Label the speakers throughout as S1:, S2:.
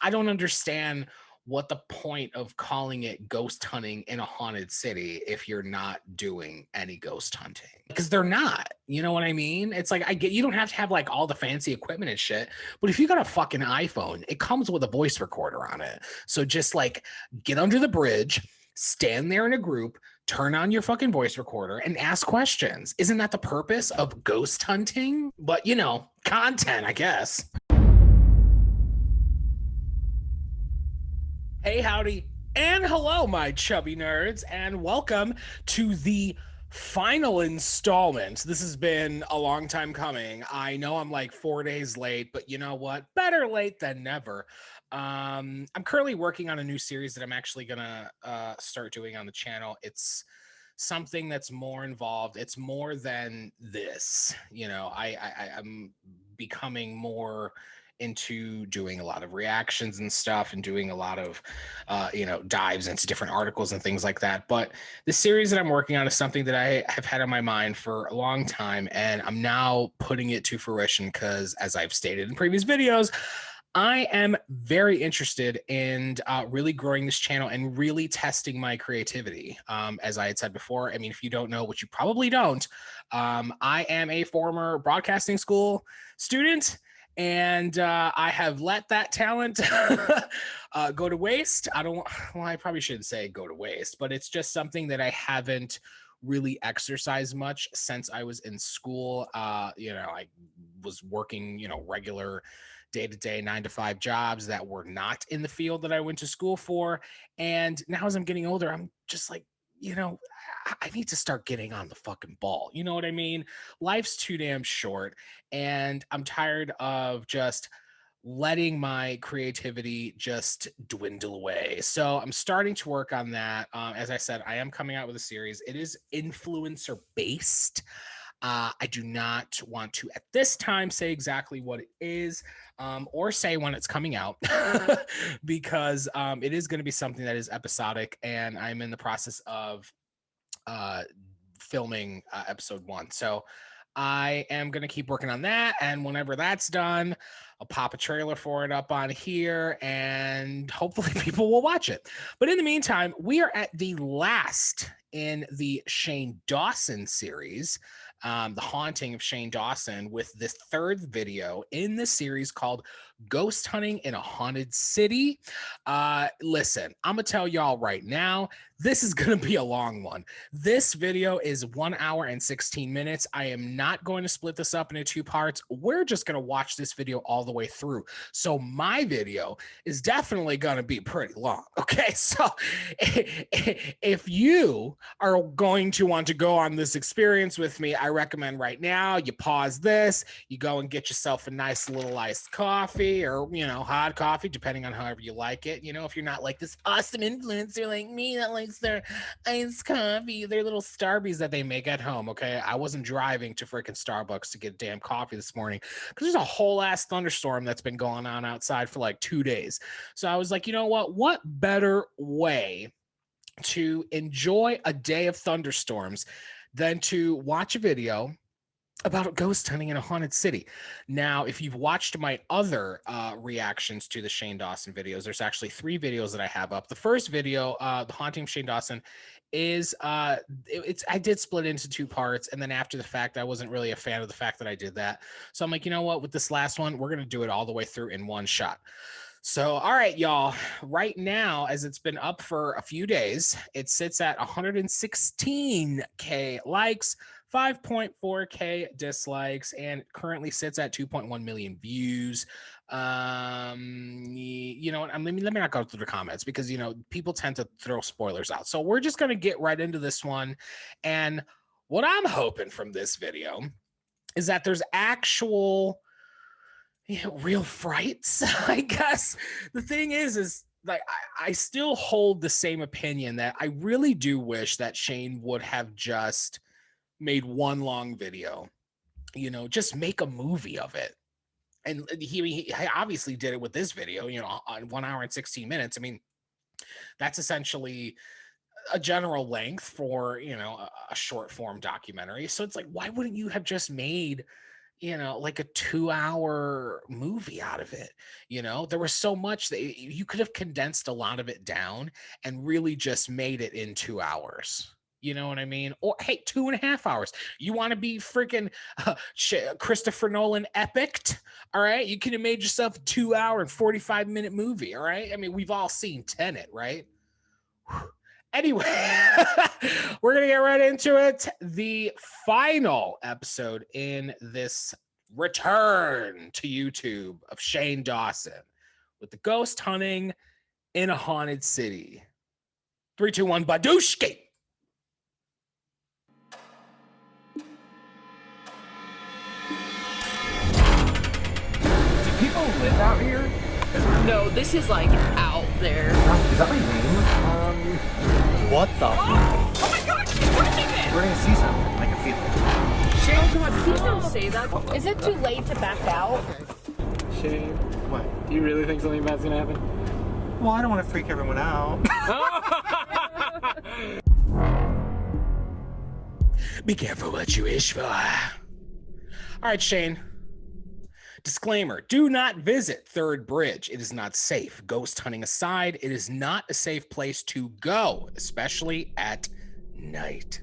S1: I don't understand what the point of calling it ghost hunting in a haunted city if you're not doing any ghost hunting, because they're not, you know what I mean? It's like, I get you don't have to have like all the fancy equipment and shit, but if you got a fucking iPhone, it comes with a voice recorder on it. So just like get under the bridge, stand there in a group, turn on your fucking voice recorder and ask questions. Isn't that the purpose of ghost hunting? But you know, content, I guess. Hey, howdy, and hello, my chubby nerds, and welcome to the final installment. This has been a long time coming. I know I'm like 4 days late, but you know what? Better late than never. I'm currently working on a new series that I'm actually gonna start doing on the channel. It's something that's more involved. It's more than this. You know, I'm becoming more into doing a lot of reactions and stuff and doing a lot of dives into different articles and things like that. But the series that I'm working on is something that I have had on my mind for a long time, and I'm now putting it to fruition because, as I've stated in previous videos, I am very interested in really growing this channel and really testing my creativity. As I had said before, I mean, if you don't know, which you probably don't, I am a former broadcasting school student, and I have let that talent go to waste. I probably shouldn't say go to waste, but it's just something that I haven't really exercised much since I was in school. I was working, regular day-to-day 9 to 5 jobs that were not in the field that I went to school for. And now as I'm getting older, I'm just like, I need to start getting on the fucking ball. You know what I mean? Life's too damn short, and I'm tired of just letting my creativity just dwindle away. So I'm starting to work on that. As I said, I am coming out with a series. It is influencer based. I do not want to at this time say exactly what it is, or say when it's coming out because it is going to be something that is episodic, and I'm in the process of filming episode 1. So I am going to keep working on that, and whenever that's done, I'll pop a trailer for it up on here, and hopefully people will watch it. But in the meantime, we are at the last in the Shane Dawson series, The Haunting of Shane Dawson, with this third video in the series called Ghost Hunting in a Haunted City. Listen, I'm going to tell y'all right now, this is going to be a long one. This video is 1 hour and 16 minutes. I am not going to split this up into 2 parts. We're just going to watch this video all the way through. So my video is definitely going to be pretty long. Okay. So if you are going to want to go on this experience with me, I recommend right now you pause this, you go and get yourself a nice little iced coffee, or, hot coffee, depending on however you like it. If you're not like this awesome influencer like me that likes their iced coffee, their little Starbies that they make at home. Okay. I wasn't driving to freaking Starbucks to get damn coffee this morning because there's a whole ass thunderstorm that's been going on outside for like 2 days. So I was like, you know what better way to enjoy a day of thunderstorms than to watch a video about ghost hunting in a haunted city. Now, if you've watched my other reactions to the Shane Dawson videos, there's actually 3 videos that I have up. The first video, The Haunting of Shane Dawson, is I did split into 2 parts, and then after the fact, I wasn't really a fan of the fact that I did that. So I'm like, you know what, with this last one, we're going to do it all the way through in one shot. So, all right, y'all, right now, as it's been up for a few days, it sits at 116K likes, 5.4K dislikes, and currently sits at 2.1 million views. You know what? Let me not go through the comments because, people tend to throw spoilers out. So we're just going to get right into this one. And what I'm hoping from this video is that there's actual real frights. I guess the thing is like I still hold the same opinion that I really do wish that Shane would have just made one long video, just make a movie of it. And he obviously did it with this video, on 1 hour and 16 minutes. I mean, that's essentially a general length for, a short form documentary. So it's like, why wouldn't you have just made like a 2-hour movie out of it. There was so much that you could have condensed a lot of it down and really just made it in 2 hours. You know what I mean? Or hey, 2.5 hours. You want to be freaking Christopher Nolan epic? All right. You could have made yourself a 2-hour and 45-minute movie. All right. I mean, we've all seen Tenet, right? Anyway, we're going to get right into it. The final episode in this return to YouTube of Shane Dawson with the ghost hunting in a haunted city. 3, 2, 1, Badushki.
S2: Do people live out here?
S3: No, this is like out there.
S2: Is that my name? What the?
S3: Oh my god, she's touching it!
S2: We're gonna see something, like a feeling.
S3: Shane, come on, please don't say that. Is it too late to back out?
S4: Shane,
S2: What?
S4: do you really think something bad's gonna happen?
S2: Well, I don't want to freak everyone out.
S1: Be careful what you wish for. All right, Shane. Disclaimer, do not visit Third Bridge. It is not safe. Ghost hunting aside, it is not a safe place to go, especially at night.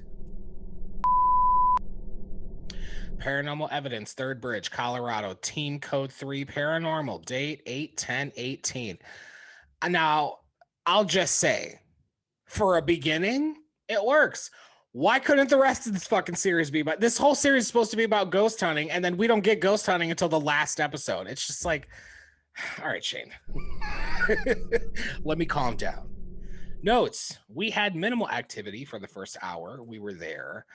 S1: Paranormal Evidence, Third Bridge, Colorado, Team Code 3 Paranormal, date 8/10/18. Now, I'll just say, for a beginning, it works. Why couldn't the rest of this fucking series be about? This whole series is supposed to be about ghost hunting, and then we don't get ghost hunting until the last episode. It's just like, all right, Shane. Let me calm down. Notes: we had minimal activity for the first hour we were there.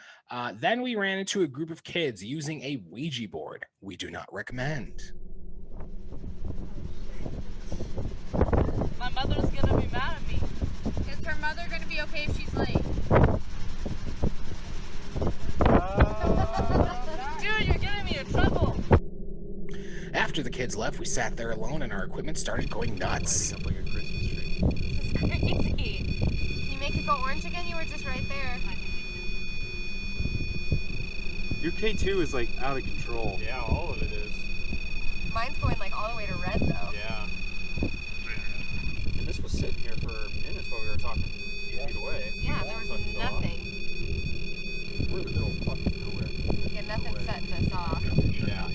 S1: Then we ran into a group of kids using a Ouija board. We do not recommend.
S3: My mother's gonna be mad at me.
S5: Is her mother going to be okay if she's late?
S3: Dude, you're getting me in trouble.
S1: After the kids left, we sat there alone and our equipment started going nuts.
S2: Lighting up like a Christmas tree.
S5: This is crazy. Can you make it go orange again? You were just right there.
S4: Your K2 is like out of control.
S2: Yeah, all of it is.
S5: Mine's going like all the way to red though.
S2: Yeah. And this was sitting here for minutes while we were talking a few feet away.
S5: Yeah, there was
S2: Fucking go off.
S5: nothing.
S2: We're in the middle of fucking nowhere.
S5: Yeah, nothing setting us off.
S2: Yeah.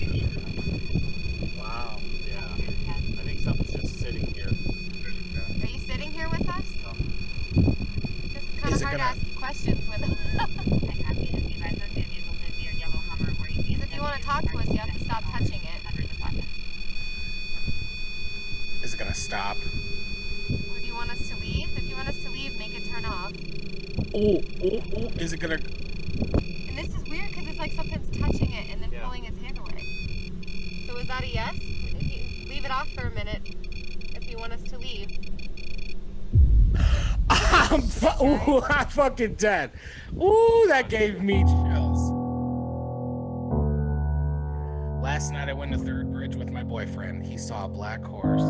S2: Wow. Yeah. I think something's just sitting here.
S5: Are you sitting here with us?
S2: No.
S5: It's kind
S1: Is
S5: of
S1: it
S5: hard to
S1: gonna-
S5: ask questions when. Because if you want to talk to us, you have to stop touching it.
S1: Is it gonna stop?
S5: Or do you want us to leave? If you want us to leave, make it turn off.
S1: Oh, is it gonna?
S5: And this is weird because it's like something's touching it and then
S2: Yeah.
S5: pulling its hand away. So is that a yes? Leave it off for a minute if you want us to leave.
S1: I'm fucking dead. Ooh, that gave me chills. Last night I went to Third Bridge with my boyfriend. He saw a black horse.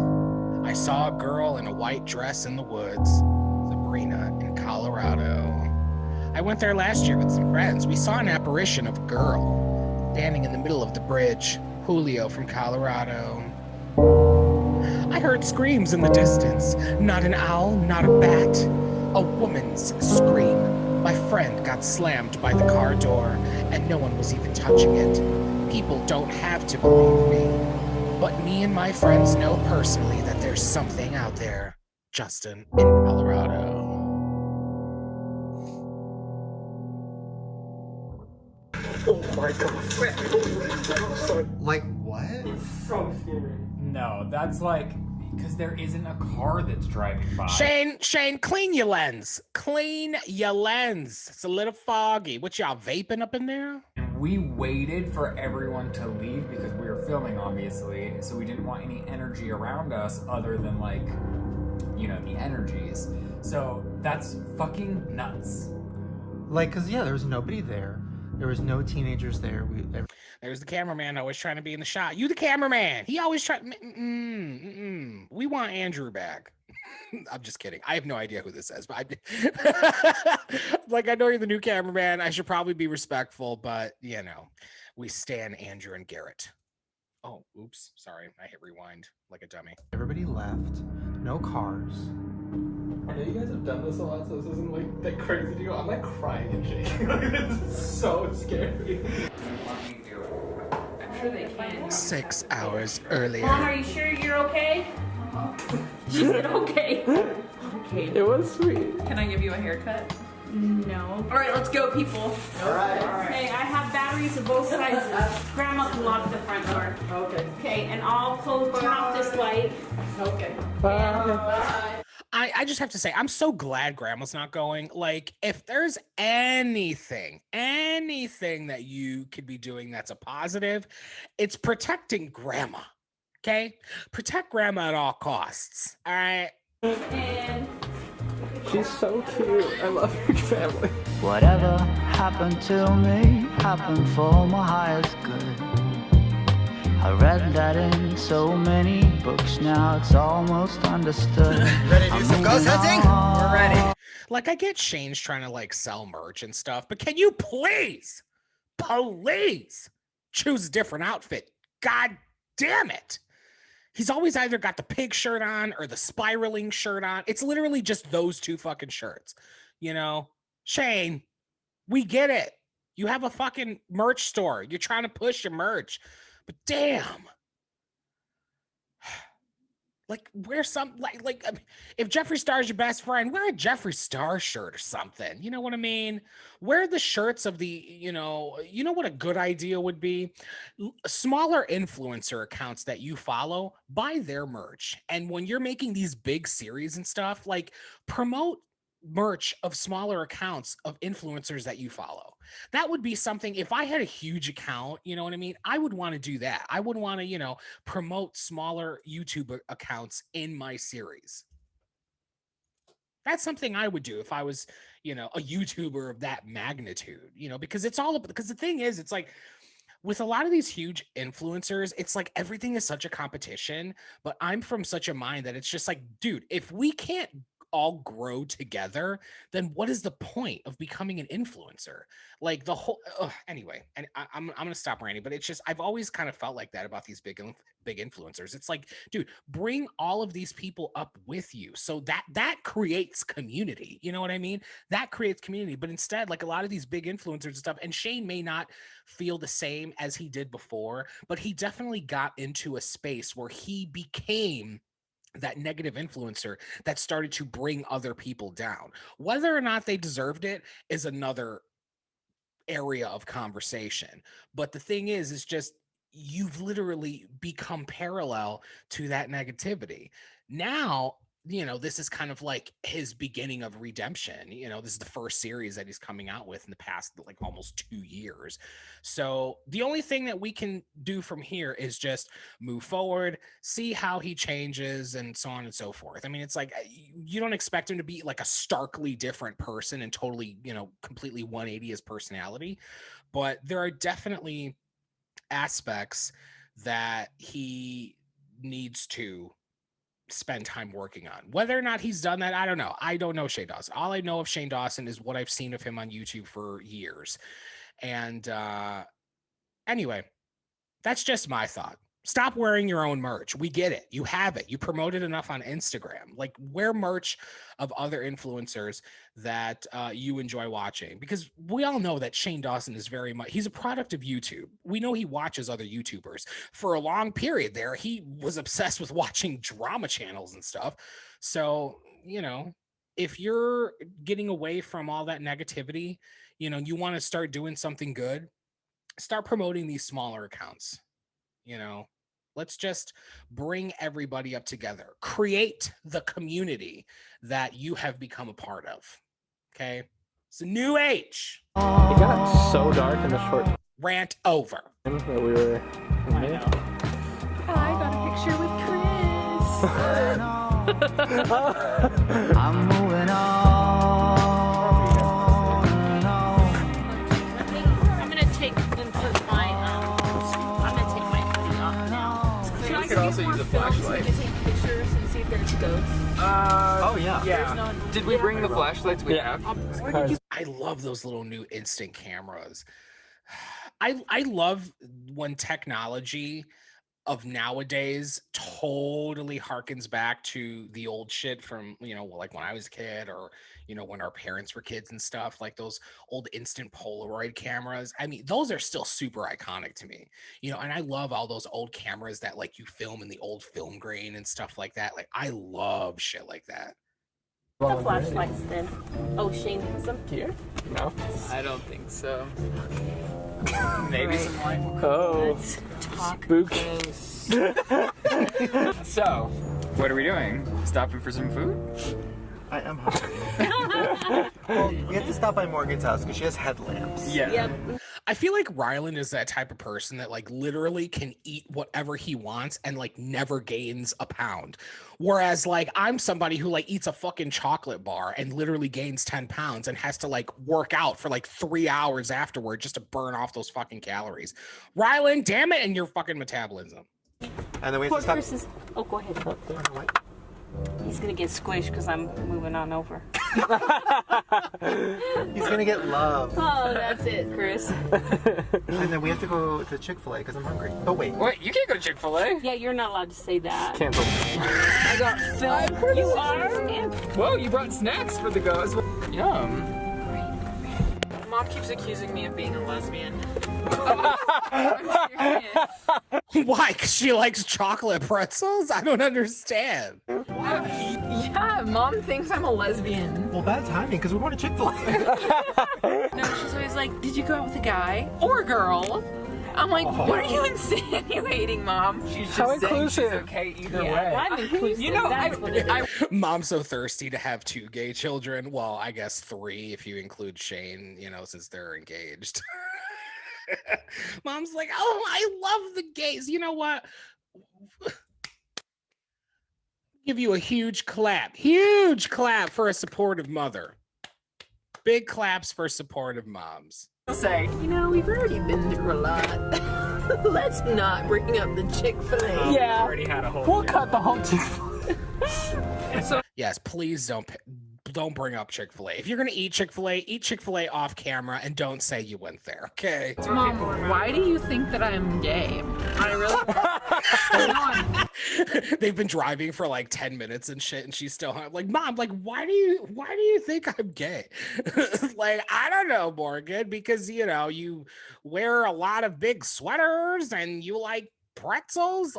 S1: I saw a girl in a white dress in the woods, Sabrina, in Colorado. I went there last year with some friends. We saw an apparition of a girl standing in the middle of the bridge, Julio from Colorado. I heard screams in the distance. Not an owl, not a bat. A woman's scream. My friend got slammed by the car door, and no one was even touching it. People don't have to believe me, but me and my friends know personally that there's something out there. Justin in Colorado.
S4: Oh my god.
S2: Like what?
S4: So scary.
S6: No, that's like because there isn't a car that's driving by.
S1: Shane, clean your lens. Clean your lens. It's a little foggy. What y'all vaping up in there?
S6: And we waited for everyone to leave because we were filming, obviously, so we didn't want any energy around us other than like, the energies. So that's fucking nuts.
S7: Like, cause yeah, there was nobody there. There was no teenagers there.
S1: There's the cameraman always trying to be in the shot. You the cameraman. He always try. We want Andrew back. I'm just kidding. I have no idea who this is, but I know you're the new cameraman. I should probably be respectful, but We stan Andrew and Garrett. Oh, oops. Sorry. I hit rewind like a dummy.
S7: Everybody left. No cars.
S4: I know you guys have done this a lot, so this isn't like that crazy to you. I'm like crying and shaking. Like, this is so scary.
S3: I'm sure they can.
S1: 6 hours earlier.
S3: Mom, are you sure you're okay? She said okay. Okay.
S4: It was sweet.
S3: Can I give you a haircut? No. All right, let's go, people.
S4: All right.
S3: Okay, I have batteries of both sizes. Grandma can lock the front door.
S4: Okay.
S3: Okay, and I'll turn off this light. Okay.
S4: Bye.
S1: I just have to say, I'm so glad Grandma's not going. Like, if there's anything that you could be doing that's a positive, it's protecting Grandma. Okay? Protect Grandma at all costs. All right?
S3: And
S4: She's so cute. I love her family.
S8: Whatever happened to me happened for my highest good. I read that in so many books, now it's almost understood.
S9: Ready to do some ghost hunting? We're ready.
S1: Like, I get Shane's trying to, like, sell merch and stuff, but can you please choose a different outfit? God damn it. He's always either got the pig shirt on or the spiraling shirt on. It's literally just those two fucking shirts. You know, Shane, we get it. You have a fucking merch store. You're trying to push your merch. But damn. Like, wear some, like if Jeffree Star's your best friend, wear a Jeffree Star shirt or something. You know what I mean? Wear the shirts of the, you know what a good idea would be? Smaller influencer accounts that you follow, buy their merch. And when you're making these big series and stuff, like, promote merch of smaller accounts of influencers that you follow. That would be something. If I had a huge account, you know what I mean, I would want to do that. I would want to, promote smaller YouTube accounts in my series. That's something I would do if I was, a YouTuber of that magnitude, because because the thing is, it's like, with a lot of these huge influencers, it's like everything is such a competition, but I'm from such a mind that it's just like, dude, if we can't all grow together, then what is the point of becoming an influencer? Like, the whole anyway, and I'm gonna stop ranting, but it's just, I've always kind of felt like that about these big influencers. It's like, dude, bring all of these people up with you, so that creates community. You know what I mean? That creates community. But instead, like, a lot of these big influencers and stuff, and Shane may not feel the same as he did before, but he definitely got into a space where he became that negative influencer that started to bring other people down. Whether or not they deserved it is another area of conversation. But the thing is just, you've literally become parallel to that negativity. Now, this is kind of like his beginning of redemption. This is the first series that he's coming out with in the past, like, almost 2 years. So the only thing that we can do from here is just move forward, see how he changes, and so on and so forth. I mean, it's like, you don't expect him to be like a starkly different person and totally, completely 180 his personality, but there are definitely aspects that he needs to spend time working on. Whether or not he's done that, I don't know. I don't know Shane Dawson. All I know of Shane Dawson is what I've seen of him on YouTube for years. And anyway, that's just my thought. Stop wearing your own merch. We get it. You have it. You promote it enough on Instagram. Like, wear merch of other influencers that you enjoy watching, because we all know that Shane Dawson is he's a product of YouTube. We know he watches other YouTubers. For a long period there, he was obsessed with watching drama channels and stuff. So, if you're getting away from all that negativity, you want to start doing something good, start promoting these smaller accounts. Let's just bring everybody up together, create the community that you have become a part of. Okay, it's a new age.
S4: It got so dark in the short
S1: Rant over.
S4: time that we were in there.
S3: I got a picture with Chris.
S8: I'm moving on.
S3: I'm gonna take and put my I'm gonna take my hoodie off now. Should I
S9: could also use a flashlight.
S3: So we can take pictures and see if there's ghosts.
S4: Oh yeah.
S9: Yeah.
S4: Did we bring the flashlights we have?
S1: I love those little new instant cameras. I love when technology of nowadays totally harkens back to the old shit from, you know, like when I was a kid, or, you know, when our parents were kids and stuff, like those old instant Polaroid cameras. I mean, those are still super iconic to me, you know, and I love all those old cameras that like you film in the old film grain and stuff like that. Like I love shit like that.
S3: The flashlights then. Oh, Shane has them here?
S10: No, I don't think so. Maybe some light. Oh,
S3: Let's talk.
S10: spooky. So, what are we doing? Stopping for some food?
S7: I am hungry. Well, we have to stop by Morgan's house because she has headlamps.
S10: Yeah.
S3: Yep.
S1: I feel like Rylan is that type of person that like literally can eat whatever he wants and like never gains a pound. Whereas like I'm somebody who like eats a fucking chocolate bar and literally gains 10 pounds and has to like work out for like 3 hours afterward just to burn off those fucking calories. Rylan, damn it, and your fucking metabolism.
S7: And then we have to stop.
S3: Oh, go ahead. He's gonna get squished because I'm moving on over.
S7: He's gonna get love.
S3: Oh, that's it, Chris.
S7: And then we have to go to Chick-fil-A because I'm hungry. Oh wait.
S10: Wait, you can't go to Chick-fil-A.
S3: Yeah, you're not allowed to say that.
S10: Cancel.
S3: I got film. You are?
S10: Whoa, you brought snacks for the goes. Yum.
S11: Mom keeps accusing me of being a lesbian.
S1: Why? Because she likes chocolate pretzels? I don't understand.
S11: Yeah, Mom thinks I'm a lesbian.
S7: Well, bad timing because we're going to Chick-fil-A.
S11: No, she's always like, did you go out with a guy or a girl? I'm like, what are you insinuating, Mom?
S10: She's just saying she's okay either way.
S3: I'm inclusive.
S11: You know,
S3: that's what it is.
S1: Mom's so thirsty to have 2 gay children. Well, I guess 3 if you include Shane, you know, since they're engaged. Mom's like, oh, I love the gays. You know what? Give you a huge clap for a supportive mother. Big claps for supportive moms.
S11: Say, you know, we've already been through a lot. Let's not bring up the Chick-fil-A.
S10: Yeah. Already had a whole. We'll cut the whole Chick-fil-A.
S11: So
S1: Yes, please don't bring up Chick-fil-A. If you're gonna eat Chick-fil-A off camera and don't say you went there, okay?
S11: Mom, why do you think that I'm gay? I really.
S1: They've been driving for like 10 minutes and shit, and she's still like, Mom, like, why do you think I'm gay? Like, I don't know, Morgan, because you know, you wear a lot of big sweaters and you like pretzels.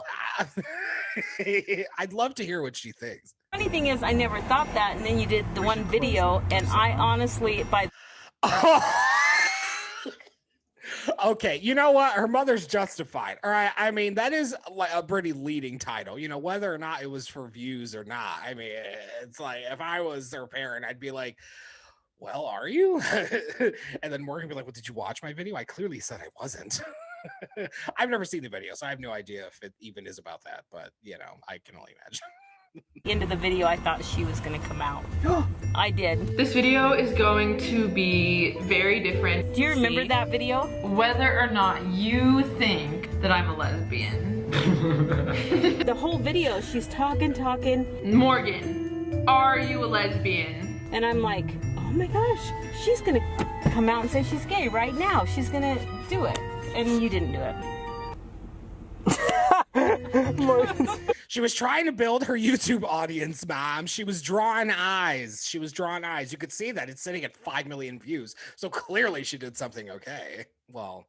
S1: I'd love to hear what she thinks.
S3: Funny thing is, I never thought that, and then you did the one video, and I honestly,
S1: Okay, you know what? Her mother's justified. All right. I mean, that is like a pretty leading title, you know, whether or not it was for views or not. I mean, it's like if I was their parent, I'd be like, well, are you? And then Morgan would be like, well, did you watch my video? I clearly said I wasn't. I've never seen the video, so I have no idea if it even is about that, but you know, I can only imagine.
S3: End of the video, I thought she was gonna come out. I did.
S11: This video is going to be very different.
S3: Do you remember that video?
S11: Whether or not you think that I'm a lesbian.
S3: The whole video, she's talking.
S11: Morgan, are you a lesbian?
S3: And I'm like, oh my gosh, she's gonna come out and say she's gay right now. She's gonna do it. And you didn't do it.
S1: She was trying to build her YouTube audience, Mom. She was drawing eyes. You could see that it's sitting at 5 million views. So clearly she did something okay. Well,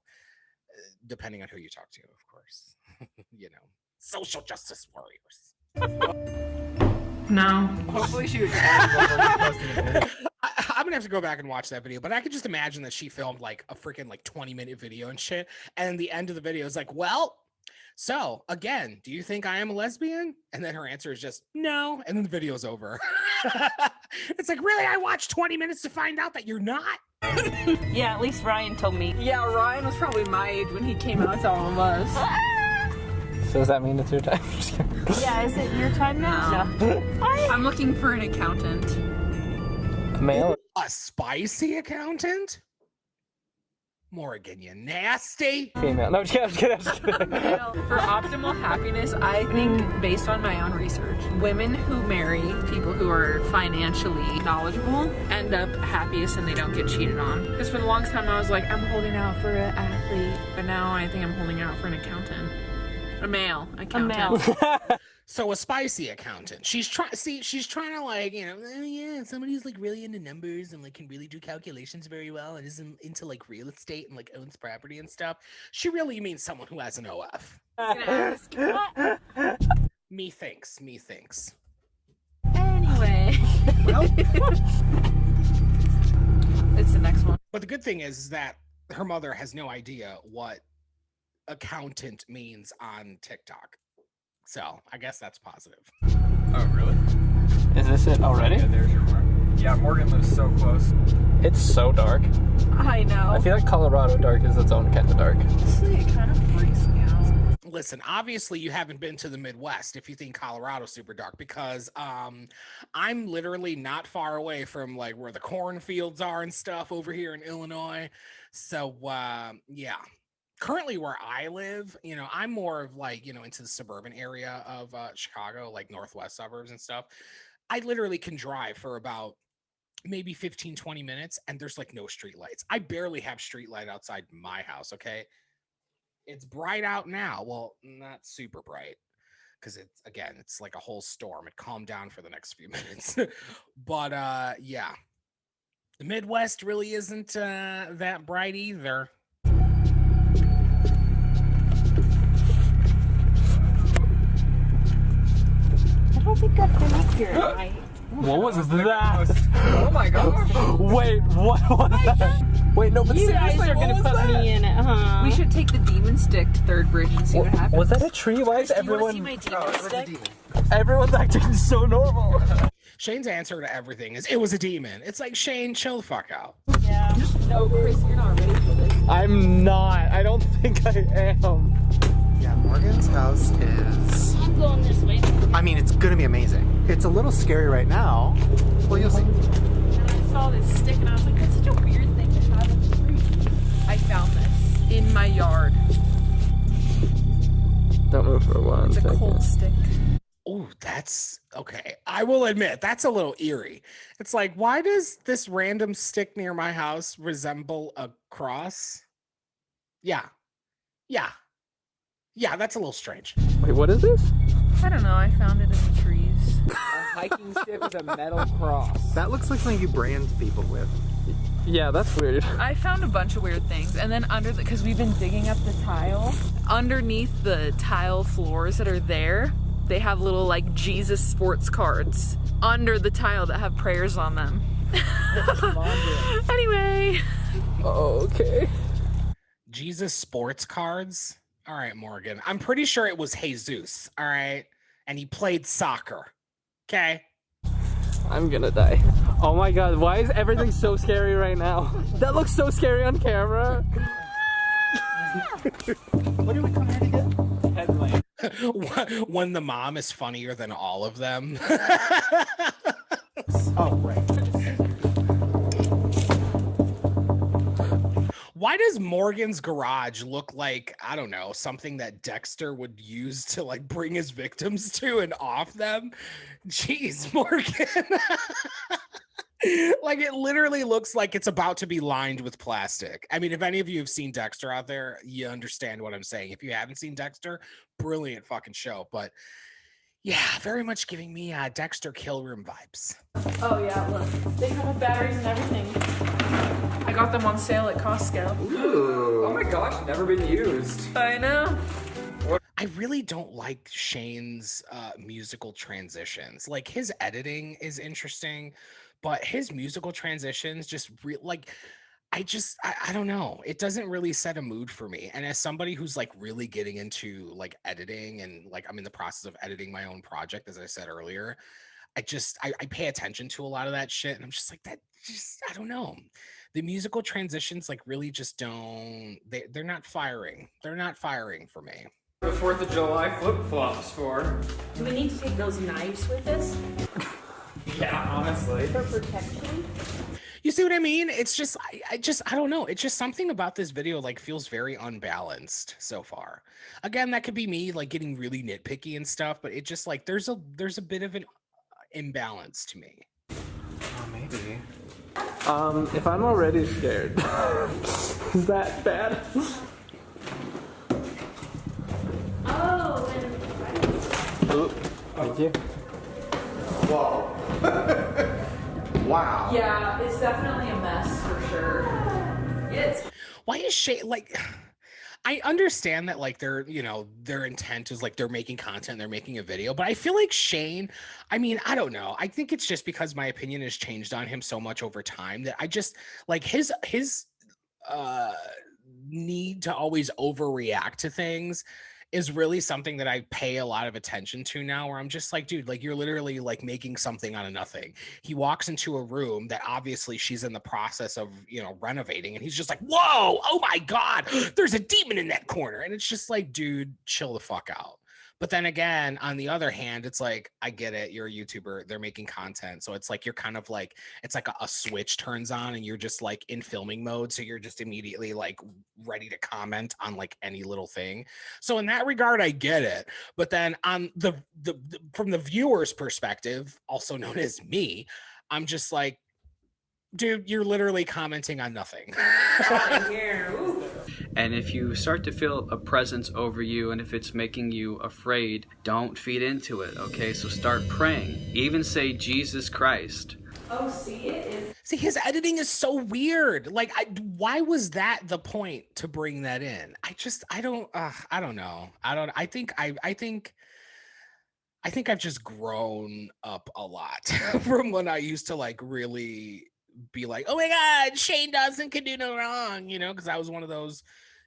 S1: depending on who you talk to, of course. You know, social justice warriors.
S11: No.
S10: Hopefully she would.
S1: I'm gonna have to go back and watch that video, but I could just imagine that she filmed like a freaking like 20-minute video and shit. And the end of the video is like, well, so again, do you think I am a lesbian? And then her answer is just no. And then the video's over. It's like, really? I watched 20 minutes to find out that you're not?
S3: Yeah, at least Ryan told me.
S11: Yeah, Ryan was probably my age when he came out to all of us.
S10: So does that mean it's your time?
S3: Yeah, is it your time now? No.
S11: I'm looking for an accountant.
S10: A male?
S1: A spicy accountant? Morgan, you nasty.
S10: Female. No, I'm just kidding.
S11: For optimal happiness, I think, based on my own research, women who marry people who are financially knowledgeable end up happiest and they don't get cheated on. Because for the longest time I was like, I'm holding out for an athlete, but now I think I'm holding out for an accountant. A male accountant.
S1: So a spicy accountant. She's trying to like, you know, oh yeah, somebody who's like really into numbers and like can really do calculations very well and isn't into like real estate and like owns property and stuff. She really means someone who has an OF. Methinks.
S11: Anyway. It's the next one.
S1: But the good thing is that her mother has no idea what accountant means on TikTok. So I guess that's positive.
S10: Oh, really? Is this it already?
S6: Yeah, there's your mark. Yeah, Morgan lives so close.
S10: It's so dark.
S11: I know.
S10: I feel like Colorado dark is its own kind of dark.
S11: Honestly, it kind of freaks me out.
S1: Listen, obviously you haven't been to the Midwest if you think Colorado's super dark, because I'm literally not far away from like where the cornfields are and stuff over here in Illinois. So yeah. Currently where I live, you know, I'm more of like, you know, into the suburban area of Chicago, like northwest suburbs and stuff. I literally can drive for about maybe 15, 20 minutes and there's like no street lights. I barely have street light outside my house, okay? It's bright out now. Well, not super bright because it's like a whole storm. It calmed down for the next few minutes. But yeah, the Midwest really isn't that bright either.
S3: I don't think I've been up here at night.
S10: What was that?
S6: Oh my gosh.
S10: Wait, what was that? Wait, no, but
S3: You guys
S10: seriously,
S3: are
S10: what
S3: gonna
S10: was
S3: put
S10: that?
S3: me in it, huh?
S11: We should take the demon stick to Third Bridge and see what happens.
S10: Was that a tree? Why is
S11: Do you want to see
S10: everyone...
S11: my demon stick?
S10: Everyone's acting so normal.
S1: Shane's answer to everything is, it was a demon. It's like, Shane, chill the fuck out.
S3: Yeah.
S11: No, Chris, you're not ready for this.
S10: I'm not. I don't think I am.
S7: Yeah, Morgan's house is...
S3: I'm going this way.
S7: I mean, it's gonna be amazing. It's a little scary right now. Well, you'll see.
S11: And I saw this stick and I was like, that's such a weird thing to have in the tree. I found this in my yard.
S10: Don't move for one
S11: It's a
S10: second.
S11: cold stick.
S1: Oh, that's okay. I will admit that's a little eerie. It's like, why does this random stick near my house resemble a cross? Yeah, that's a little strange.
S10: Wait, what is this?
S11: I don't know, I found it in the trees.
S10: A hiking stick with a metal cross.
S7: That looks like something you brand people with.
S10: Yeah, that's weird.
S11: I found a bunch of weird things, and then because we've been digging up the tile, underneath the tile floors that are there, they have little like Jesus sports cards under the tile that have prayers on them. Anyway.
S10: Okay.
S1: Jesus sports cards. All right, Morgan. I'm pretty sure it was Jesus. All right, and he played soccer. Okay.
S10: I'm gonna die. Oh my god, why is everything so scary right now? That looks so scary on camera.
S7: What did we come here to get?
S10: Headlamp.
S1: When the mom is funnier than all of them.
S7: Oh, right.
S1: Why does Morgan's garage look like, I don't know, something that Dexter would use to like bring his victims to and off them? Jeez, Morgan. Like it literally looks like it's about to be lined with plastic. I mean, if any of you have seen Dexter out there, you understand what I'm saying. If you haven't seen Dexter, brilliant fucking show. But yeah, very much giving me Dexter kill room vibes.
S11: Oh yeah, look. They come with batteries and everything. I got them on sale at Costco.
S6: Ooh. Oh my gosh, never been used.
S11: I know.
S1: I really don't like Shane's musical transitions. Like his editing is interesting, but his musical transitions just I don't know. It doesn't really set a mood for me. And as somebody who's like really getting into like editing and like I'm in the process of editing my own project, as I said earlier, I pay attention to a lot of that shit. And I'm just like, I don't know. The musical transitions like really just they're not firing. They're not firing for me.
S6: The 4th of July flip-flops for.
S3: Do we need to take those knives with us
S6: Yeah, honestly.
S3: for protection?
S1: You see what I mean? It's just, I don't know. It's just something about this video like feels very unbalanced so far. Again, that could be me like getting really nitpicky and stuff, but it just like there's a bit of an imbalance to me.
S6: Oh, maybe.
S10: If I'm already scared, is that bad?
S3: Oh,
S10: Oop, thank you.
S7: Whoa. Wow.
S11: Yeah, it's definitely a mess for sure. It's
S1: Why is Shane like? I understand that like their intent is like they're making content, they're making a video, but I feel like Shane, I mean, I don't know. I think it's just because my opinion has changed on him so much over time that I just like his need to always overreact to things is really something that I pay a lot of attention to now, where I'm just like, dude, like you're literally like making something out of nothing. He walks into a room that obviously she's in the process of, renovating, and he's just like, whoa, oh my God, there's a demon in that corner. And it's just like, dude, chill the fuck out. But then again, on the other hand, it's like, I get it. You're a YouTuber. They're making content. So it's like, you're kind of like, it's like a switch turns on and you're just like in filming mode. So you're just immediately like ready to comment on like any little thing. So in that regard, I get it. But then on the from the viewer's perspective, also known as me, I'm just like, dude, you're literally commenting on nothing.
S12: And if you start to feel a presence over you, and if it's making you afraid, don't feed into it, okay? So start praying. Even say Jesus Christ.
S11: oh, see
S1: his editing is so weird. Like, why was that the point to bring that in? I don't know. I think I've just grown up a lot from when I used to like really be like, oh my God, Shane Dawson can do no wrong, because I was one of those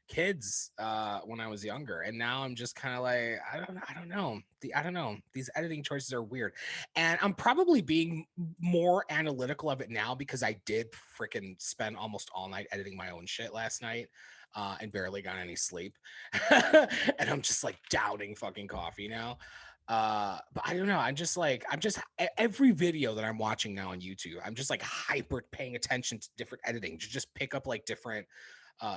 S1: kids when I was younger, and now I'm just kind of like, I don't know. These editing choices are weird, and I'm probably being more analytical of it now because I did freaking spend almost all night editing my own shit last night. And barely got any sleep. And I'm just like downing fucking coffee now. But I don't know. I'm just every video that I'm watching now on YouTube, I'm just like hyper paying attention to different editing to just pick up like different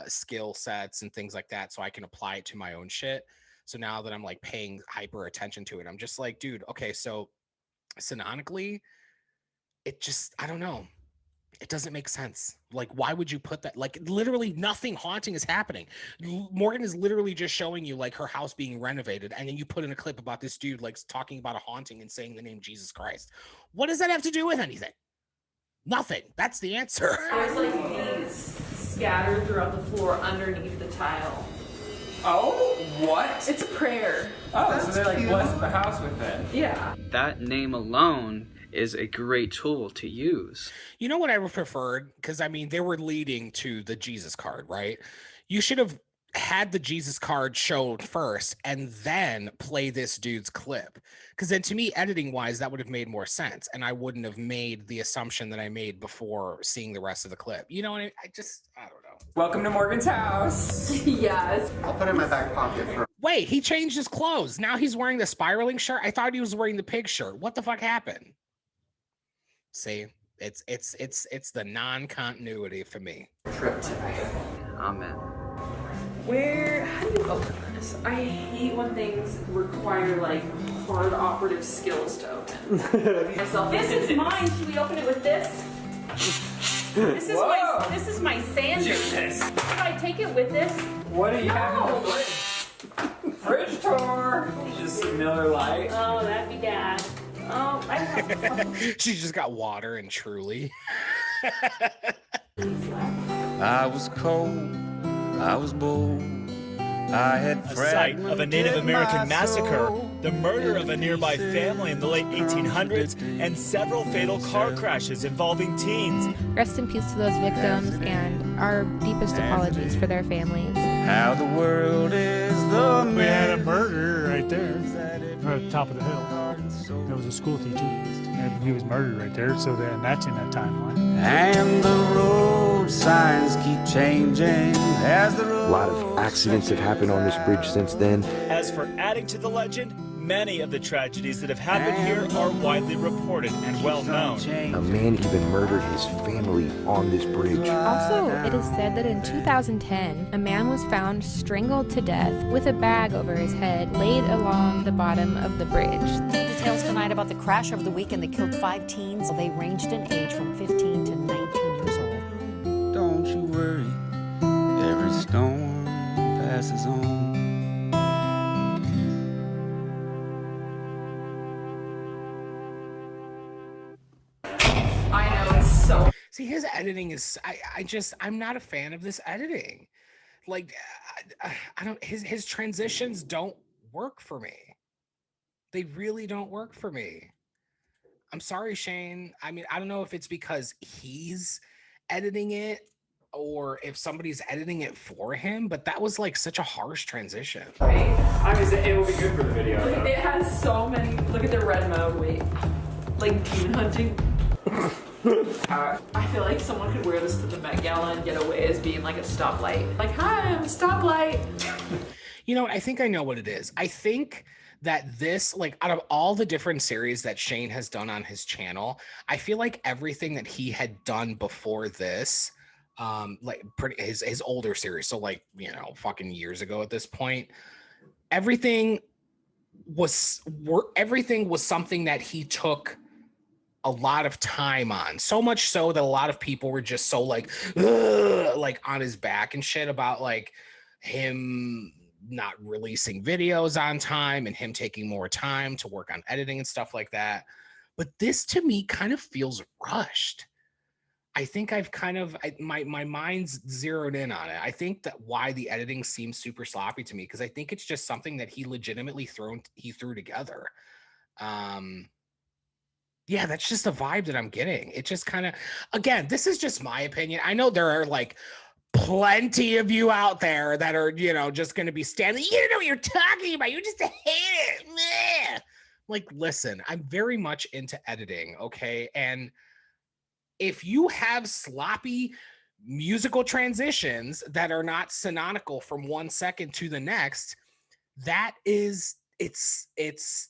S1: skill sets and things like that so I can apply it to my own shit. So now that I'm like paying hyper attention to it, I'm just like, dude, okay, so sonically, it just, I don't know. It doesn't make sense. Like, why would you put that? Like, literally nothing haunting is happening. Morgan is literally just showing you like her house being renovated, and then you put in a clip about this dude like talking about a haunting and saying the name Jesus Christ. What does that have to do with anything? Nothing. That's the answer.
S11: There's like these scattered throughout the floor underneath the tile.
S6: Oh, what?
S11: It's a prayer.
S6: Oh, so they're like blessing the house with it.
S11: Yeah.
S12: That name alone is a great tool to use.
S1: You know what I would preferred? Because I mean, they were leading to the Jesus card, right? You should have had the Jesus card showed first and then play this dude's clip. Because then to me, editing wise, that would have made more sense. And I wouldn't have made the assumption that I made before seeing the rest of the clip. You know what I mean? I don't know.
S6: Welcome to Morgan's house.
S11: Yes.
S7: I'll put it in my back pocket for.
S1: Wait, he changed his clothes. Now he's wearing the spiraling shirt. I thought he was wearing the pig shirt. What the fuck happened? See, it's the non-continuity for me.
S7: Trip today.
S12: Amen.
S11: How do you open this? I hate when things require like hard operative skills to open. This is mine. Should we open it with this? This is my sander. Should I take it with this?
S6: What do you have in the fridge? Fridge tour. Just some Miller Lite.
S3: Oh, that'd be bad. Oh, I have
S1: She's just got water and Truly.
S13: I was cold, I was bold, I had
S14: a site of a Native American massacre, the murder of a nearby family in the late 1800s, and several fatal car crashes involving teens.
S15: Rest in peace to those victims and our deepest apologies for their families.
S13: How the world is the
S16: We had a murder right there at the top of the hill. There was a school teacher, and he was murdered right there, so that's in that timeline.
S13: And the road signs keep changing as the road.
S17: A lot of accidents have happened on this bridge since then.
S14: As for adding to the legend, Many of the tragedies that have happened here are widely reported and well known.
S17: A man even murdered his family on this bridge.
S15: Also, it is said that in 2010, a man was found strangled to death with a bag over his head laid along the bottom of the bridge.
S18: Details tonight about the crash over the weekend that killed 5 teens. They ranged in age from 15 to 19 years old.
S13: Don't you worry, every storm passes on.
S11: I know, it's so.
S1: See, his editing is, I'm not a fan of this editing. Like, I don't, his transitions don't work for me. They really don't work for me. I'm sorry, Shane. I mean, I don't know if it's because he's editing it or if somebody's editing it for him, but that was like such a harsh transition.
S2: I mean, it will be good for the video, though.
S11: It has so many. Look at the red mode. Wait, like demon hunting. I feel like someone could wear this to the Met Gala and get away as being like a stoplight. Like, hi, I'm a stoplight.
S1: You know, I think I know what it is. I think that this, like, out of all the different series that Shane has done on his channel, I feel like everything that he had done before this, like his older series, so like, you know, fucking years ago at this point, everything was something that he took a lot of time on, so much so that a lot of people were just so like on his back and shit about like him not releasing videos on time and him taking more time to work on editing and stuff like that. But this to me kind of feels rushed. I think I've kind of, my mind's zeroed in on it. I think that why the editing seems super sloppy to me, because I think it's just something that he legitimately threw together. Yeah, that's just the vibe that I'm getting. It just kind of, again, this is just my opinion. I know there are like plenty of you out there that are, you know, just going to be standing, you don't know what you're talking about. You just hate it. Meh. Like, listen, I'm very much into editing, okay? And if you have sloppy musical transitions that are not synonymal from 1 second to the next, that is, it's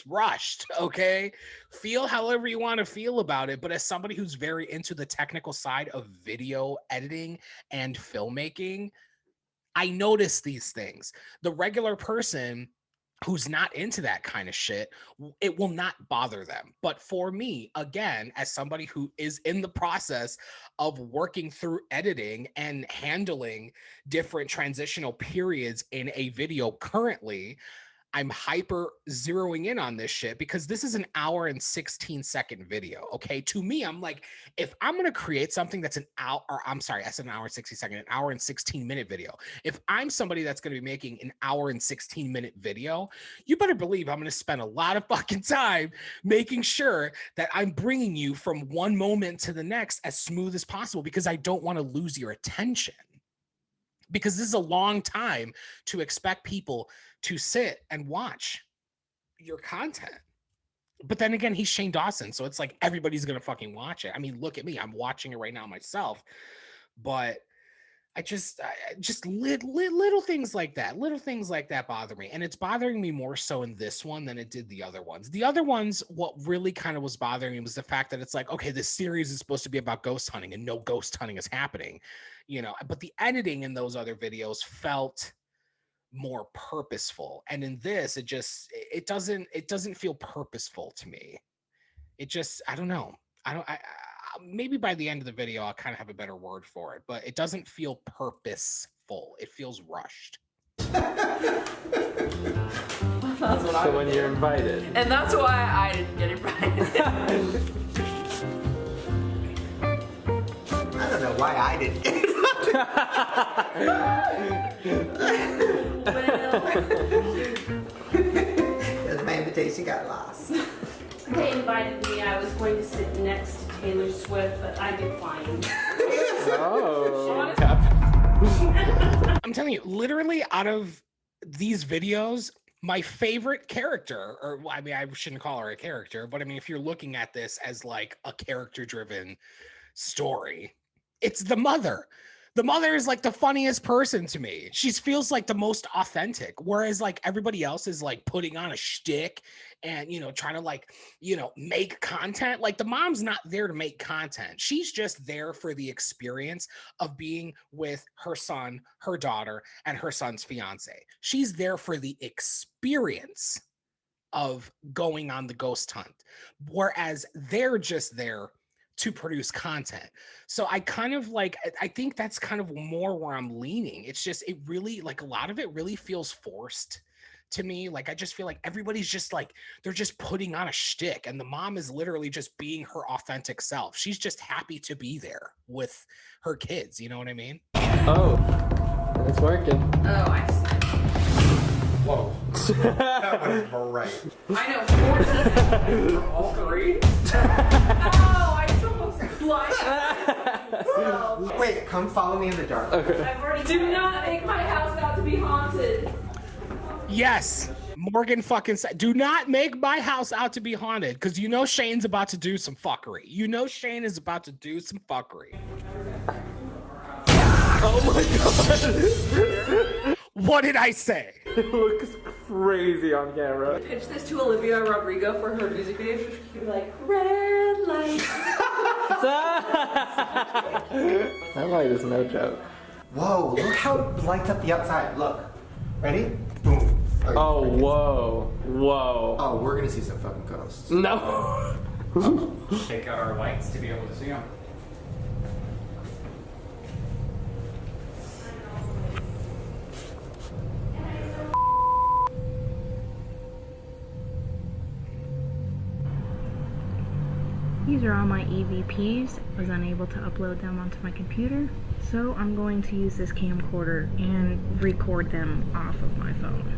S1: rushed, okay? Feel however you want to feel about it, but as somebody who's very into the technical side of video editing and filmmaking, I notice these things. The regular person who's not into that kind of shit, it will not bother them. But for me, again, as somebody who is in the process of working through editing and handling different transitional periods in a video currently, I'm hyper zeroing in on this shit because this is an hour and 16-second video. Okay. To me, I'm like, if I'm going to create something that's an hour, or I'm sorry, I said an hour and 60 second, an hour and 16-minute video. If I'm somebody that's going to be making an hour and 16-minute video, you better believe I'm going to spend a lot of fucking time making sure that I'm bringing you from one moment to the next as smooth as possible, because I don't want to lose your attention. Because this is a long time to expect people to sit and watch your content. But then again, he's Shane Dawson, so it's like everybody's gonna fucking watch it. I mean, look at me, I'm watching it right now myself. But I just little things like that bother me, and it's bothering me more so in this one than it did the other ones. The other ones, what really kind of was bothering me was the fact that it's like, okay, this series is supposed to be about ghost hunting, and no ghost hunting is happening, you know. But the editing in those other videos felt more purposeful, and in this, it doesn't feel purposeful to me. It just, I don't know. Maybe by the end of the video, I'll kind of have a better word for it, but it doesn't feel purposeful. It feels rushed.
S11: That's what
S10: So when you're invited.
S11: And that's why I didn't get invited.
S7: I don't know why I didn't get because my invitation got lost.
S3: They invited me. I was going to sit next to Taylor Swift, but I declined.
S10: Oh.
S1: I'm telling you, literally out of these videos, my favorite character, or I mean, I shouldn't call her a character, but I mean, if you're looking at this as like a character-driven story, it's the mother. The mother is like the funniest person to me. She feels like the most authentic, whereas like everybody else is like putting on a shtick and, you know, trying to like, you know, make content. Like the mom's not there to make content. She's just there for the experience of being with her son, her daughter, and her son's fiance. She's there for the experience of going on the ghost hunt, whereas they're just there to produce content. So I kind of like, I think that's kind of more where I'm leaning. It's just, it really, like a lot of it really feels forced to me. Like, I just feel like everybody's just like, they're just putting on a shtick, and the mom is literally just being her authentic self. She's just happy to be there with her kids. You know what I mean?
S10: Oh, it's working.
S11: Oh, I see.
S7: Whoa. That was bright.
S11: I know, 4 seconds for all 3. Oh, I just almost blinded.
S7: Wait, come follow me in the dark.
S10: Okay.
S11: Do not make my house out to be haunted.
S1: Yes. Morgan fucking said, do not make my house out to be haunted, because you know Shane's about to do some fuckery. You know Shane is about to do some fuckery.
S10: Oh my god.
S1: What did I say?
S10: It looks crazy on camera.
S11: Pitch this to Olivia Rodrigo for her music video. She'd be like, red light.
S10: That light is no joke.
S7: Whoa, look how it lights up the outside. Look. Ready? Boom.
S10: Oh, whoa. Whoa.
S7: Oh, we're gonna see some fucking ghosts.
S10: No.
S6: Take out our lights to be able to see them.
S15: These are all my EVPs. I was unable to upload them onto my computer, so I'm going to use this camcorder and record them off of my phone.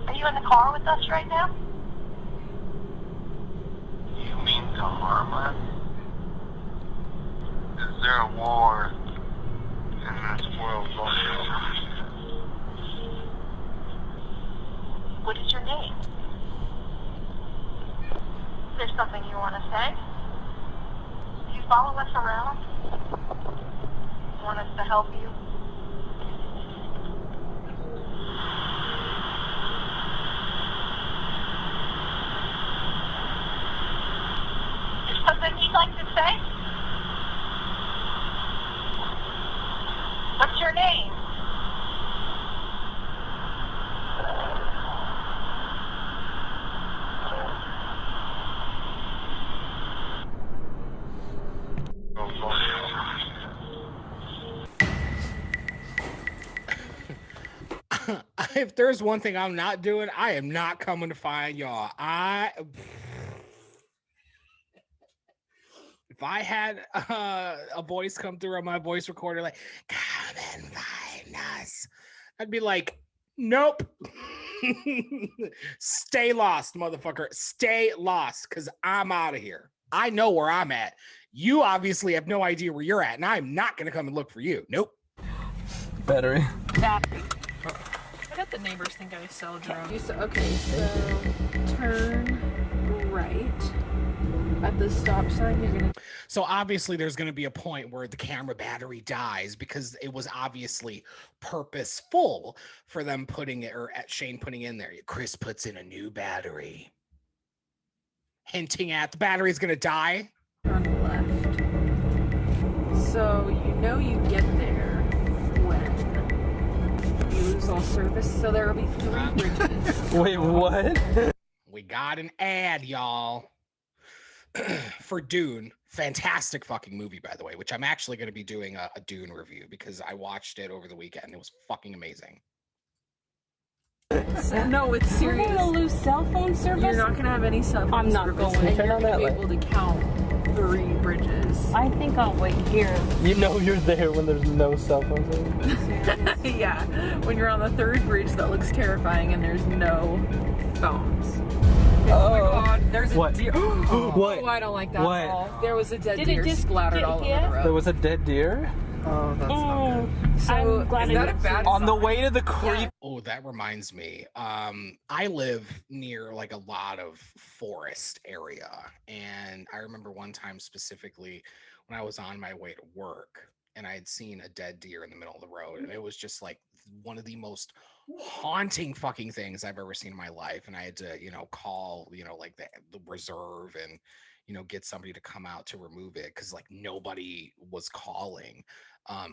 S19: Are you in the car with us right now?
S20: You mean to harm us? Is there a war in this world going on?
S19: What is your name? Is there something you want to say? Do you follow us around? Want us to help you? Is something you'd like to say? What's your name?
S1: If there's one thing I'm not doing, I am not coming to find y'all. If I had a voice come through on my voice recorder like, come and find us, I'd be like, nope. Stay lost, motherfucker. Stay lost, because I'm out of here. I know where I'm at. You obviously have no idea where you're at, and I'm not going to come and look for you. Nope.
S10: Battery.
S11: Battery. I bet the neighbors think I sell drugs. Okay, so turn right at the stop sign. You're gonna.
S1: So obviously there's going to be a point where the camera battery dies, because it was obviously purposeful for them putting it, or at Shane putting in there. Chris puts in a new battery, hinting at the battery is going to die.
S11: On the left. So you know you get there when you lose all service. So there will be 3 bridges.
S10: Wait, what?
S1: We got an ad, y'all. For Dune. Fantastic fucking movie, by the way, which I'm actually going to be doing a Dune review, because I watched it over the weekend. It was fucking amazing.
S11: No, it's serious.
S3: You're gonna lose cell phone service?
S11: You're not gonna have any cell phone
S3: I'm not
S11: service.
S3: going.
S11: And you're gonna be able to count 3 bridges.
S3: I think I'll wait here.
S10: You know you're there when there's no cell phone service.
S11: Yeah, when you're on the 3rd bridge that looks terrifying and there's no phones. Oh my god, there's a deer.
S10: What?
S11: Oh, I don't like that
S10: What?
S11: at all. There was a dead
S3: Did
S11: deer
S3: it just
S11: splattered all over the road.
S10: There was a dead deer?
S7: Oh, that's not good.
S11: So
S3: I'm glad
S11: is
S3: I
S11: that a
S3: met
S11: bad
S3: you.
S10: On the way to the creek.
S1: Oh, that reminds me. I live near like a lot of forest area, and I remember one time specifically when I was on my way to work and I had seen a dead deer in the middle of the road, and it was just like one of the most haunting fucking things I've ever seen in my life. And I had to, call, like the reserve and, get somebody to come out to remove it because like nobody was calling.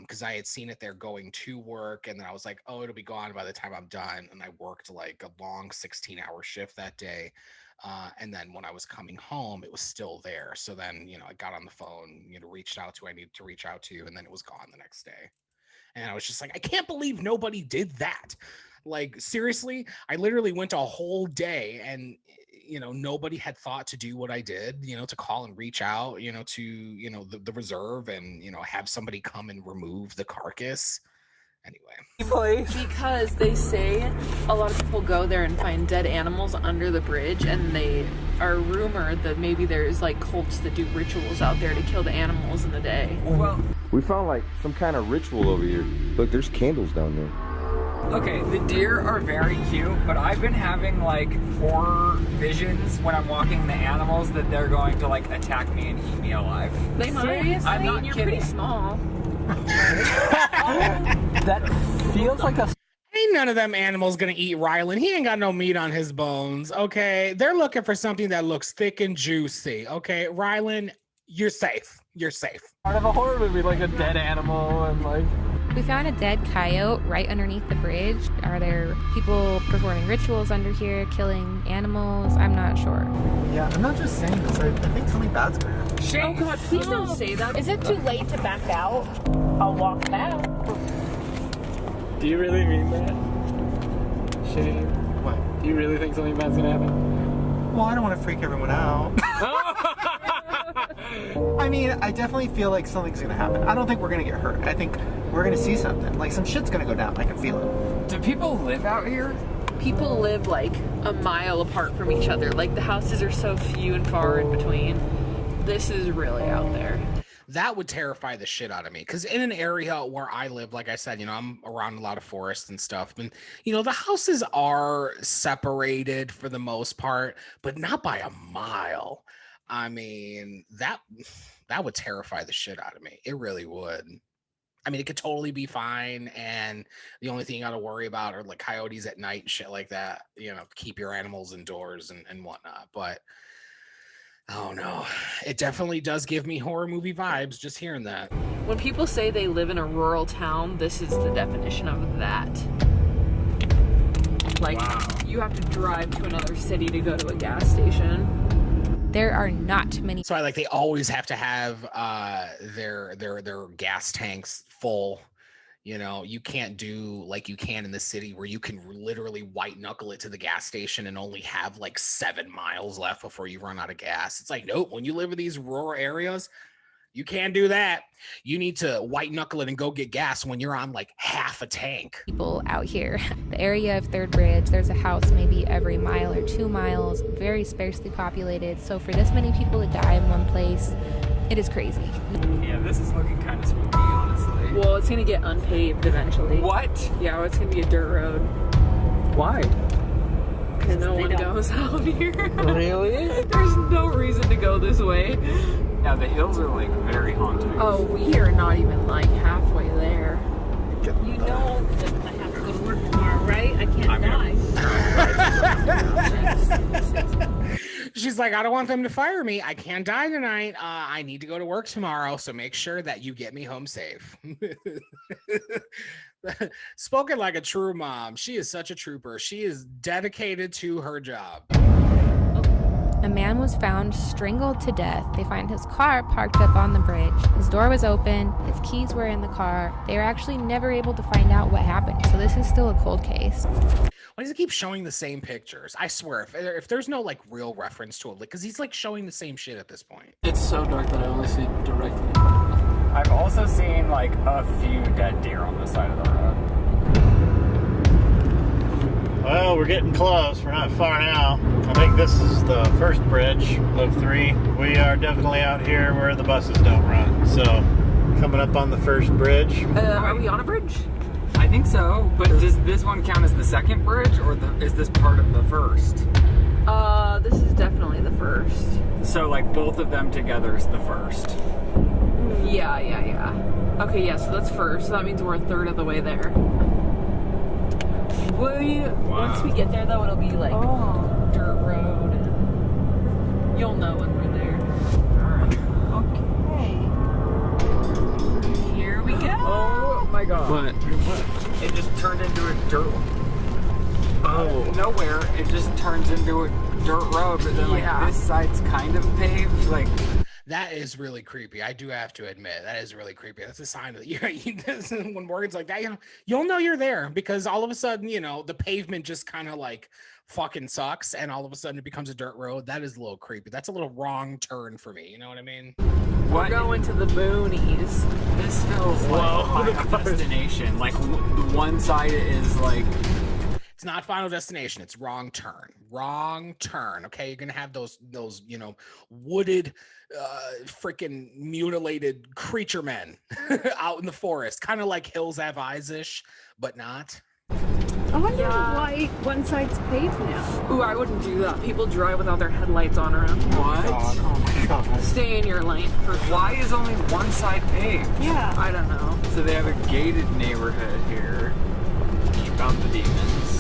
S1: Because I had seen it there going to work, and then I was like, oh, it'll be gone by the time I'm done. And I worked like a long 16-hour shift that day. And then when I was coming home, it was still there. So then, I got on the phone, reached out to who I needed to reach out to, and then it was gone the next day. And I was just like, I can't believe nobody did that. Like, seriously, I literally went a whole day and, nobody had thought to do what I did, to call and reach out, to, the reserve and, have somebody come and remove the carcass. Anyway.
S11: Because they say a lot of people go there and find dead animals under the bridge, and they are rumored that maybe there's like cults that do rituals out there to kill the animals in the day.
S17: Well, we found like some kind of ritual over here. Look, there's candles down there.
S6: Okay, the deer are very cute, but I've been having like horror visions when I'm walking the animals that they're going to like attack me and eat me alive.
S11: They might.
S6: Seriously? I'm not
S11: You're
S6: kidding.
S11: pretty small.
S10: That feels like a...
S1: Ain't none of them animals gonna eat Rylan. He ain't got no meat on his bones, okay? They're looking for something that looks thick and juicy, okay? Rylan, you're safe. You're safe.
S10: Part of a horror movie, like a dead animal and like...
S21: We found a dead coyote right underneath the bridge. Are there people performing rituals under here, killing animals? I'm not sure.
S7: Yeah, I'm not just saying this. I think something bad's gonna happen.
S11: Shane, oh God, please don't say that.
S3: Is it too late to back out? I'll walk back.
S10: Do you really mean that? Shane?
S7: What?
S10: Do you really think something bad's gonna happen?
S7: Well, I don't want to freak everyone out. I mean, I definitely feel like something's gonna happen. I don't think we're gonna get hurt. I think we're gonna see something. Like some shit's gonna go down. I can feel it.
S6: Do people live out here?
S11: People live like a mile apart from each other. Like the houses are so few and far in between. This is really out there.
S1: That would terrify the shit out of me, because in an area where I live, like I said, I'm around a lot of forest and stuff, and the houses are separated for the most part, but not by a mile. I mean, that would terrify the shit out of me. It really would. I mean, it could totally be fine, and the only thing you got to worry about are like coyotes at night and shit like that. Keep your animals indoors and whatnot. But oh no, it definitely does give me horror movie vibes just hearing that.
S11: When people say they live in a rural town, this is the definition of that. Like, wow. You have to drive to another city to go to a gas station.
S21: There are not many.
S1: So they always have to have their gas tanks full. You can't do like you can in the city where you can literally white knuckle it to the gas station and only have like 7 miles left before you run out of gas. It's like, nope, when you live in these rural areas, you can't do that. You need to white knuckle it and go get gas when you're on like half a tank.
S21: People out here. The area of Third Bridge, there's a house maybe every mile or 2 miles, very sparsely populated. So for this many people to die in one place, it is crazy.
S6: Yeah, this is looking kind of spooky, honestly.
S11: Well, it's gonna get unpaved eventually.
S6: What?
S11: Yeah, it's gonna be a dirt road.
S10: Why?
S11: Because no one goes out here.
S10: Really?
S11: There's no reason to go this way.
S6: Yeah, the hills are like very haunting.
S11: Oh, we are not even like halfway there.
S3: You know that I have to go to work tomorrow, right? I can't die.
S1: She's like, I don't want them to fire me. I can't die tonight. I need to go to work tomorrow, so make sure that you get me home safe. Spoken like a true mom. She is such a trooper. She is dedicated to her job.
S21: A man was found strangled to death. They find his car parked up on the bridge. His door was open. His keys were in the car. They were actually never able to find out what happened. So this is still a cold case.
S1: Why does he keep showing the same pictures? I swear, if there's no like real reference to it, because he's like showing the same shit at this point.
S10: It's so dark that I only see directly.
S6: I've also seen like a few dead deer on the side of the road.
S22: Well, we're getting close. We're not far now. I think this is the first bridge of 3. We are definitely out here where the buses don't run. So Coming up on the first bridge.
S11: Are we on a bridge?
S6: I think so, but does this one count as the second bridge, or is this part of the first?
S11: This is definitely the first.
S6: So like both of them together is the first.
S11: Yeah. Okay, yeah, so that's first. So that means we're a third of the way there. Once we get there, though, it'll be like dirt road. And you'll know when we're there. Okay. Here we go.
S6: Oh my god.
S10: What?
S6: It just turned into a dirt. Nowhere. It just turns into a dirt road, but then like this side's kind of paved. Like.
S1: That is really creepy. I do have to admit, that is really creepy. That's a sign that when Morgan's like that, you'll know you're there, because all of a sudden, the pavement just kind of like fucking sucks, and all of a sudden it becomes a dirt road. That is a little creepy. That's a little wrong turn for me. You know what I mean?
S11: We're going to the boonies.
S6: This feels like Final Destination. Like one side is like.
S1: It's not Final Destination. It's wrong turn. Wrong turn. Okay, you're gonna have those wooded, freaking mutilated creature men out in the forest, kind of like Hills Have Eyes-ish, but not.
S3: I wonder why one side's paved now.
S11: Ooh, I wouldn't do that. People drive without their headlights on around here.
S6: What?
S7: Oh my god.
S11: Stay in your lane.
S6: Why is only one side paved?
S3: Yeah.
S11: I don't know.
S6: So they have a gated neighborhood here. Keep out the demons.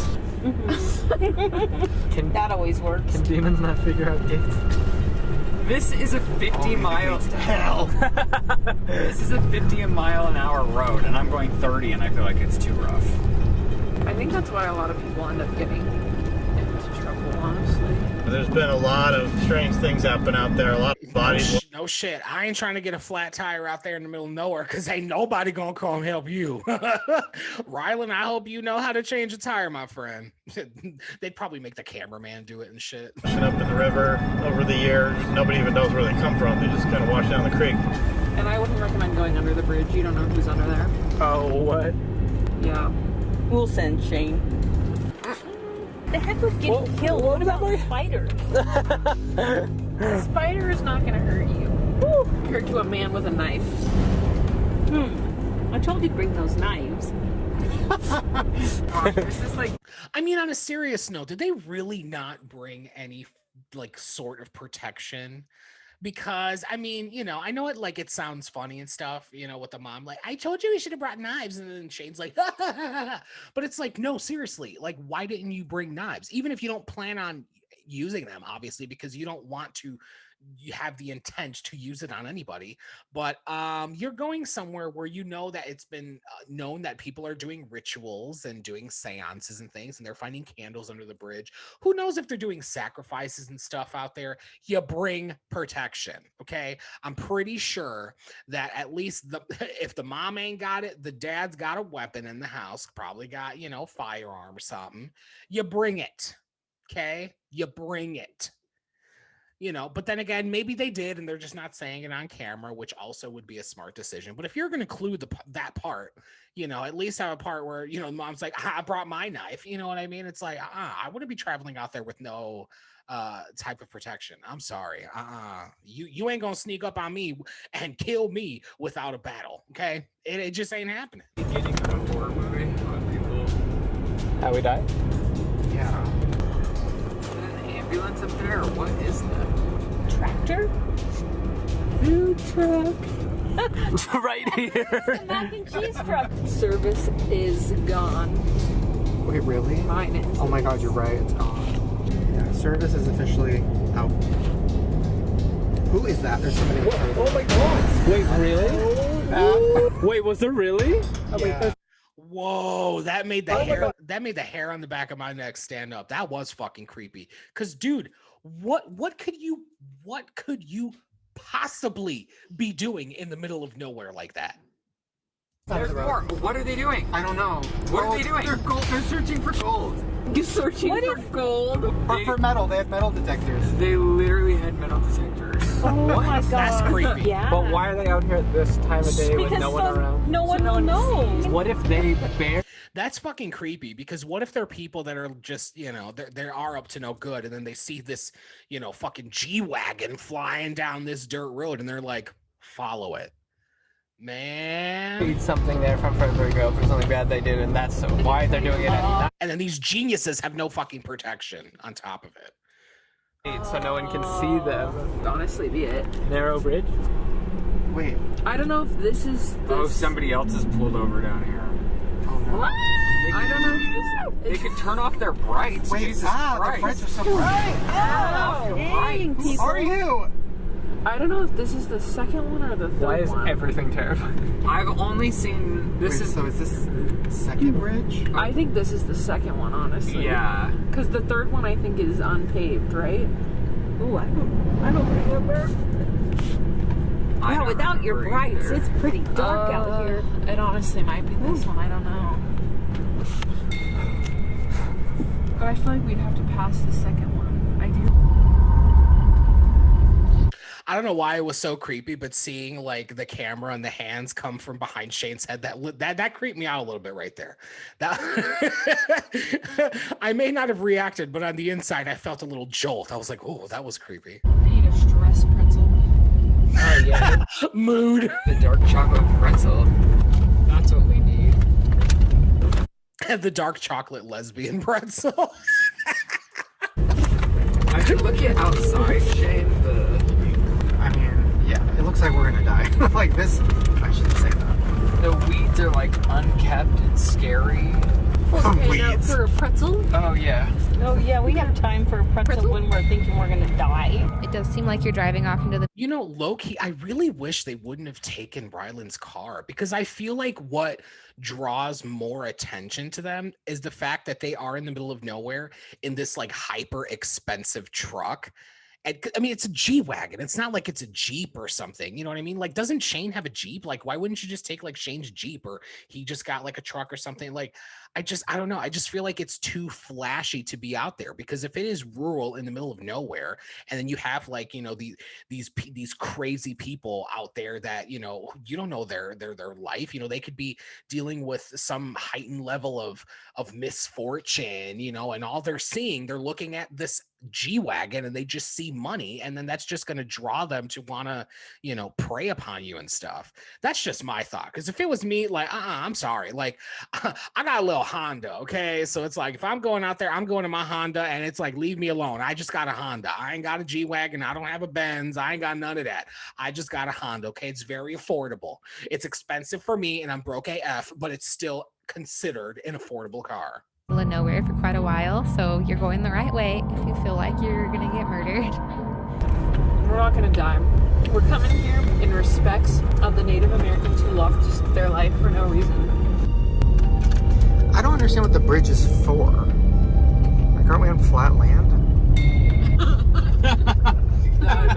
S3: That always works.
S10: Can demons not figure out gates?
S6: This is a 50 mile to hell. This is a 50 mile an hour road, and I'm going 30, and I feel like it's too rough.
S11: I think that's why a lot of people end up getting into trouble, honestly.
S22: There's been a lot of strange things happen out there. A lot of bodies.
S1: No shit. I ain't trying to get a flat tire out there in the middle of nowhere, because ain't nobody gonna come help you. Rylan, I hope you know how to change a tire, my friend. They'd probably make the cameraman do it and shit.
S22: Up in the river over the years. Nobody even knows where they come from. They just kind of wash down the creek.
S11: And I wouldn't recommend going under the bridge. You don't know who's under there.
S10: Oh, what?
S11: Yeah.
S3: We'll send Shane. The heck was getting killed? What about spiders?
S11: A spider is not going to hurt you. Compared to a man with a knife.
S3: I told you to bring those knives.
S11: This is like.
S1: I mean, on a serious note, did they really not bring any like sort of protection? Because I mean, I know it sounds funny and stuff, with the mom, like, I told you we should have brought knives, and then Shane's like, but it's like, no, seriously, like, why didn't you bring knives? Even if you don't plan on using them, obviously, because you don't want to you have the intent to use it on anybody, but you're going somewhere where that it's been known that people are doing rituals and doing seances and things, and they're finding candles under the bridge. Who knows if they're doing sacrifices and stuff out there? You bring protection, okay? I'm pretty sure that at least if the mom ain't got it, the dad's got a weapon in the house, probably got, firearm or something. You bring it, okay? You bring it. But then again, maybe they did, and they're just not saying it on camera, which also would be a smart decision. But if you're going to include that part, at least have a part where, mom's like, I brought my knife. You know what I mean? It's like, I wouldn't be traveling out there with no type of protection. I'm sorry. You ain't going to sneak up on me and kill me without a battle. Okay. It just ain't happening.
S6: Getting a horror movie when people.
S10: How we die?
S6: Yeah. Ambulance up there, or what is that?
S3: Tractor?
S11: Food truck.
S10: Right here.
S3: Mac and cheese truck.
S11: Service is gone.
S7: Wait, really?
S11: Mine is.
S7: Oh my god, you're right. It's gone. Yeah, service is officially out. Who is that? There's somebody.
S10: Oh my god. Wait, really? Wait, was there really?
S7: Yeah.
S1: Whoa, that made the hair on the back of my neck stand up. That was fucking creepy. Cause dude, what could you possibly be doing in the middle of nowhere like that?
S6: There's more. What are they doing? I don't know. What are they doing? They're searching for gold.
S11: You're searching for gold?
S7: Or for metal. They have metal detectors.
S6: They literally had metal detectors.
S3: Oh my god.
S1: That's creepy.
S3: Yeah.
S10: But why are they out here at this time of day with no one around?
S3: No one will know.
S10: What if they bear?
S1: That's fucking creepy, because what if there are people that are just, they are up to no good, and then they see this, fucking G-Wagon flying down this dirt road, and they're like, follow it. Man.
S10: Need something there from further ago for something bad they did, and that's why they're doing it at night.
S1: And then these geniuses have no fucking protection on top of it.
S10: So no one can see them.
S11: Honestly, be it.
S10: Narrow bridge?
S7: Wait.
S11: I don't know if this is.
S6: Oh, somebody else is pulled over down here.
S7: Oh no.
S11: What? I don't know if this.
S6: They could turn off their brights.
S7: Wait,
S6: Jesus
S7: the
S6: Christ.
S7: brights are so bright.
S11: Dang,
S7: Who are you?
S11: I don't know if this is the second one or the third one.
S10: Why is everything terrifying?
S6: I've only seen
S7: So is this the second bridge?
S11: I think this is the second one, honestly.
S6: Yeah.
S11: Because the third one I think is unpaved, right?
S3: Ooh, I don't remember. Yeah, without your brights, it's pretty dark out here.
S11: It honestly might be this one. I don't know. But I feel like we'd have to pass the second one. I do.
S1: I don't know why it was so creepy, but seeing like the camera and the hands come from behind Shane's head, that creeped me out a little bit right there. That I may not have reacted, but on the inside, I felt a little jolt. I was like, "Oh, that was creepy."
S11: I need a stress pretzel.
S6: Oh yeah.
S1: Mood.
S6: The dark chocolate pretzel. That's what we need.
S1: The dark chocolate lesbian pretzel.
S6: I could look at outside, Shane.
S7: I mean, yeah, it looks like we're gonna die. Like this, I shouldn't say that.
S6: The weeds are like unkept and scary.
S11: Paying out for a pretzel?
S6: Oh yeah.
S3: Oh yeah, we have time for a pretzel when we're thinking we're gonna die.
S21: It does seem like you're driving off into the.
S1: You know, low-key, I really wish they wouldn't have taken Ryland's car, because I feel like what draws more attention to them is the fact that they are in the middle of nowhere in this like hyper expensive truck. And, I mean, it's a G-Wagon. It's not like it's a Jeep or something. You know what I mean? Like, doesn't Shane have a Jeep? Like, why wouldn't you just take like Shane's Jeep, or he just got like a truck or something? Like, I don't know. I just feel like it's too flashy to be out there, because if it is rural in the middle of nowhere, and then you have like, you know, these crazy people out there that, you know, you don't know their life, you know, they could be dealing with some heightened level of misfortune, you know, and all they're looking at this G-Wagon and they just see money, and then that's just going to draw them to want to, you know, prey upon you and stuff. That's just my thought. Because if it was me, like, I'm sorry, like, I got a little Honda, okay? So it's like, if I'm going out there, I'm going to my Honda, and it's like, leave me alone. I just got a Honda. I ain't got a G-Wagon. I don't have a Benz. I ain't got none of that. I just got a Honda, okay? It's very affordable. It's expensive for me, and I'm broke AF, but it's still considered an affordable car.
S21: Middle of nowhere for quite a while, so you're going the right way if you feel like you're gonna get murdered.
S11: We're not gonna die. We're coming here in respects of the Native Americans who lost their life for no reason.
S7: I don't understand what the bridge is for. Like, aren't we on flat land?
S6: Yeah,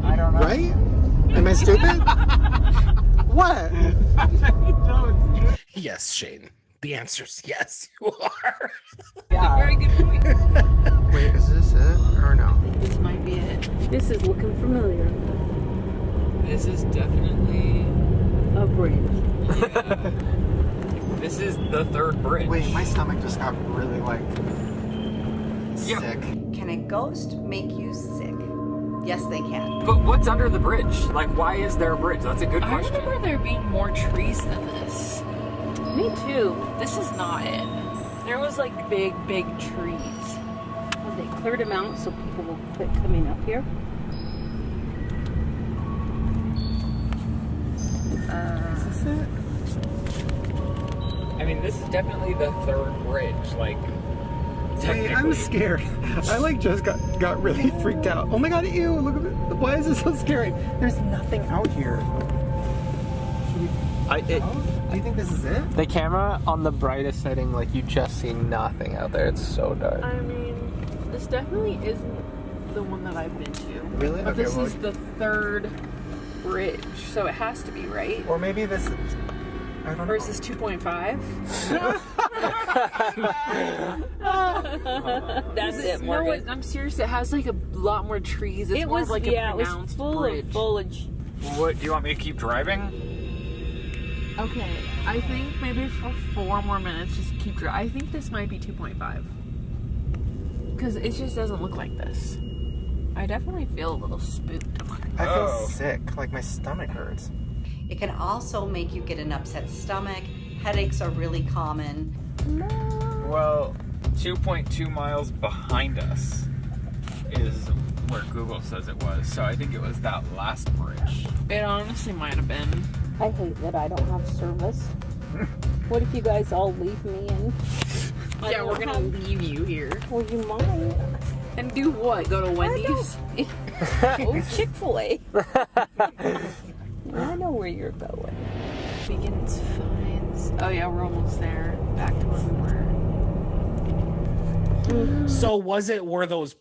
S6: I don't know.
S7: Right? Am I stupid? What?
S1: Yes, Shane. The answer is yes, you are.
S11: Yeah. Very good point.
S7: Wait, is this it or no?
S11: I think this might be it.
S3: This is looking familiar.
S6: This is definitely
S3: A bridge.
S6: Yeah. This is the third bridge.
S7: Wait, my stomach just got really like sick.
S5: Can a ghost make you sick? Yes, they can.
S6: But what's under the bridge? Like, why is there a bridge? That's a good question.
S11: I remember there being more trees than this.
S3: Me too.
S11: This is not it. There was like big trees.
S3: Well, they cleared them out so people will quit coming up here.
S7: Is this it?
S6: I mean, this is definitely the third bridge. Like,
S7: Hey, I'm scared. I like just got really freaked out. Oh my god, ew, look at it. Why is this so scary? There's nothing out here. Do you think this is it?
S10: The camera on the brightest setting, like, you just see nothing out there. It's so dark.
S11: I mean, this definitely isn't the one that I've been to.
S7: Really?
S11: But
S7: Okay,
S11: this
S7: well,
S11: is the third bridge, so it has to be, right?
S7: Or maybe this is... I don't know.
S11: Or is this 2.5?
S3: That's it,
S11: No,
S3: Morgan.
S11: I'm serious. It has like a lot more trees. It's more of like a pronounced
S3: full
S11: bridge.
S3: of foliage.
S6: what, do you want me to keep driving?
S11: Okay, I think maybe for 4 more minutes, just keep driving. I think this might be 2.5. Because it just doesn't look like this. I definitely feel a little spooked.
S7: I feel sick. Like my stomach hurts.
S5: It can also make you get an upset stomach. Headaches are really common.
S6: Well, 2.2 miles behind us is where Google says it was, so I think it was that last bridge.
S11: It honestly might have been.
S3: I hate that I don't have service. What if you guys all leave me and...
S11: Yeah, we're gonna leave you here.
S3: Well, you might.
S11: And do what? Go to Wendy's?
S3: Oh, Chick-fil-A. I know where you're going.
S11: Begins fines. Oh yeah, we're almost there. Back to where we were.
S1: So was it where those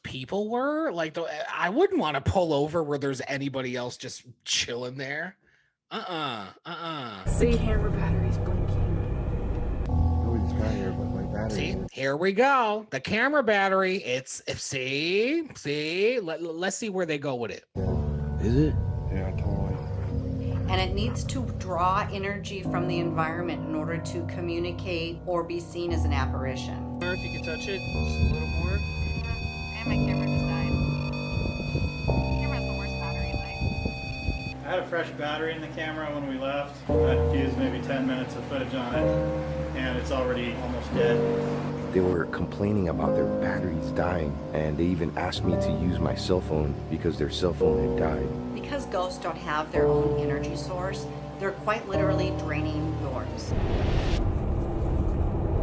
S1: people were? Like, I wouldn't want to pull over where there's anybody else just chilling there.
S11: The camera battery's blinking.
S17: Nobody's got here but my battery.
S1: See, here we go. The camera battery. See. Let's see where they go with it.
S17: Is it? Yeah, totally.
S5: And it needs to draw energy from the environment in order to communicate or be seen as an apparition.
S12: If you can touch it just a little more.
S5: And my camera just died. Camera has the worst battery life.
S22: I had a fresh battery in the camera when we left. I'd used maybe 10 minutes of footage on it, and it's already almost dead.
S17: They were complaining about their batteries dying, and they even asked me to use my cell phone because their cell phone had died.
S5: Because ghosts don't have their own energy source, they're quite literally draining yours.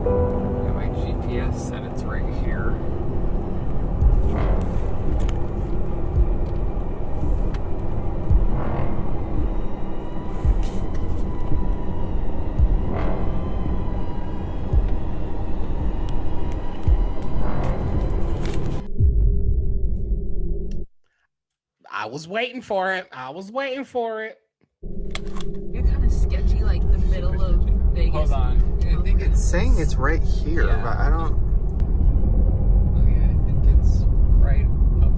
S6: Yeah, my GPS said it's right here.
S1: I was waiting for it.
S11: You're kind of sketchy, like the middle of Vegas.
S6: Hold on. I think
S7: It's saying it's right here,
S6: Yeah.
S7: but I don't...
S6: Okay, I think it's right up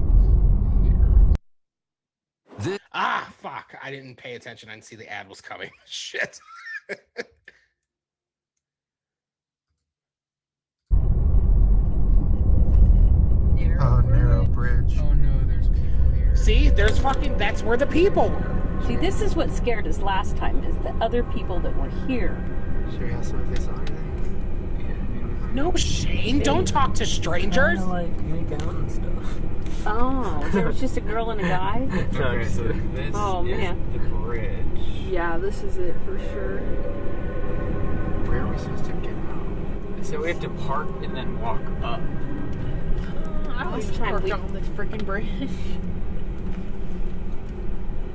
S6: here.
S1: Ah, fuck. I didn't pay attention. I didn't see the ad was coming. Shit.
S7: Oh, narrow bridge.
S6: Oh no, there's people here.
S1: See, that's where the people were.
S3: See, this is what scared us last time, is the other people that were here.
S7: Should we ask them if they saw anything?
S1: No, Shane, don't talk to strangers.
S10: Like make out and stuff.
S3: Oh, there was just a girl and a guy?
S6: Okay, so this
S3: Oh,
S6: is
S3: man.
S6: the bridge.
S11: Yeah, this is it for sure.
S7: Where are we supposed to get out?
S6: So we have to park and then walk up.
S11: I was parked on the freaking bridge.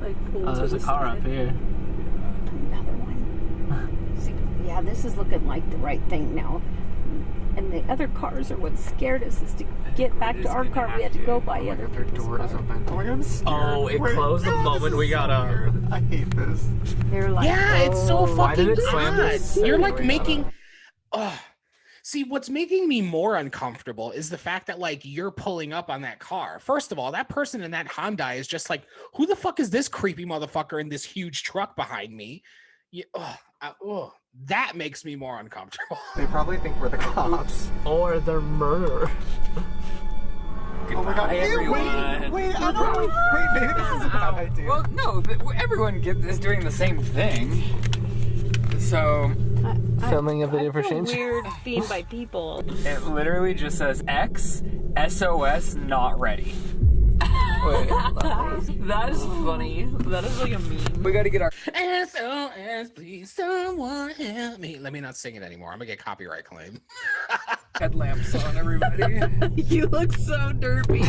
S11: Like pulled
S10: Oh,
S11: to
S10: there's
S11: the
S10: a car
S11: side.
S10: up here.
S3: Another one. See, yeah, this is looking like the right thing now. And the other cars are what scared us, is to get back to our car, we had to go by other
S7: Their
S3: people's
S7: door is
S3: car.
S7: open. Oh my god, I'm scared.
S6: Oh, it
S7: Wait,
S6: closed the
S7: no,
S6: moment
S7: this
S6: we
S7: is
S6: got
S7: so
S6: up.
S7: weird. I hate this.
S3: They're like,
S1: Yeah, it's so
S10: why did
S1: fucking
S10: it slam
S1: odd.
S10: this?
S1: You're like
S10: Wait,
S1: making. See, what's making me more uncomfortable is the fact that like you're pulling up on that car. First of all, that person in that Hyundai is just like, who the fuck is this creepy motherfucker in this huge truck behind me? That makes me more uncomfortable.
S7: They probably think we're the cops.
S10: Or the murderer.
S7: Oh my god, ew,
S6: everyone.
S7: wait, I don't wait, maybe this is a bad idea.
S6: Well, no, everyone is doing the same thing. So
S10: Filming a video for Shane.
S3: weird being by people.
S6: it literally just says X SOS not ready.
S10: Wait,
S11: That is funny. That is like a meme.
S6: We gotta get our
S1: SOS, please someone help me. Let me not sing it anymore. I'm gonna get copyright claim.
S6: headlamps on, everybody.
S11: You look so derpy.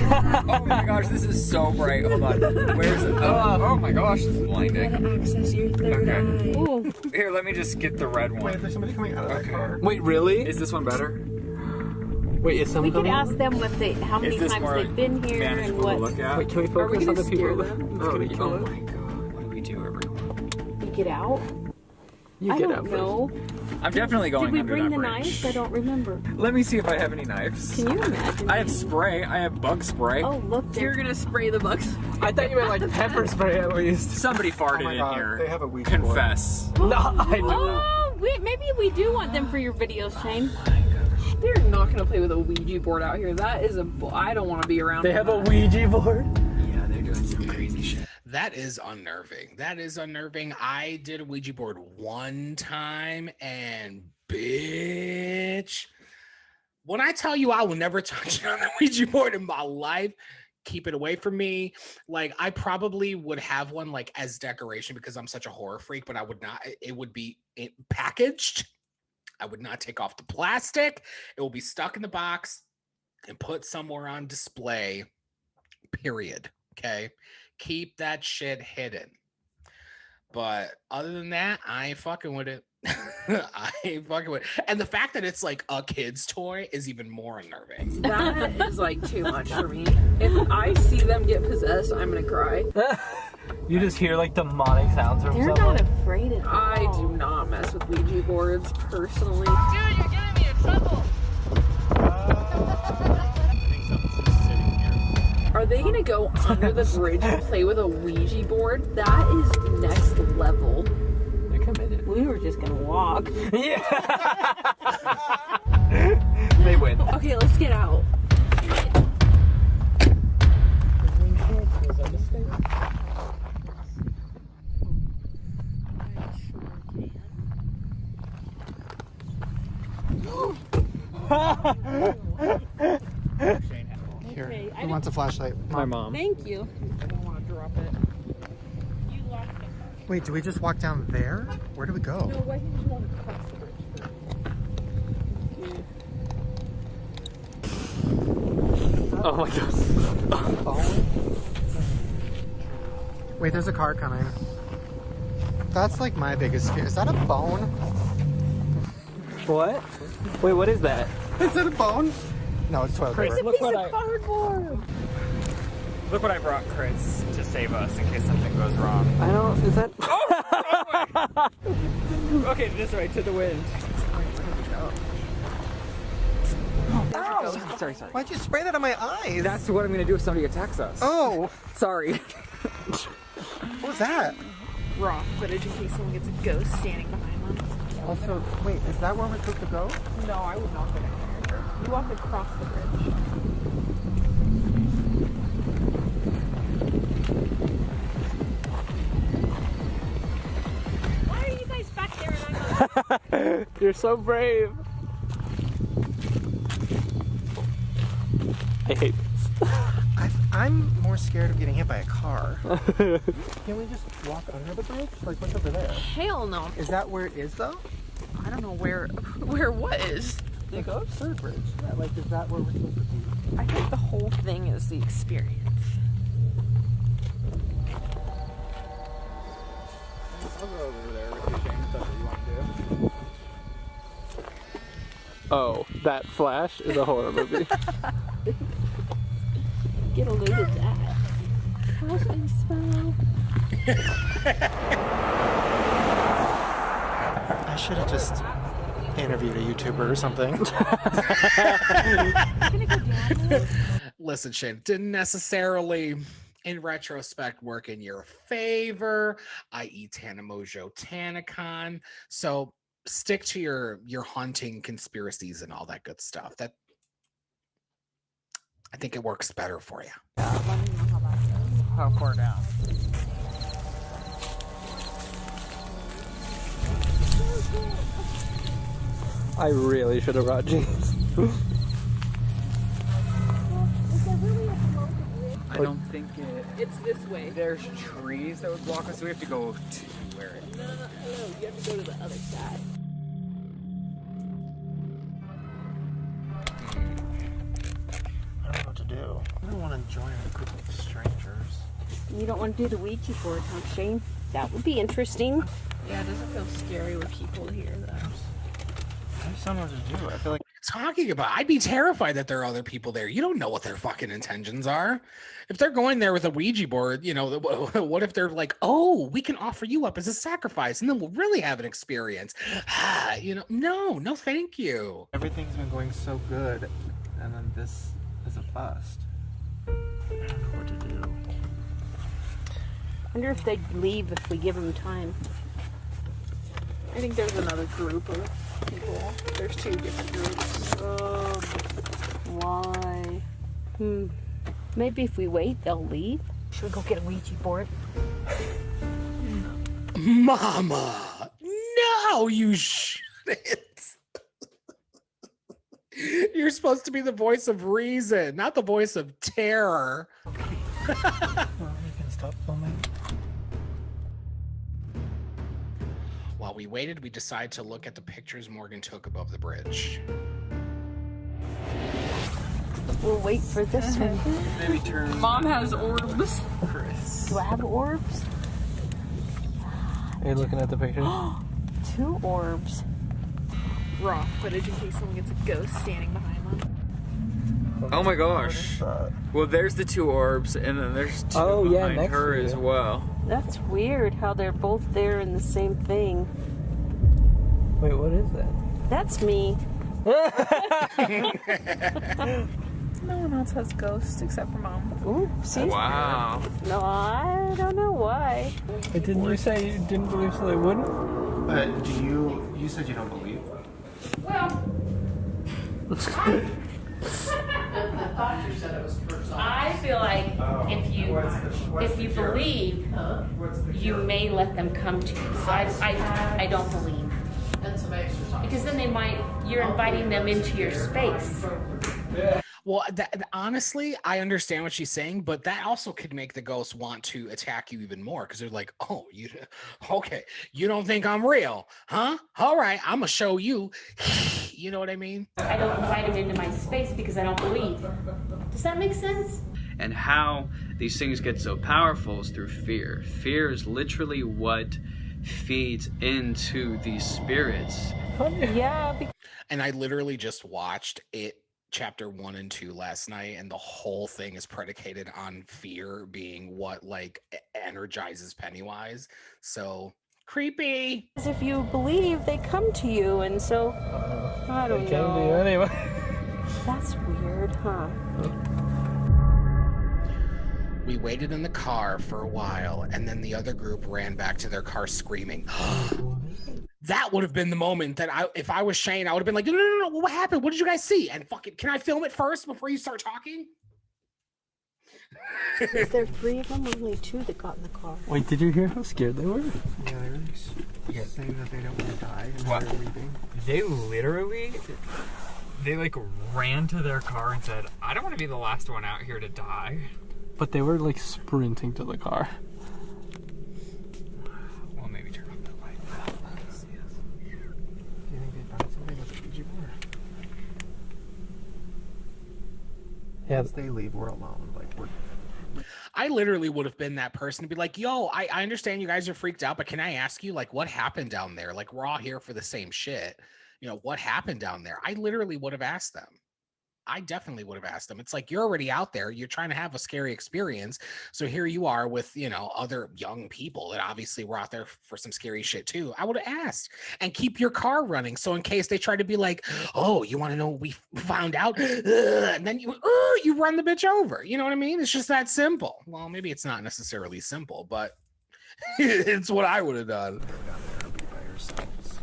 S6: Oh my gosh, this is so bright. Hold on. Where's it? Oh my gosh, this is blinding.
S11: Access your third
S6: Okay.
S11: eye.
S3: Ooh.
S6: Here, let me just get the red
S7: Wait,
S6: one.
S7: there's somebody coming out of that car.
S10: wait, really?
S6: Is this one better?
S10: Wait, is
S3: We
S10: someone
S3: could
S10: coming?
S3: ask them what how many
S6: Is this
S3: times
S6: more
S3: they've been here and
S6: manageable to
S3: what.
S6: look at?
S10: Wait, can we
S11: Are we
S10: focus on
S11: gonna
S10: the people?
S11: scare them?
S10: It's
S6: Oh,
S10: gonna kill
S6: oh
S10: us.
S6: my god, what do we do, everyone?
S3: You get out?
S10: You
S3: I
S10: get
S3: don't
S10: out
S3: know.
S6: I'm definitely going
S3: Did we
S6: under
S3: bring
S6: that
S3: the
S6: bridge.
S3: knives? I don't remember.
S6: Let me see if I have any knives.
S3: Can you imagine?
S6: I have spray. I have bug spray.
S3: Oh, look,
S11: You're gonna spray the bugs.
S10: I thought you meant like pepper spray at least.
S6: Somebody farted
S7: Oh my
S6: in
S7: god,
S6: here.
S7: they have a Ouija board.
S6: Confess.
S10: No, I did not.
S3: Oh, maybe we do want them for your videos, Shane.
S11: They're not gonna play with a Ouija board out here. That is I don't want to be around.
S10: They have a Ouija board.
S6: Yeah, they're doing some crazy shit.
S1: That is unnerving. That is unnerving. I did a Ouija board one time, and bitch, when I tell you I will never touch another Ouija board in my life, keep it away from me. Like, I probably would have one like as decoration because I'm such a horror freak, but I would not. It would be packaged. I would not take off the plastic. It will be stuck in the box and put somewhere on display. Period. Okay. Keep that shit hidden. But other than that, I ain't fucking with it. I ain't fucking with it. And the fact that it's like a kid's toy is even more unnerving.
S11: That is like too much for me. If I see them get possessed, I'm gonna cry.
S10: You just hear like demonic sounds from
S3: They're
S10: someone.
S3: not afraid at all.
S11: I do not mess with Ouija boards personally.
S19: Dude, you're getting me in trouble.
S11: Are they gonna go under the bridge and play with a Ouija board? That is next level.
S10: They're committed.
S3: We were just gonna walk.
S10: Yeah. They win.
S11: Okay, let's get out.
S7: Here,
S3: Okay,
S7: who wants a flashlight?
S10: My mom.
S3: Thank you.
S11: I don't want to drop it.
S3: You locked it.
S7: Wait, do we just walk down there? Where do we go?
S11: No, why didn't you want to cross the bridge first?
S10: Oh my god.
S7: Wait, there's a car coming. That's like my biggest fear. Is that a bone?
S10: What? Wait, what is that?
S7: Is it a bone? No, it's toilet paper.
S10: Look what
S3: Cardboard.
S6: Look what I brought Chris to save us in case something goes wrong.
S10: I don't. Is that?
S6: Okay, this way, to the wind.
S10: Oh, sorry.
S7: Why'd you spray that on my eyes?
S10: That's what I'm gonna do if somebody attacks us.
S7: Oh,
S10: Sorry.
S7: what was that?
S11: Raw footage in case someone gets a ghost standing behind them.
S7: Also, wait, is that where we're supposed to go?
S11: No, I would not go down there. You walk across the bridge.
S3: Why are you guys back there and I'm not?
S10: You're so brave. I hate this.
S7: I'm more scared of getting hit by a car. Can we just walk under the bridge? Like, what's over there?
S11: Hell no.
S7: Is that where it is, though?
S11: I don't know where what is.
S7: Like, the third bridge. Yeah, like, is that where we're supposed to be?
S11: I think the whole thing is the experience.
S6: I'll go over there with you, Shane, if that's what you want to do.
S10: Oh, that Flash is a horror movie.
S3: Get a load of that. House inspo.
S7: I should have just interviewed a YouTuber or something.
S1: Listen, Shane, didn't necessarily, in retrospect, work in your favor, i.e. Tanamojo Tanacon. So stick to your hunting conspiracies and all that good stuff. That I think it works better for you.
S6: Yeah, let me know how that goes. How far down?
S10: I really should have brought jeans.
S6: I don't think it...
S11: It's this way.
S6: There's trees that would block us, so we have to go to where it is.
S11: No, you have to go to the other side.
S7: I don't know what to do. I don't want to join a group of strangers.
S3: You don't want to do the Ouija board, huh, Shane? That would be interesting.
S11: Yeah, it doesn't feel scary with people here, though.
S7: I just don't know what to do. I feel like
S1: Talking about, I'd be terrified that there are other people there. You don't know what their fucking intentions are. If they're going there with a Ouija board, you know, what if they're like, oh, we can offer you up as a sacrifice and then we'll really have an experience. You know, no, thank you.
S7: everything's been going so good, and then this is a bust. I don't know what to do.
S3: I wonder if they'd leave if we give them time.
S11: I think there's another group of people. There's two different groups.
S3: Why? Maybe if we wait, they'll leave. Should we go get a Ouija board?
S1: Mama, no, you shouldn't. You're supposed to be the voice of reason, not the voice of terror.
S7: You can stop filming.
S1: While we waited, we decided to look at the pictures Morgan took above the bridge.
S3: We'll wait for this one.
S11: Maybe turn. Mom has orbs.
S10: Chris.
S3: Do I have orbs?
S10: Are you looking at the picture?
S3: 2 orbs.
S11: Raw footage in case someone gets a ghost standing behind them.
S6: Oh my gosh. Well, there's the 2 orbs, and then there's 2 behind her as well.
S3: That's weird how they're both there in the same thing.
S10: Wait, what is that?
S3: That's me.
S11: No one else has ghosts except for Mom.
S3: Ooh, see?
S6: Wow.
S3: No, I don't know why.
S10: But didn't you say you didn't believe so they wouldn't?
S7: But do you said you don't believe?
S11: Well,
S8: I thought you said it was personal.
S9: I feel like if you believe, you may let them come to you. So I don't believe.
S8: And some exercise.
S9: Because then you're inviting them into your space.
S1: Well, honestly, I understand what she's saying, but that also could make the ghosts want to attack you even more because they're like, oh, okay, you don't think I'm real, huh? All right, I'm going to show you. You know what I mean?
S9: I don't invite them into my space because I don't believe. Does that make sense?
S12: And how these things get so powerful is through fear. Fear is literally what feeds into these spirits.
S3: Yeah.
S1: And I literally just watched it. Chapter 1 and 2 last night, and the whole thing is predicated on fear being what like energizes Pennywise. So creepy.
S3: Because if you believe, they come to you, and so I don't
S10: They
S3: know.
S10: came to you anyway.
S3: That's weird, huh?
S1: We waited in the car for a while, and then the other group ran back to their car screaming. That would have been the moment that if I was Shane, I would have been like, no, what happened? What did you guys see? And fucking, can I film it first before you start talking?
S3: Is there 3 of them or only 2 that got in the car?
S10: Wait, did you hear how scared they were?
S7: Yeah, they're saying that they don't want to die and
S6: What?
S7: they're leaving.
S6: They literally, like ran to their car and said, I don't want to be the last one out here to die.
S10: But they were like sprinting to the car.
S6: Well, maybe turn on the light.
S7: Do you think they found something with a Ouija board?
S10: Yeah.
S7: Once they leave, we're alone. Like
S1: I literally would have been that person to be like, yo, I understand you guys are freaked out, but can I ask you, like, what happened down there? Like, we're all here for the same shit. You know, what happened down there? I literally would have asked them. I definitely would have asked them. It's like, you're already out there. You're trying to have a scary experience. So here you are with, other young people that obviously were out there for some scary shit too. I would have asked, and keep your car running. So in case they try to be like, oh, you want to know what we found out? And then you run the bitch over. You know what I mean? It's just that simple. Well, maybe it's not necessarily simple, but it's what I would have done.
S7: go down there and be by yourselves.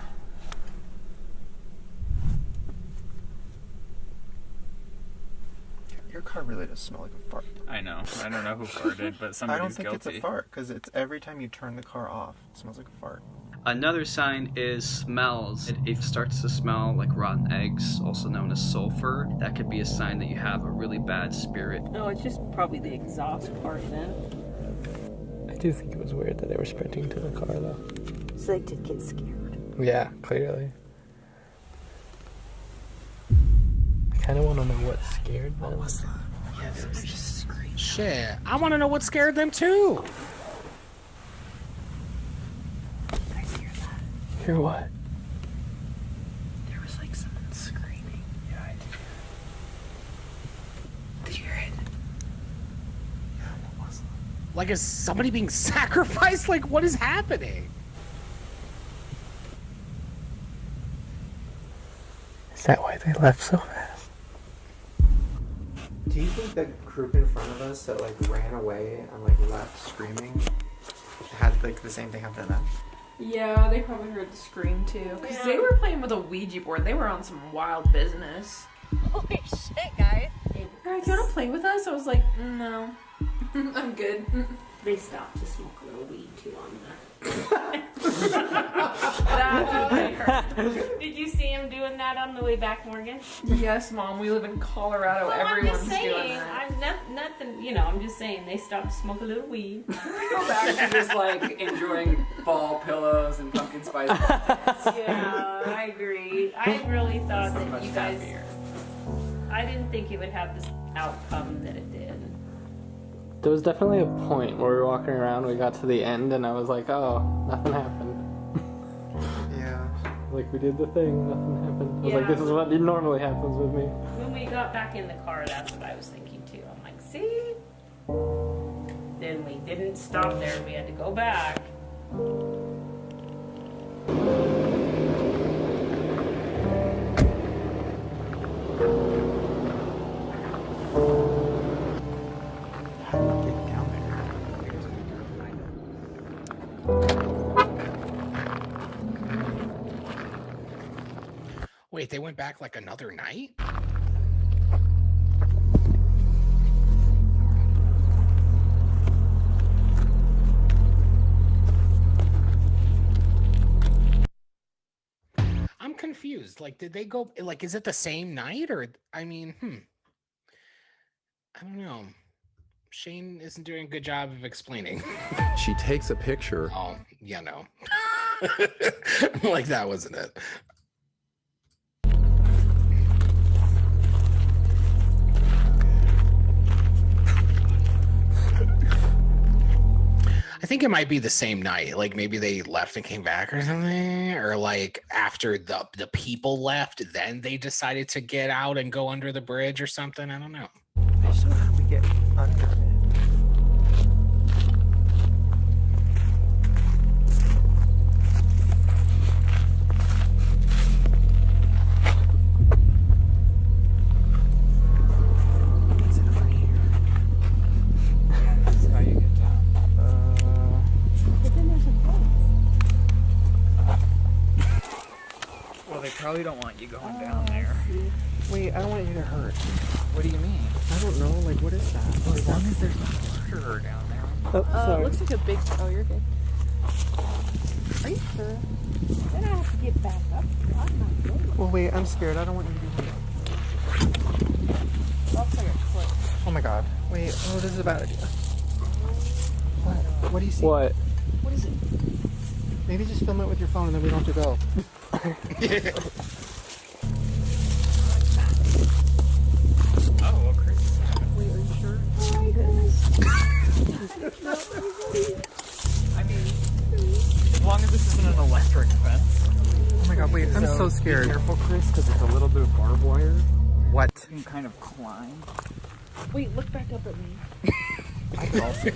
S7: Your car really does smell like a fart.
S6: I know. I don't know who farted, but
S7: I
S6: somebody's
S7: don't think
S6: guilty.
S7: it's a fart because it's every time you turn the car off, it smells like a fart.
S12: Another sign is smells. It starts to smell like rotten eggs, also known as sulfur. That could be a sign that you have a really bad spirit.
S3: No, it's just probably the exhaust part then.
S10: I do think it was weird that they were sprinting to the car though.
S3: So they did get scared.
S10: Yeah, clearly. I kind of want to know what scared them. What was that?
S1: Yeah, just shit. I want to know what scared them too.
S10: Hear what?
S11: There was like someone screaming.
S7: Yeah, I did.
S11: Did you hear it?
S7: Yeah, what was that?
S1: Like, is somebody being sacrificed? Like, what is happening?
S10: Is that why they left so fast?
S7: Do you think the group in front of us that like ran away and like left screaming had like the same thing happen to them?
S11: Yeah, they probably heard the scream too. Because they were playing with a Ouija board. They were on some wild business.
S3: Holy shit, guys.
S11: Alright, do you want to play with us? I was like, no. I'm good.
S9: They stopped to smoke a little weed too on Did you see him doing that on the way back, Morgan?
S11: Yes, Mom. We live in Colorado.
S9: Well,
S11: Everyone's
S9: I'm just saying,
S11: doing that.
S9: I'm nothing. You know, I'm just saying they stopped to smoke a little weed.
S6: Go back to just like enjoying fall pillows and pumpkin spice.
S9: Yeah, I agree. I really thought
S6: So
S9: that
S6: much
S9: you guys.
S6: happier.
S9: I didn't think it would have this outcome that it did.
S10: There was definitely a point where we were walking around, we got to the end, and I was like, oh, nothing happened.
S7: Yeah.
S10: Like, we did the thing, nothing happened. I was like,
S9: Yeah.
S10: this is what normally happens with me.
S9: When we got back in the car, that's what I was thinking too. I'm like, see? Then we didn't stop there. We had to go back.
S7: How do we get down there?
S1: Wait, they went back like another night? I'm confused. Like, did they go, like, is it the same night or, I mean, I don't know. Shane isn't doing a good job of explaining.
S4: She takes a picture.
S1: Oh, yeah, no. Like, that wasn't it. I think it might be the same night. Like maybe they left and came back or something, or like after the people left, then they decided to get out and go under the bridge or something. I don't know.
S7: I just don't know how we get under it.
S6: Well, they probably don't want you going down there.
S7: Wait, I don't want you to hurt.
S6: What do you mean?
S7: I don't know, like, what is that?
S6: Well, as long as there's no murderer down there.
S7: Oh, sorry.
S11: Looks like a big. Oh, you're good.
S3: Are you sure? Then I have to get back up. I'm not good.
S7: Well, wait, I'm scared. I don't want you to be hurt.
S3: Looks like a clip.
S7: Oh my god. Wait, oh, this is a bad idea. What do you see?
S10: What?
S3: What is it?
S7: Maybe just film it with your phone and then we don't have to go.
S6: Oh, well, Chris.
S7: Wait, are you sure?
S3: Oh my goodness.
S6: I mean, as long as this isn't an electric fence.
S7: Oh my god, wait, I'm so scared.
S6: Be careful, Chris, because it's a little bit of barbed wire.
S7: What?
S6: You can kind of climb.
S3: Wait, look back up at me.
S6: I could also.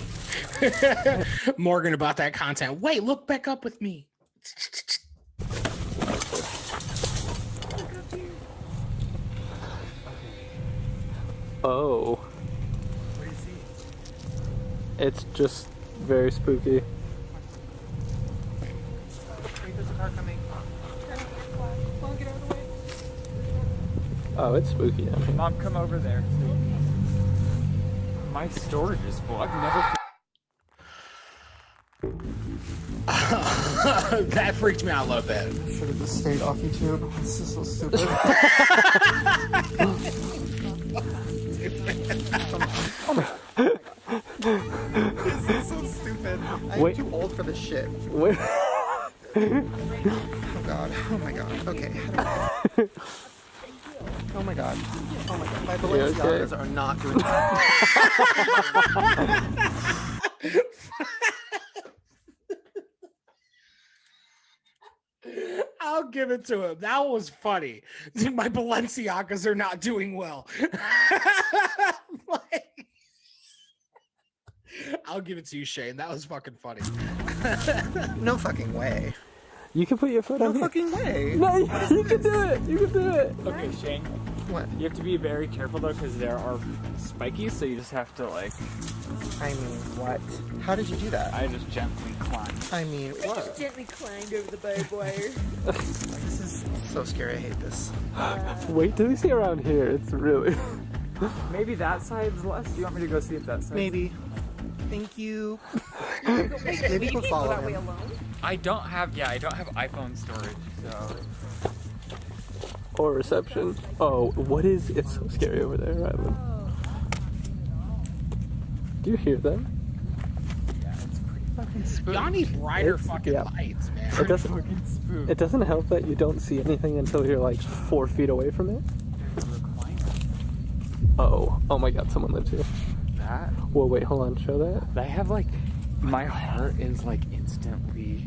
S1: Morgan about that content. Wait, look back up with me.
S10: Oh.
S7: What do you see?
S10: It's just very spooky.
S7: Wait, there's a car coming.
S11: Well, get out of the way.
S10: Oh, it's spooky. I mean.
S6: Mom, come over there. My storage is full. I've never.
S1: That freaked me out a little bit.
S7: Should have just stayed off YouTube. This is so stupid. This is so stupid. I'm
S10: Wait.
S7: too old for this shit.
S10: Wait.
S7: Oh god. Oh my god. Okay. Oh my god. Oh my god. My Balenciagas are not doing that.
S1: I'll give it to him. That was funny. My Balenciagas are not doing well. Like, I'll give it to you, Shane. That was fucking funny.
S7: No fucking way.
S10: You can put your foot on
S7: No
S10: here.
S7: fucking way.
S10: No, you can do it. You can do it.
S6: Okay, Shane.
S7: What?
S6: You have to be very careful though, because there are spikies, so you just have to like.
S7: I mean, what? How did you do that?
S6: I just gently climb.
S7: I mean, what?
S3: Gently climbed over the barbed wire.
S7: This is so scary. I hate this.
S10: Wait till you see around here. It's really.
S6: Maybe that side's less. Do you want me to go see if that side's
S7: Maybe. Thank you. Maybe you can follow him.
S6: I don't have iPhone storage, so.
S10: Or reception. Oh, what is? It's so scary over there, Rylan. Do you hear them?
S6: Yeah, it's pretty fucking spooky.
S1: Y'all need brighter fucking lights, man.
S10: It doesn't help that you don't see anything until you're like 4 feet away from it. Oh my god, someone lives here.
S6: That?
S10: Whoa, wait, hold on, show that.
S6: I have like, my heart is like instantly.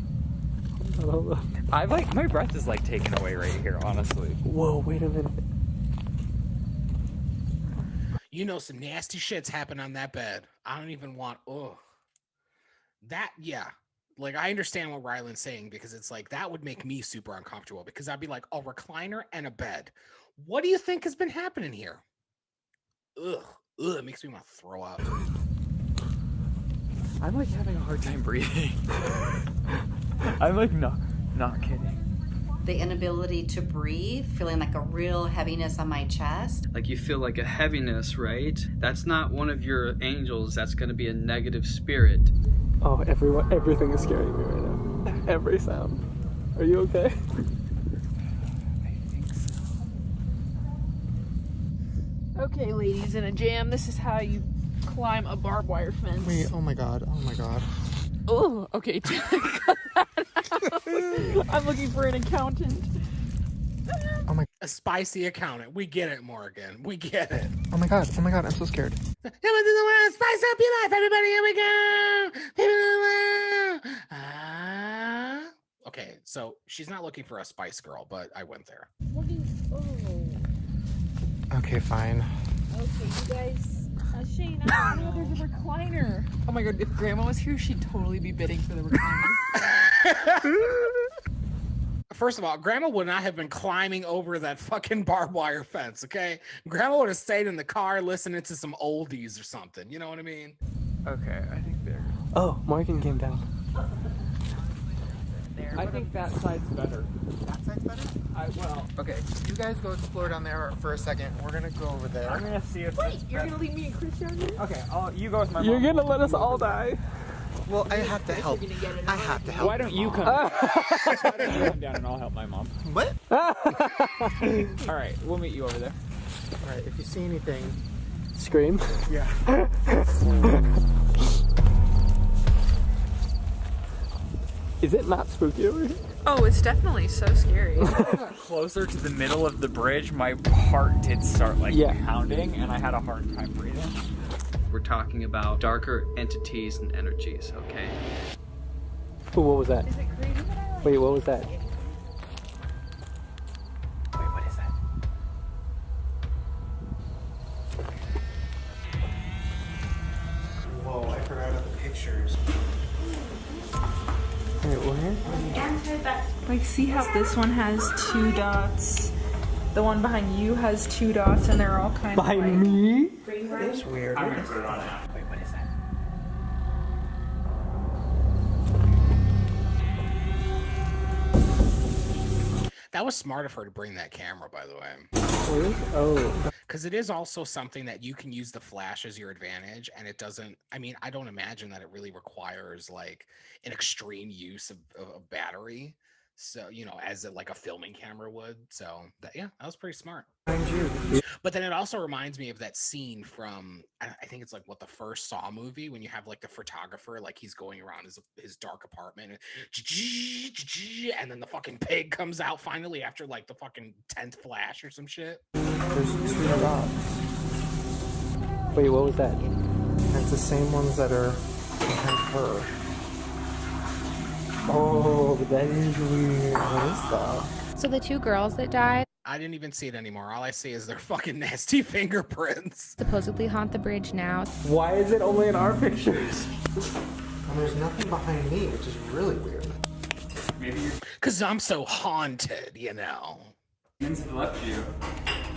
S10: Hold on.
S6: I've like, my breath is like taken away right here, honestly.
S10: Whoa, wait a minute.
S1: You know some nasty shit's happened on that bed. I don't even want, that, yeah. Like, I understand what Rylan's saying because it's like, that would make me super uncomfortable because I'd be like, a recliner and a bed. What do you think has been happening here? Ugh, it makes me want to throw up.
S6: I'm like having a hard time breathing. I'm like not kidding.
S5: The inability to breathe, feeling like a real heaviness on my chest.
S12: Like you feel like a heaviness, right? That's not one of your angels. That's going to be a negative spirit.
S10: Oh, everything is scaring me right now. Every sound. Are you okay?
S11: Okay, ladies in a jam, this is how you climb a barbed wire fence.
S7: Wait, oh my god.
S11: Oh, okay. I'm looking for an accountant.
S7: Oh my.
S1: A spicy accountant. We get it, Morgan. We get it.
S7: Oh my god, I'm so scared.
S1: Spice up your life, everybody. Here we go. Okay, so she's not looking for a Spice Girl, but I went there.
S7: Okay, fine.
S11: Okay, you guys. Shane, I don't know. There's a recliner. Oh my god, if Grandma was here, she'd totally be bidding for the recliner.
S1: First of all, Grandma would not have been climbing over that fucking barbed wire fence, okay? Grandma would have stayed in the car listening to some oldies or something. You know what I mean?
S6: Okay, I think there.
S10: Oh, Morgan came down.
S6: I think that side's better.
S7: That side's better?
S6: Well, okay.
S7: You guys go explore down there for a second. We're gonna go over there.
S6: I'm gonna see if.
S11: Wait, you're gonna leave me and Chris down here?
S6: Okay, you go with my mom.
S10: You're gonna let us all die.
S7: Well, I have to help. I have to help.
S6: Why don't you come? Why don't you come down and I'll help my mom?
S7: What?
S6: All right, we'll meet you over there.
S7: All right, if you see anything,
S10: scream.
S7: Yeah.
S10: Is it not spooky over here?
S11: Oh, it's definitely so scary.
S6: Closer to the middle of the bridge, my heart did start like pounding, and I had a hard time breathing.
S12: We're talking about darker entities and energies, okay?
S10: Ooh, what was that?
S11: Is it crazy that I like?
S10: Wait, what was that?
S6: Wait, what is that?
S7: Whoa, I forgot about the pictures.
S10: Wait, where?
S11: Like, see how this one has 2 dots? The one behind you has 2 dots, and they're all kind
S10: behind
S11: of like...
S10: me?
S7: That's weird.
S6: I'm gonna put it on now. Wait, what is that?
S1: That was smart of her to bring that camera, by the way.
S10: Oh.
S1: Because it is also something that you can use the flash as your advantage, and it doesn't, I mean, I don't imagine that it really requires like an extreme use of battery. So, you know, as like a filming camera would. So yeah, that was pretty smart. But then it also reminds me of that scene from, I think it's like what, the first Saw movie, when you have like the photographer, like he's going around his dark apartment and then the fucking pig comes out finally after like the fucking 10th flash or some shit.
S7: There's 2 dots.
S10: Wait, what was that?
S7: It's the same ones that are behind her. Oh, that is weird. What is that?
S21: So the 2 girls that died
S1: I didn't even see it anymore. All I see is their fucking nasty fingerprints.
S21: supposedly haunt the bridge now.
S10: Why is it only in our pictures?
S7: And there's nothing behind me, which is really weird.
S6: Maybe you're...
S1: Because I'm so haunted, you know.
S6: Humans left you.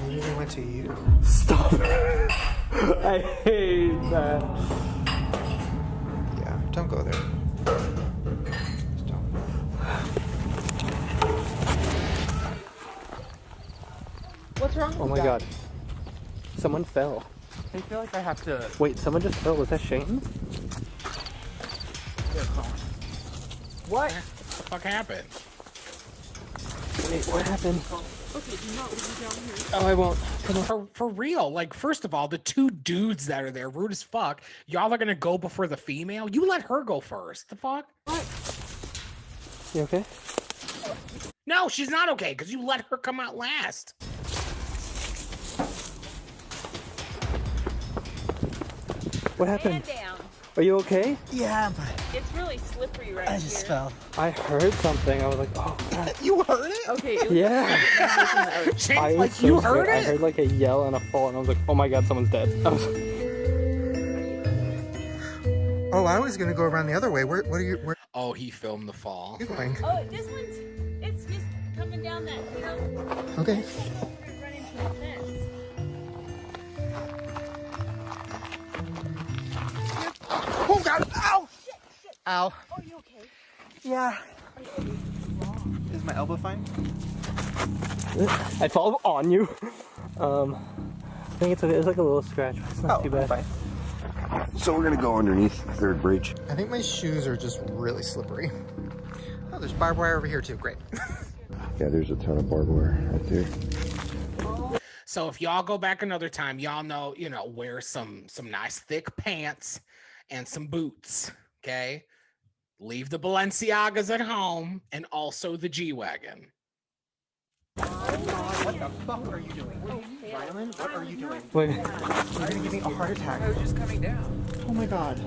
S7: Maybe they went to you.
S10: Stop it. I hate that.
S7: Yeah, don't go there. Just don't.
S11: What's wrong with
S10: Oh my god. Someone fell.
S6: I feel like I have to...
S10: Wait, someone just fell. Was that Shane? What?
S1: What the fuck happened?
S10: Wait, what happened?
S11: Okay, do not leave down here.
S10: Oh, I won't. Come on.
S1: For real, like, first of all, the two dudes that are there, rude as fuck. Y'all are gonna go before the female? You let her go first. The fuck?
S11: What?
S10: You okay?
S1: No, she's not okay, because you let her come out last.
S10: What happened?
S9: Stand down.
S10: Are you okay?
S7: Yeah, but
S9: It's really slippery right
S7: I just
S9: here.
S7: fell.
S10: I heard something. I was like, oh, God.
S7: You heard it?
S11: Okay. It was
S10: Yeah.
S1: Shane's
S10: I was
S1: like,
S10: so
S1: you
S10: scared.
S1: heard
S10: I
S1: it?
S10: heard like a yell and a fall, and I was like, oh my God, someone's dead. I was
S7: Oh, I was gonna go around the other way. What are you? Where
S1: Oh, he filmed the fall.
S7: are you going?
S9: Oh, this one's, it's just coming down that hill.
S7: Okay.
S9: Run into the fence.
S7: Oh God! Ow! Ow!
S9: Are you okay?
S7: Yeah. Is my elbow fine?
S10: I fall on you. I think it's like a little scratch, but it's not too bad.
S7: Fine.
S17: So we're gonna go underneath the third bridge.
S7: I think my shoes are just really slippery. Oh, there's barbed wire over here too. Great.
S17: Yeah, there's a ton of barbed wire right there.
S1: So if y'all go back another time, y'all know, you know, wear some nice thick pants and some boots, okay? Leave the Balenciagas at home and also the G-Wagon.
S7: What the fuck are you doing? Rylan, what are you doing?
S10: Wait.
S7: You're gonna give me a heart attack.
S11: I was just coming down.
S7: Oh my God.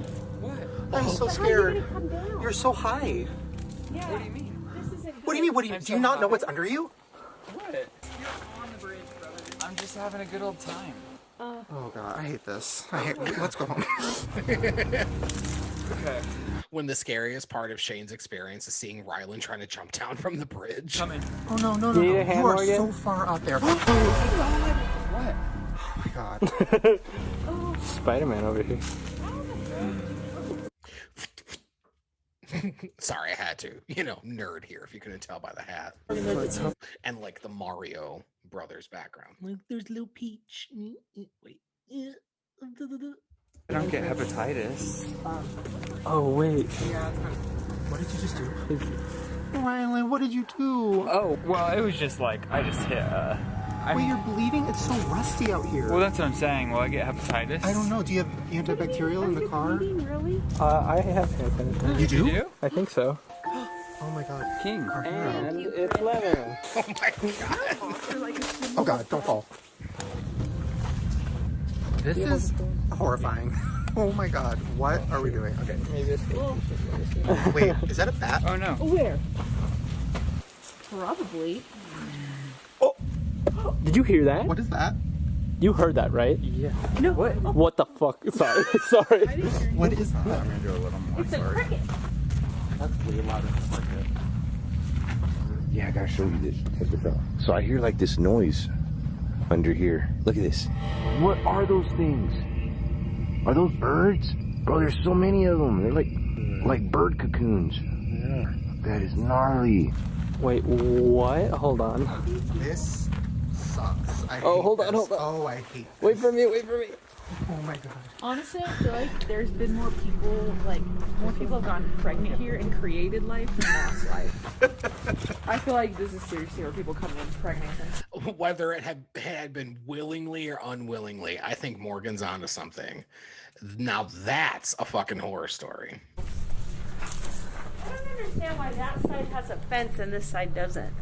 S11: What?
S7: I'm so scared. You're so high.
S11: Yeah. What do you mean?
S7: What do you mean? What do you? Do you not know what's under you?
S11: What? You're on the bridge, brother. I'm just having a good old time.
S7: Oh God, I hate this. Let's go home.
S11: Okay.
S1: When the scariest part of Shane's experience is seeing Rylan trying to jump down from the bridge.
S11: Come in.
S7: Oh no, no,
S10: You
S7: no,
S10: need
S7: no.
S10: a hand,
S7: You are
S10: Morgan?
S7: so far out there.
S11: What?
S7: Oh my God.
S10: Spider-Man over here.
S1: Sorry, I had to. You know, nerd here, if you couldn't tell by the hat. And like the Mario Brothers background. Like, there's little Peach. Wait.
S6: I don't get hepatitis.
S10: Oh, wait.
S7: What did you just do? Rylan, what did you do?
S6: Oh, well, it was just like, I just hit,
S7: Wait, you're bleeding? It's so rusty out here.
S6: Well, that's what I'm saying. Will I get hepatitis?
S7: I don't know. Do you have antibacterial in the car?
S9: Really?
S10: I have hand sanitizer.
S7: You do?
S6: You do?
S10: I think so.
S7: Oh my God.
S6: King.
S10: And it's lemon.
S1: Oh my God.
S7: Oh God, don't fall. This is horrifying. Oh my God, what are we doing? Okay.
S10: Maybe it's
S7: Wait, is that a bat?
S6: Oh no.
S9: Where? Probably.
S10: Did you hear that?
S7: What is that?
S10: You heard that, right?
S7: Yeah.
S9: No.
S10: What the fuck? Sorry. Sorry.
S7: What is that?
S6: I'm gonna do a little more.
S9: It's a cricket.
S7: That's way louder than a cricket.
S17: Yeah, I gotta show you this. Check this out. So I hear like this noise under here. Look at this. What are those things? Are those birds? Bro, there's so many of them. They're like bird cocoons. Yeah. That is gnarly.
S10: Wait, what? Hold on.
S7: This sucks. I hate
S10: Hold on,
S7: this.
S10: hold on.
S7: Oh, I hate this.
S10: Wait for me, wait for me.
S7: Oh my God.
S11: Honestly, I feel like there's been more people have gotten pregnant here and created life than lost life. I feel like this is seriously where people come in pregnant.
S1: Whether it had been willingly or unwillingly, I think Morgan's onto something. Now that's a fucking horror story.
S9: I don't understand why that side has a fence and this side doesn't.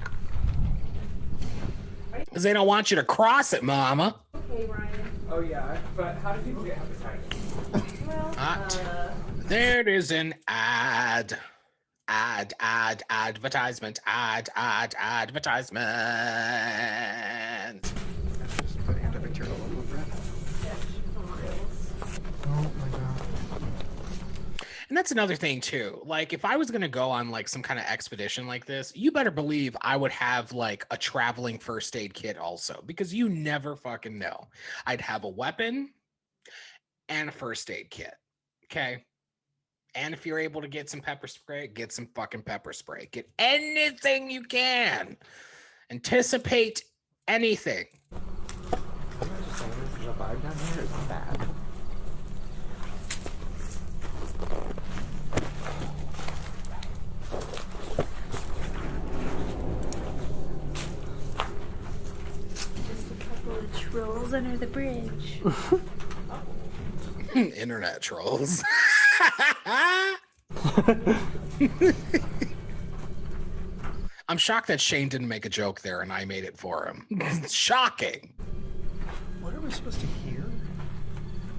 S1: Because they don't want you to cross it, mama.
S9: Okay, Ryan.
S6: Oh yeah, but how do people get hepatitis?
S1: There is an advertisement.
S7: Just put antibacterial all over it. Oh my God.
S1: And that's another thing too. Like, if I was going to go on like some kind of expedition like this, you better believe I would have like a traveling first aid kit also, because you never fucking know. I'd have a weapon and a first aid kit. Okay. And if you're able to get some pepper spray, get some fucking pepper spray. Get anything you can. Anticipate anything.
S7: I'm not just saying this is a vibe down here. It's bad.
S15: the trolls under the bridge.
S1: Internet trolls. I'm shocked that Shane didn't make a joke there and I made it for him. Shocking.
S7: What are we supposed to hear?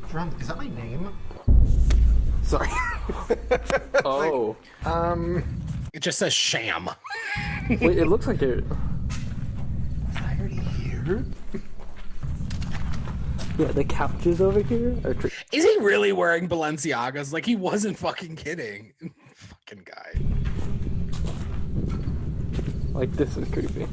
S7: Drum, is that my name? Sorry.
S10: Oh.
S1: It just says sham.
S10: Wait, it looks like it.
S7: I already here?
S10: Yeah, the couches over here are
S1: Is he really wearing Balenciagas? Like, he wasn't fucking kidding. Fucking guy.
S10: like, this is creepy.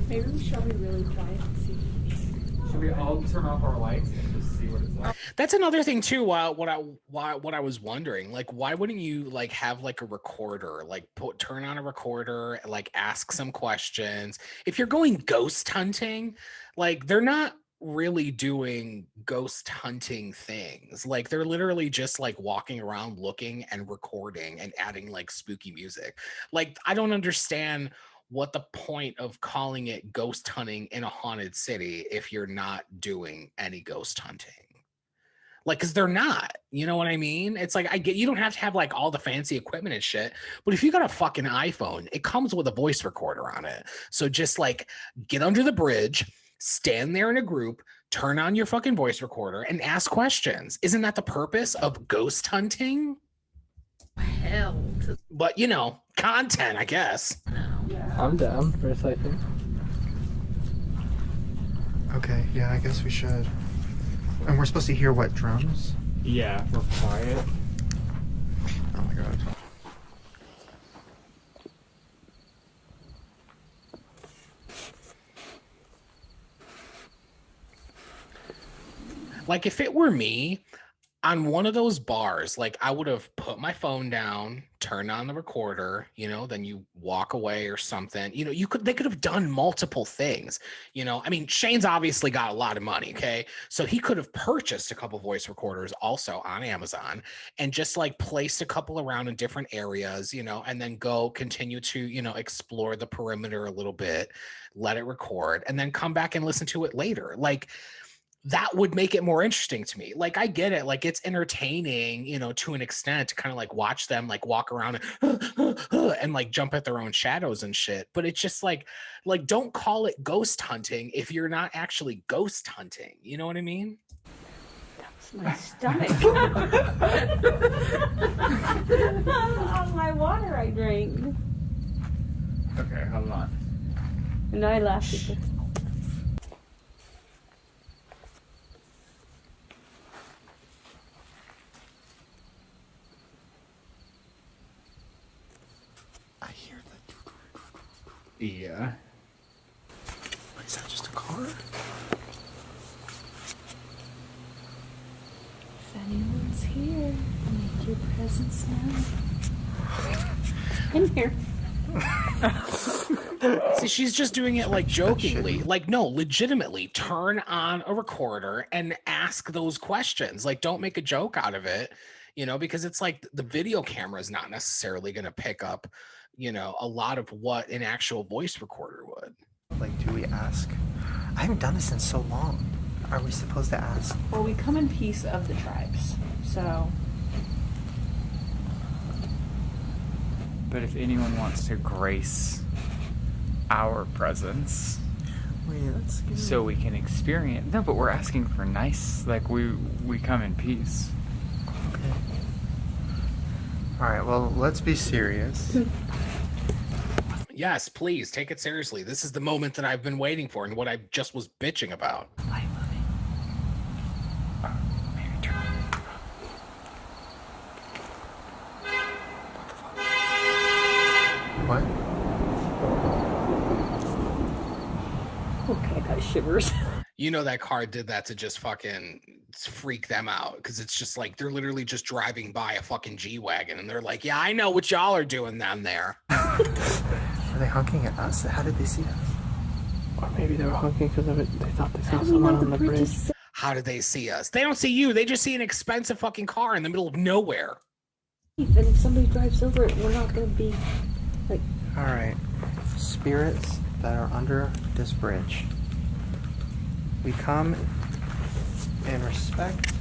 S15: Maybe we should be really quiet and see.
S6: Should we all turn off our lights and just see what it's like?
S1: That's another thing too. What I was wondering, like, why wouldn't you like have like a recorder, like turn on a recorder, like ask some questions? If you're going ghost hunting, like they're not really doing ghost hunting things. Like they're literally just like walking around looking and recording and adding like spooky music. Like I don't understand what the point of calling it ghost hunting in a haunted city if you're not doing any ghost hunting. Like, cause they're not, you know what I mean? It's like, I get, you don't have to have like all the fancy equipment and shit, but if you got a fucking iPhone, it comes with a voice recorder on it. So just like get under the bridge, stand there in a group, turn on your fucking voice recorder and ask questions. Isn't that the purpose of ghost hunting?
S15: Hell.
S1: But you know, content, I guess.
S10: I'm down for a second.
S7: Okay, yeah, I guess we should. And we're supposed to hear what, drums?
S6: Yeah, we're quiet.
S7: Oh my god.
S1: Like if it were me on one of those bars, like I would have put my phone down, turned on the recorder, you know, then you walk away or something. You know, they could have done multiple things. You know, I mean, Shane's obviously got a lot of money, okay? So he could have purchased a couple voice recorders also on Amazon and just like placed a couple around in different areas, you know, and then go continue to, you know, explore the perimeter a little bit, let it record, and then come back and listen to it later. Like, that would make it more interesting to me. Like, I get it. Like, it's entertaining, you know, to an extent to kind of like watch them like walk around and like jump at their own shadows and shit. But it's just like, don't call it ghost hunting if you're not actually ghost hunting. You know what I mean?
S3: That's my stomach. On my water I drank.
S6: Okay, hold on.
S3: And I laughed at it.
S6: Yeah.
S7: Is that just a car?
S15: If anyone's here, make your presence known.
S3: In here.
S1: See, she's just doing it like jokingly. Like, no, legitimately turn on a recorder and ask those questions. Like, don't make a joke out of it, you know, because it's like the video camera is not necessarily going to pick up, you know, a lot of what an actual voice recorder would.
S7: Like, do we ask? I haven't done this in so long. Are we supposed to ask?
S11: Well, we come in peace of the tribes, so.
S6: But if anyone wants to grace our presence, so we can experience. No, but we're asking for nice. Like we come in peace.
S7: Okay. All right. Well, let's be serious.
S1: Yes, please take it seriously. This is the moment that I've been waiting for and what I just was bitching about.
S7: What?
S3: Okay, I got shivers.
S1: You know that car did that to just fucking freak them out because it's just like they're literally just driving by a fucking G-Wagon and they're like, yeah, I know what y'all are doing down there.
S7: Are they honking at us? How did they see us?
S10: Or maybe they were honking because of it. They thought they saw someone on the bridge.
S1: How did they see us? They don't see you. They just see an expensive fucking car in the middle of nowhere.
S3: And if somebody drives over it, we're not going to be like...
S7: All right. Spirits that are under this bridge. We come in respect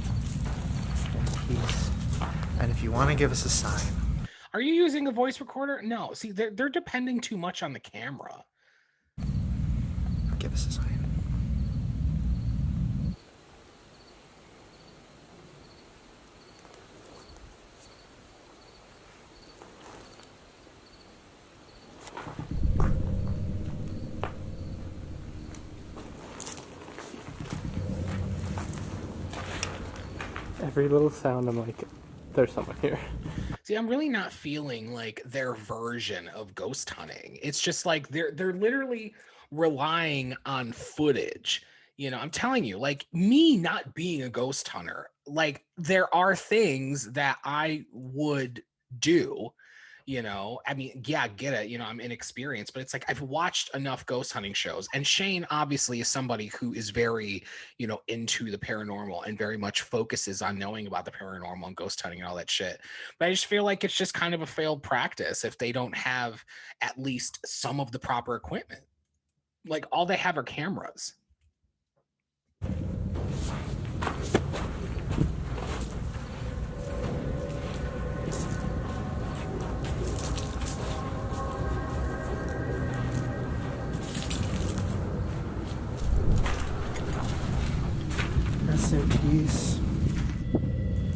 S7: and peace. And if you want to give us a sign.
S1: Are you using a voice recorder? No. See, they're depending too much on the camera.
S7: Give us a sign.
S10: Every little sound, I'm like, there's someone here.
S1: See, I'm really not feeling like their version of ghost hunting. It's just like they're literally relying on footage. You know, I'm telling you, like me not being a ghost hunter, like there are things that I would do. You know, I mean, yeah, I get it. You know, I'm inexperienced, but it's like I've watched enough ghost hunting shows. And Shane obviously is somebody who is very, you know, into the paranormal and very much focuses on knowing about the paranormal and ghost hunting and all that shit. But I just feel like it's just kind of a failed practice if they don't have at least some of the proper equipment. Like all they have are cameras.
S7: Rest in peace.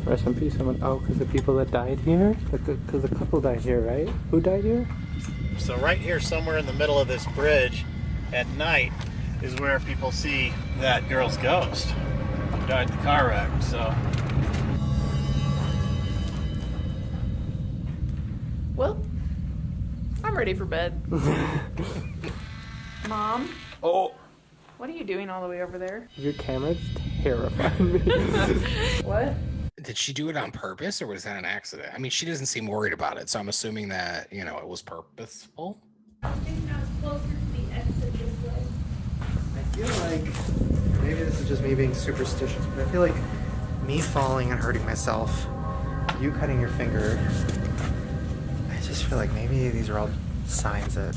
S10: Rest in peace, someone. Oh, because the people that died here? Because a couple died here, right? Who died here?
S22: So right here, somewhere in the middle of this bridge, at night, is where people see that girl's ghost who died in the car wreck. So.
S11: Well, I'm ready for bed. Mom?
S10: Oh!
S11: What are you doing all the way over there?
S10: Your camera's terrifying me.
S11: What?
S1: Did she do it on purpose or was that an accident? I mean, she doesn't seem worried about it, so I'm assuming that, you know, it was purposeful.
S15: I think that's closer to the exit this way.
S7: I feel like maybe this is just me being superstitious, but I feel like me falling and hurting myself, you cutting your finger, I just feel like maybe these are all signs that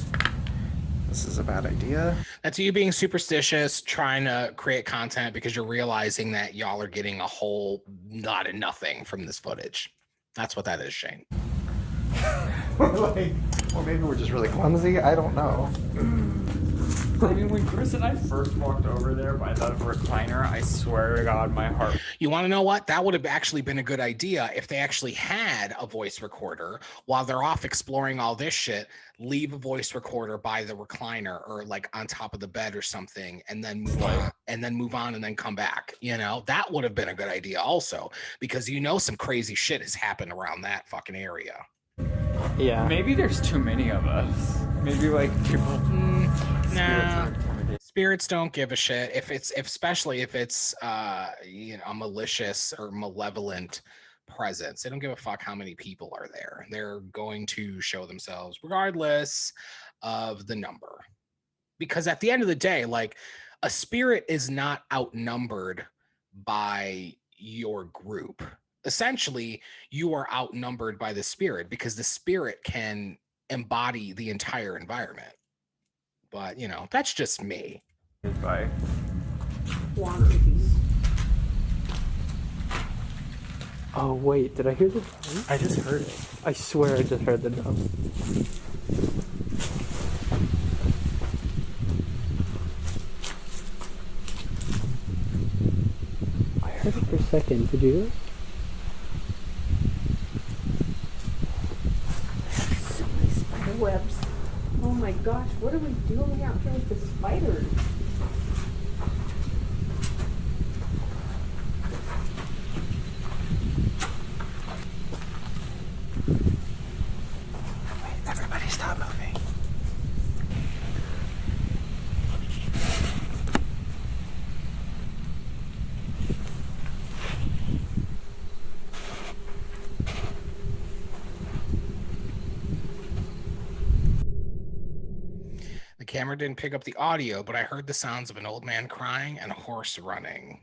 S7: this is a bad idea.
S1: That's you being superstitious, trying to create content because you're realizing that y'all are getting a whole lot of nothing from this footage. That's what that is, Shane.
S7: Like, or maybe we're just really clumsy. I don't know.
S6: I mean, when Chris and I first walked over there by the recliner, I swear to God, my heart.
S1: You want to know what? That would have actually been a good idea if they actually had a voice recorder while they're off exploring all this shit. Leave a voice recorder by the recliner or like on top of the bed or something, and then move on, and then come back. You know, that would have been a good idea also, because you know some crazy shit has happened around that fucking area.
S6: Yeah. Maybe there's too many of us. Maybe like people.
S1: Nah. Spirits don't give a shit especially if it's you know, a malicious or malevolent presence. They don't give a fuck how many people are there. They're going to show themselves regardless of the number. Because at the end of the day, like a spirit is not outnumbered by your group. Essentially, you are outnumbered by the spirit because the spirit can embody the entire environment. But, you know, that's just me.
S6: Bye.
S10: Oh, wait, did I hear the drum?
S7: I just heard it.
S10: I swear I just heard the drum. I heard it for a second. Did you?
S11: So many spider webs. Oh my gosh, what are we doing out here with the spiders?
S7: Wait, everybody stop moving.
S1: The camera didn't pick up the audio, but I heard the sounds of an old man crying and a horse running.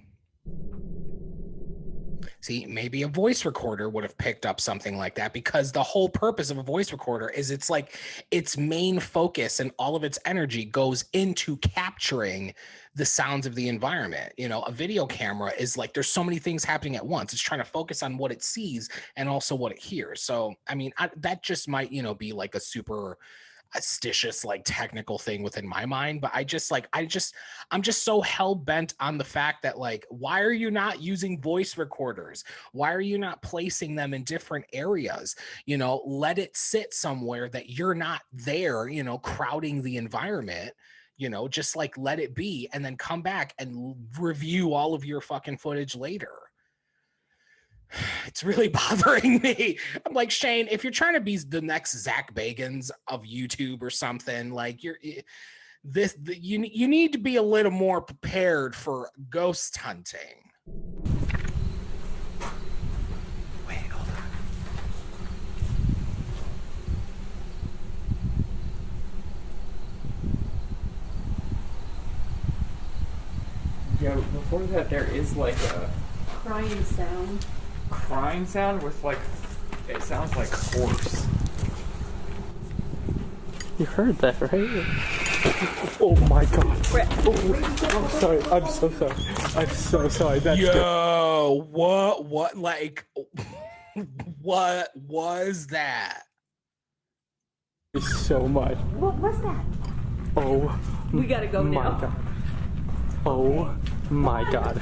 S1: See, maybe a voice recorder would have picked up something like that, because the whole purpose of a voice recorder is it's like its main focus and all of its energy goes into capturing the sounds of the environment. You know, a video camera is like, there's so many things happening at once. It's trying to focus on what it sees and also what it hears. So, I mean, that just might, you know, be like a super astucious, like technical thing within my mind, but I'm just so hell-bent on the fact that, like, why are you not using voice recorders? Why are you not placing them in different areas? You know, let it sit somewhere that you're not there, you know, crowding the environment. You know, just like let it be, and then come back and review all of your fucking footage later. It's really bothering me. I'm like, Shane, if you're trying to be the next Zach Bagans of YouTube or something, like you need to be a little more prepared for ghost hunting.
S7: Wait, hold on.
S6: Yeah, before that, there is like a
S3: Crying sound.
S6: crying sound with like, it sounds like horse.
S10: You heard that, right? Oh my god. Oh, I'm sorry. I'm so sorry. I'm so sorry. That's
S1: Yo, what, like, what was that?
S10: so much.
S3: What was that?
S10: Oh.
S3: We gotta go
S10: my
S3: now.
S10: God. Oh my god.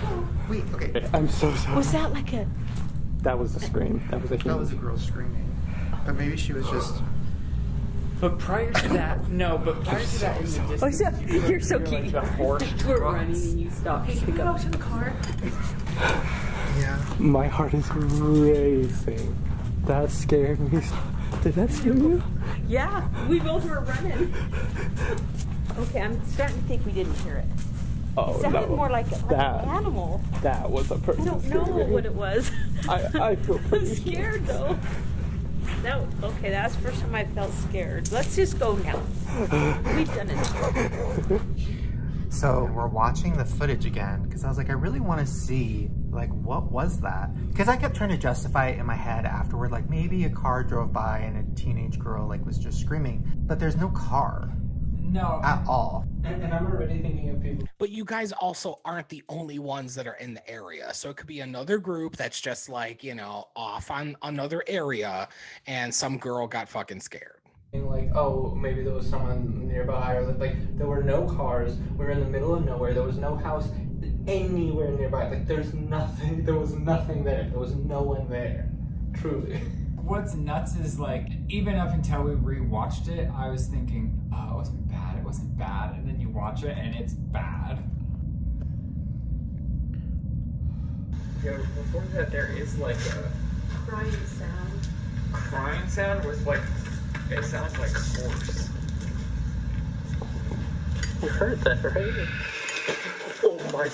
S7: Wait, okay.
S10: I'm so sorry.
S3: Was that like a...
S10: That was a scream. That was a
S7: That was a girl screaming. But maybe she was just...
S6: But prior to that, no, but prior to that, in the distance,
S3: You're so cute.
S6: like the horse
S3: We're
S6: trucks.
S3: running and you stop.
S8: Hey, can we go to the car?
S7: Yeah.
S10: My heart is racing. That scared me. Did that scare you?
S3: Yeah, we both were running. Okay, I'm starting to think we didn't hear it.
S10: Oh,
S3: It sounded
S10: no.
S3: more like an animal.
S10: That was a person.
S3: I don't know
S10: screaming.
S3: what it was.
S10: I feel
S3: I'm
S10: pretty
S3: scared though. Okay, that's the first time I felt scared. Let's just go now. We've done it.
S7: So we're watching the footage again because I was like, I really want to see, like, what was that? Because I kept trying to justify it in my head afterward, like maybe a car drove by and a teenage girl like was just screaming, but there's no car.
S6: No.
S7: At all.
S10: And I'm already thinking of people.
S1: But you guys also aren't the only ones that are in the area. So it could be another group that's just like, you know, off on another area and some girl got fucking scared.
S10: Like, oh, maybe there was someone nearby, or like there were no cars. We were in the middle of nowhere. There was no house anywhere nearby. Like there's nothing. There was nothing there. There was no one there. Truly.
S6: What's nuts is, like, even up until we rewatched it, I was thinking, oh, it wasn't bad, and then you watch it and it's bad. Yeah, before that, there is like a crying sound with like, it sounds like horse.
S10: You heard that, right? Oh my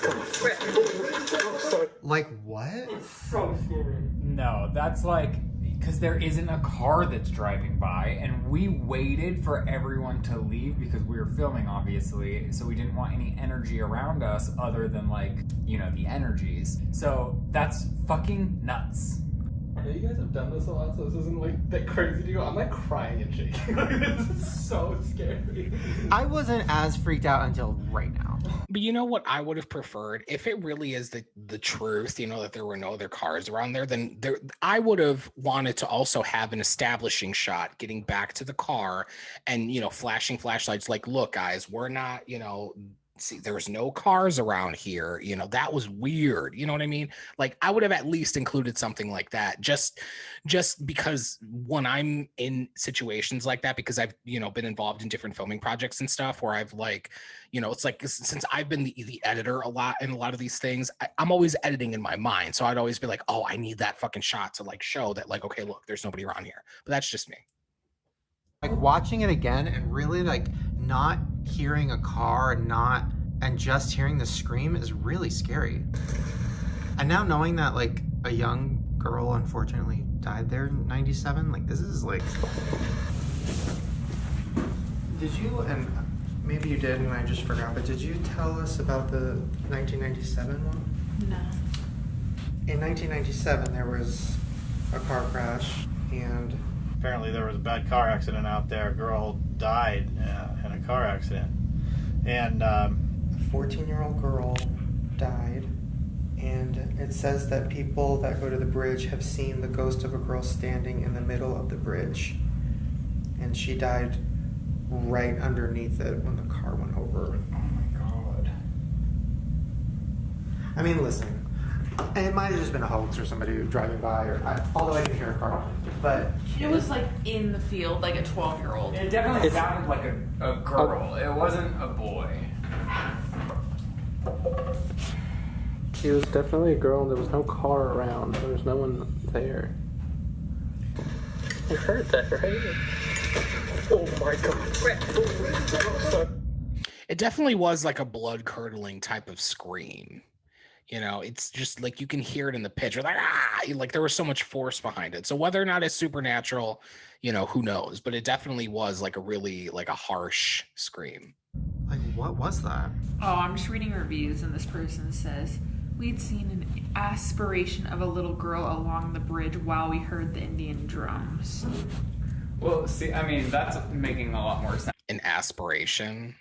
S10: god.
S7: Like what?
S10: It's so scary.
S6: No, that's like, because there isn't a car that's driving by, and we waited for everyone to leave because we were filming, obviously, so we didn't want any energy around us other than, like, you know, the energies. So that's fucking nuts.
S10: I know you guys have done this a lot, so this isn't like that crazy to you. I'm like crying and shaking. Like, this is so scary.
S7: I wasn't as freaked out until right now.
S1: But you know what I would have preferred? If it really is the truth, you know, that there were no other cars around there, then I would have wanted to also have an establishing shot getting back to the car and, you know, flashing flashlights like, look, guys, we're not, you know, see, there's no cars around here. You know, that was weird. You know what I mean? Like, I would have at least included something like that, just because when I'm in situations like that, because I've, you know, been involved in different filming projects and stuff where I've, like, you know, it's like, since I've been the editor a lot in a lot of these things, I'm always editing in my mind. So I'd always be like, oh, I need that fucking shot to, like, show that, like, okay, look, there's nobody around here. But that's just me.
S7: Like watching it again and really like not hearing a car and just hearing the scream is really scary. And now knowing that like a young girl unfortunately died there in 97, like this is like... Did you, and maybe you did and I just forgot, but did you tell us about the 1997 one?
S3: No.
S7: In 1997, there was a car crash, and
S22: apparently there was a bad car accident out there. A girl died in a car accident. And
S7: a 14-year-old girl died. And it says that people that go to the bridge have seen the ghost of a girl standing in the middle of the bridge. And she died right underneath it when the car went over.
S6: Oh my god.
S7: I mean, listen, it might have just been a hoax or somebody driving by, although I didn't hear a car. But
S11: it was like in the field, like a 12-year-old.
S6: It definitely sounded like a girl. It wasn't a boy.
S10: It was definitely a girl, and there was no car around. There was no one there. You heard that, right? Oh my god.
S1: It definitely was like a blood-curdling type of scream. You know, it's just like you can hear it in the pitch. You're like, ah! Like there was so much force behind it. So whether or not it's supernatural, you know, who knows? But it definitely was like a really, like a harsh scream.
S7: Like, what was that?
S11: Oh, I'm just reading reviews, and this person says, we'd seen an aspiration of a little girl along the bridge while we heard the Indian drums.
S6: Well, see, I mean, that's making a lot more sense.
S1: An aspiration?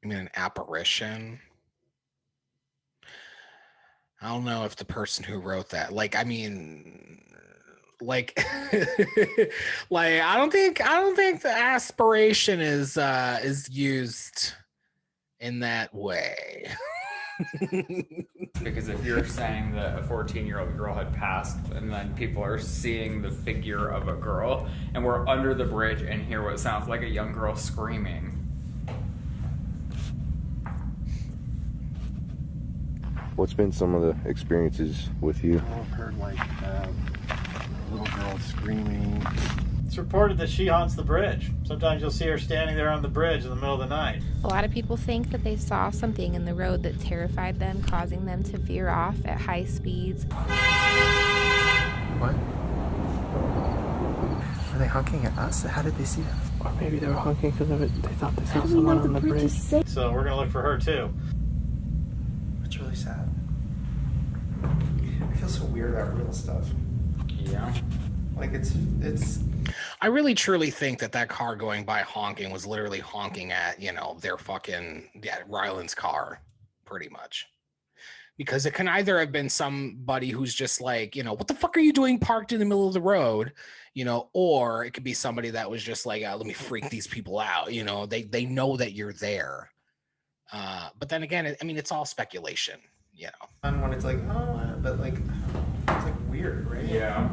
S1: I mean, an apparition? I don't know if the person who wrote that, like, I mean, like, like, I don't think the aspiration is used in that way.
S6: Because if you're saying that a 14-year-old girl had passed and then people are seeing the figure of a girl and we're under the bridge and hear what sounds like a young girl screaming.
S17: What's been some of the experiences with you?
S22: I've heard like little girl screaming. It's reported that she haunts the bridge. Sometimes you'll see her standing there on the bridge in the middle of the night.
S21: A lot of people think that they saw something in the road that terrified them, causing them to veer off at high speeds.
S7: What? Were they honking at us? How did they see us?
S10: Or maybe they were honking because of it. They thought they saw someone on the bridge.
S22: So we're gonna look for her too.
S7: It's really sad. I feel so weird about real stuff.
S6: Yeah.
S7: Like it's.
S1: I really truly think that car going by honking was literally honking at, you know, their fucking, Ryland's car, pretty much. Because it can either have been somebody who's just like, you know, what the fuck are you doing parked in the middle of the road? You know, or it could be somebody that was just like, let me freak these people out. You know, they know that you're there. But then again, I mean, it's all speculation, you know.
S7: And when it's like, oh, but like, it's like weird, right?
S6: Yeah.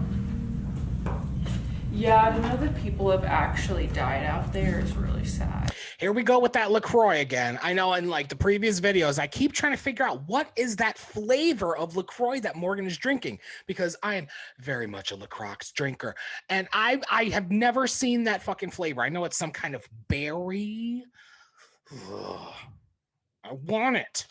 S11: Yeah, to know that people have actually died out there is really sad.
S1: Here we go with that LaCroix again. I know in like the previous videos, I keep trying to figure out what is that flavor of LaCroix that Morgan is drinking, because I am very much a LaCroix drinker. And I have never seen that fucking flavor. I know it's some kind of berry. Ugh. I want it.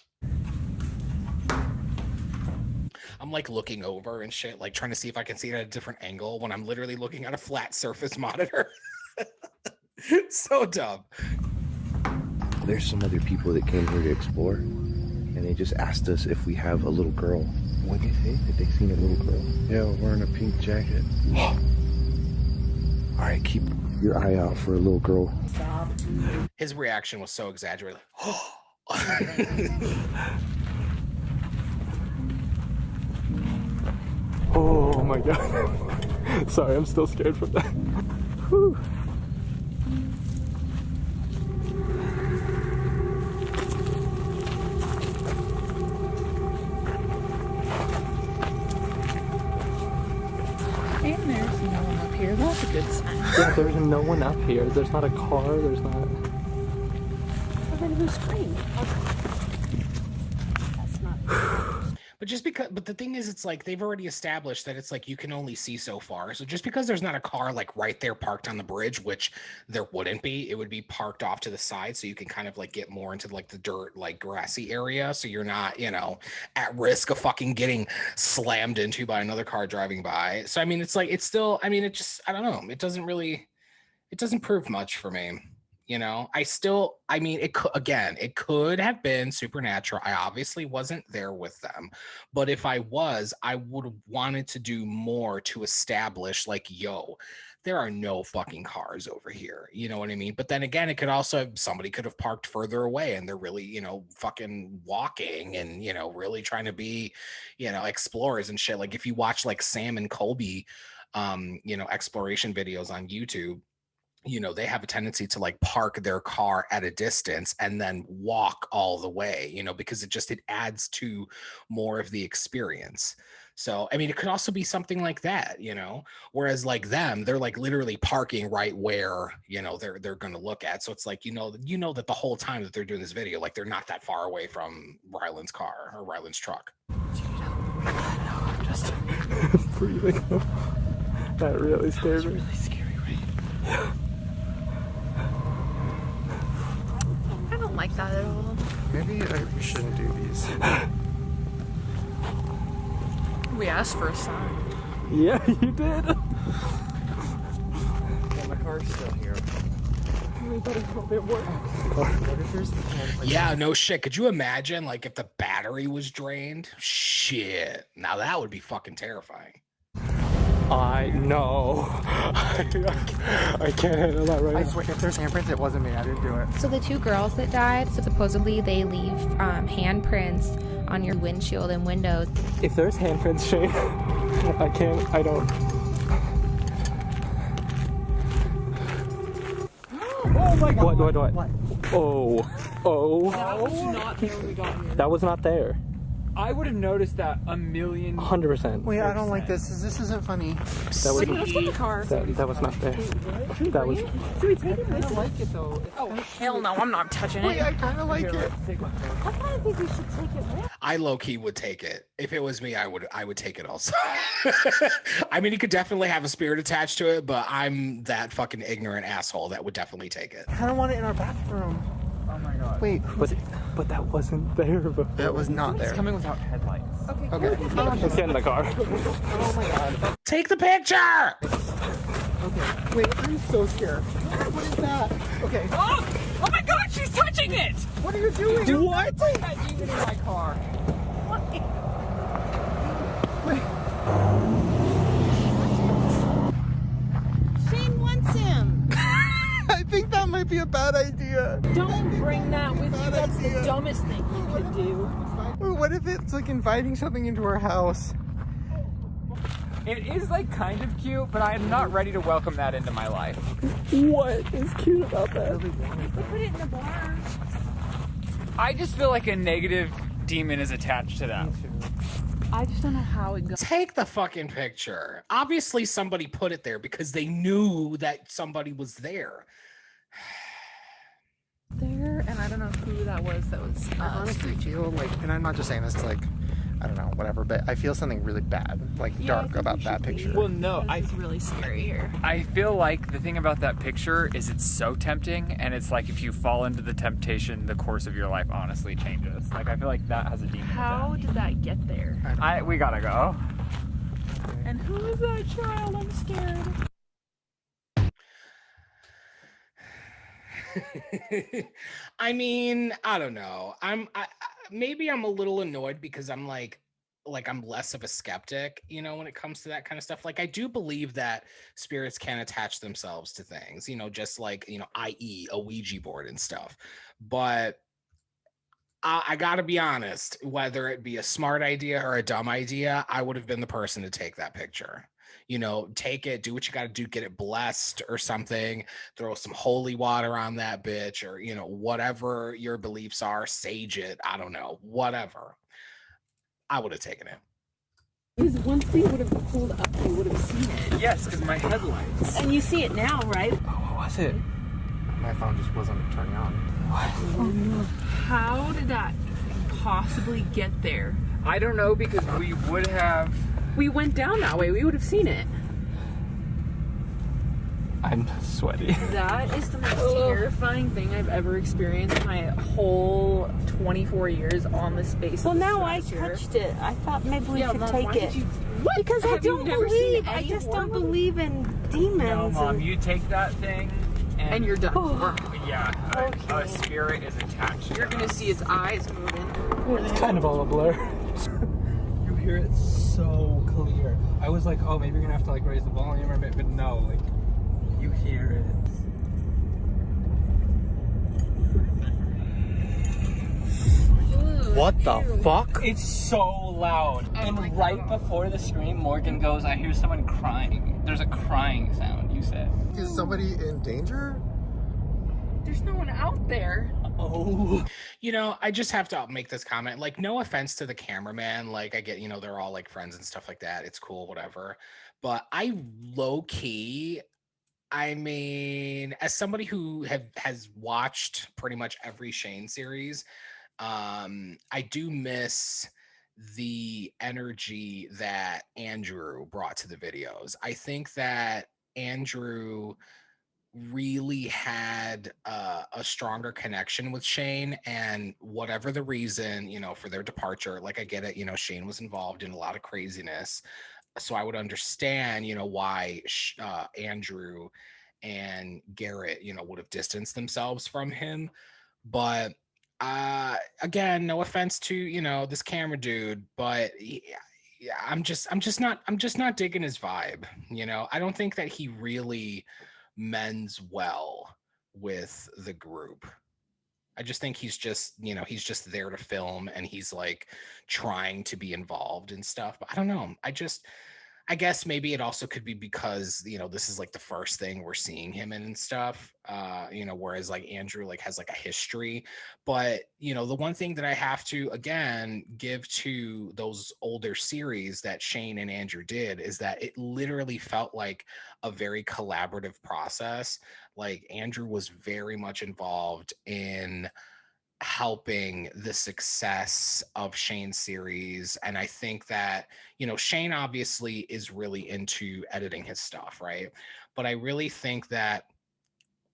S1: I'm like looking over and shit, like trying to see if I can see it at a different angle when I'm literally looking at a flat surface monitor. So dumb.
S17: There's some other people that came here to explore, and they just asked us if we have a little girl. What did they say? That they seen a little girl? Yeah, wearing a pink jacket. All right, keep your eye out for a little girl.
S1: Stop. His reaction was so exaggerated.
S10: Oh my god. Sorry, I'm still scared from that. Whew.
S11: And there's no one up here. That's a good sign.
S10: Yeah, there's no one up here. There's not a car. There's not.
S3: Then who screamed? That's not.
S1: But the thing is, it's like they've already established that it's like you can only see so far. So just because there's not a car like right there parked on the bridge, which there wouldn't be, it would be parked off to the side, so you can kind of like get more into like the dirt, like grassy area, so you're not, you know, at risk of fucking getting slammed into by another car driving by. So I mean, it's like it's still, I mean, it just, I don't know, it doesn't prove much for me. You know, I mean, it could have been supernatural. I obviously wasn't there with them, but if I was, I would have wanted to do more to establish like, yo, there are no fucking cars over here. You know what I mean? But then again, it could also, somebody could have parked further away and they're really, you know, fucking walking and, you know, really trying to be, you know, explorers and shit. Like if you watch like Sam and Colby, you know, exploration videos on YouTube, you know, they have a tendency to like park their car at a distance and then walk all the way, you know, because it adds to more of the experience. So, I mean, it could also be something like that, you know, whereas like them, they're like literally parking right where, you know, they're going to look at. So it's like, you know that the whole time that they're doing this video, like they're not that far away from Ryland's car or Ryland's truck.
S7: I'm just breathing. That really scared me. Really scary, right?
S11: I don't like that at all.
S7: Maybe we shouldn't do these.
S11: We asked for a sign.
S7: Yeah, you did. Yeah, my car's still here. We better hope it works.
S1: Yeah, no shit. Could you imagine like if the battery was drained? Shit. Now that would be fucking terrifying.
S7: I know. I can't handle that right now. I swear, if there's handprints, it wasn't me. I didn't do it.
S21: So the two girls that died, so supposedly they leave handprints on your windshield and windows.
S7: If there's handprints, Shane, I don't. Oh my god. What? Oh.
S11: That was not there when we got here.
S7: That was not there.
S6: I would have noticed that 1,000,000%.
S7: 100%. Wait, I don't like this. This isn't funny. That was
S11: let's get the car.
S7: That was not there. That was.
S11: Should we take it? I don't like it though. Oh hell no! I'm not touching it.
S7: Wait, I kind of like it.
S3: I kind of think we should take it with.
S1: I low-key would take it. If it was me, I would take it also. I mean, you could definitely have a spirit attached to it, but I'm that fucking ignorant asshole that would definitely take it.
S7: I kind of want it in our bathroom.
S6: Oh my god.
S7: Wait, but that wasn't there before. That was not there.
S6: It's coming without headlights.
S7: Okay. Let's get in the car.
S3: Oh my god.
S1: Take the picture!
S7: Okay. Wait, I'm so scared. What is that? Okay.
S11: Oh my god, she's touching it!
S7: What are you doing?
S11: What? That demon in my car.
S3: Shane wants him.
S7: I think that might be a bad idea.
S3: Don't bring that with you. That's the dumbest thing you could do.
S7: What if it's like inviting something into our house?
S6: It is like kind of cute, but I am not ready to welcome that into my life.
S7: What is cute about that?
S3: We put it in the barn.
S6: I just feel like a negative demon is attached to that.
S11: I just don't know how it goes.
S1: Take the fucking picture. Obviously somebody put it there because they knew that somebody was there.
S11: There, and I don't know who that was.
S7: I honestly feel like, and I'm not just saying this to like, I don't know, whatever, but I feel something really bad, like dark about that picture.
S6: Well, no,
S11: It's really scary here.
S6: I feel like the thing about that picture is it's so tempting, and it's like if you fall into the temptation, the course of your life honestly changes. Like I feel like that has a demon.
S11: How did that get there?
S6: We gotta go.
S11: And who is that child? I'm scared.
S1: I mean, I don't know. Maybe I'm a little annoyed because I'm like I'm less of a skeptic, you know, when it comes to that kind of stuff. Like I do believe that spirits can attach themselves to things, you know, just like, you know, i.e. a Ouija board and stuff. But I gotta be honest, whether it be a smart idea or a dumb idea, I would have been the person to take that picture. You know, take it, do what you got to do, get it blessed or something, throw some holy water on that bitch, or, you know, whatever your beliefs are, sage it. I don't know, whatever. I would have taken it.
S3: Because once we would have pulled up, we would have seen it.
S6: Yes, because my headlights.
S3: And you see it now, right?
S7: What was it? My phone just wasn't turning on. What?
S11: Oh no. How did that possibly get there?
S6: I don't know, because we would have...
S11: We went down that way. We would have seen it.
S7: I'm sweaty.
S11: That is the most terrifying thing I've ever experienced in my whole 24 years on the space.
S3: Well, now I touched it. I thought maybe we could
S11: Mom,
S3: take it.
S11: What?
S3: Because I don't believe. I just don't believe in demons.
S6: No, Mom, you take that thing and
S11: you're done.
S6: Yeah, a spirit is attached.
S11: You're gonna see its eyes moving.
S10: It's kind of all a blur. You hear it so clear. I was like, oh, maybe you're gonna have to like raise the volume or maybe, but no, like you hear it.
S7: What the fuck?
S10: It's so loud. And right before the scream, Morgan goes, I hear someone crying. There's a crying sound, you said.
S4: Is somebody in danger?
S11: There's no one out there.
S10: Oh.
S1: You know, I just have to make this comment. Like, no offense to the cameraman. Like, I get, you know, they're all like friends and stuff like that. It's cool, whatever. But I low key, I mean, as somebody who has watched pretty much every Shane series, I do miss the energy that Andrew brought to the videos. I think that Andrew really had a stronger connection with Shane, and whatever the reason, you know, for their departure, like I get it, you know, Shane was involved in a lot of craziness, so I would understand, you know, why Andrew and Garrett, you know, would have distanced themselves from him. But again, no offense to, you know, this camera dude, but yeah, I'm just not digging his vibe. You know, I don't think that he really mends well with the group. I just think he's just, you know, he's just there to film, and he's like trying to be involved and stuff. But I don't know. I guess maybe it also could be because, you know, this is like the first thing we're seeing him in and stuff, you know, whereas like Andrew like has like a history. But, you know, the one thing that I have to, again, give to those older series that Shane and Andrew did is that it literally felt like a very collaborative process. Like Andrew was very much involved in helping the success of Shane's series. And I think that, you know, Shane obviously is really into editing his stuff, right? But I really think that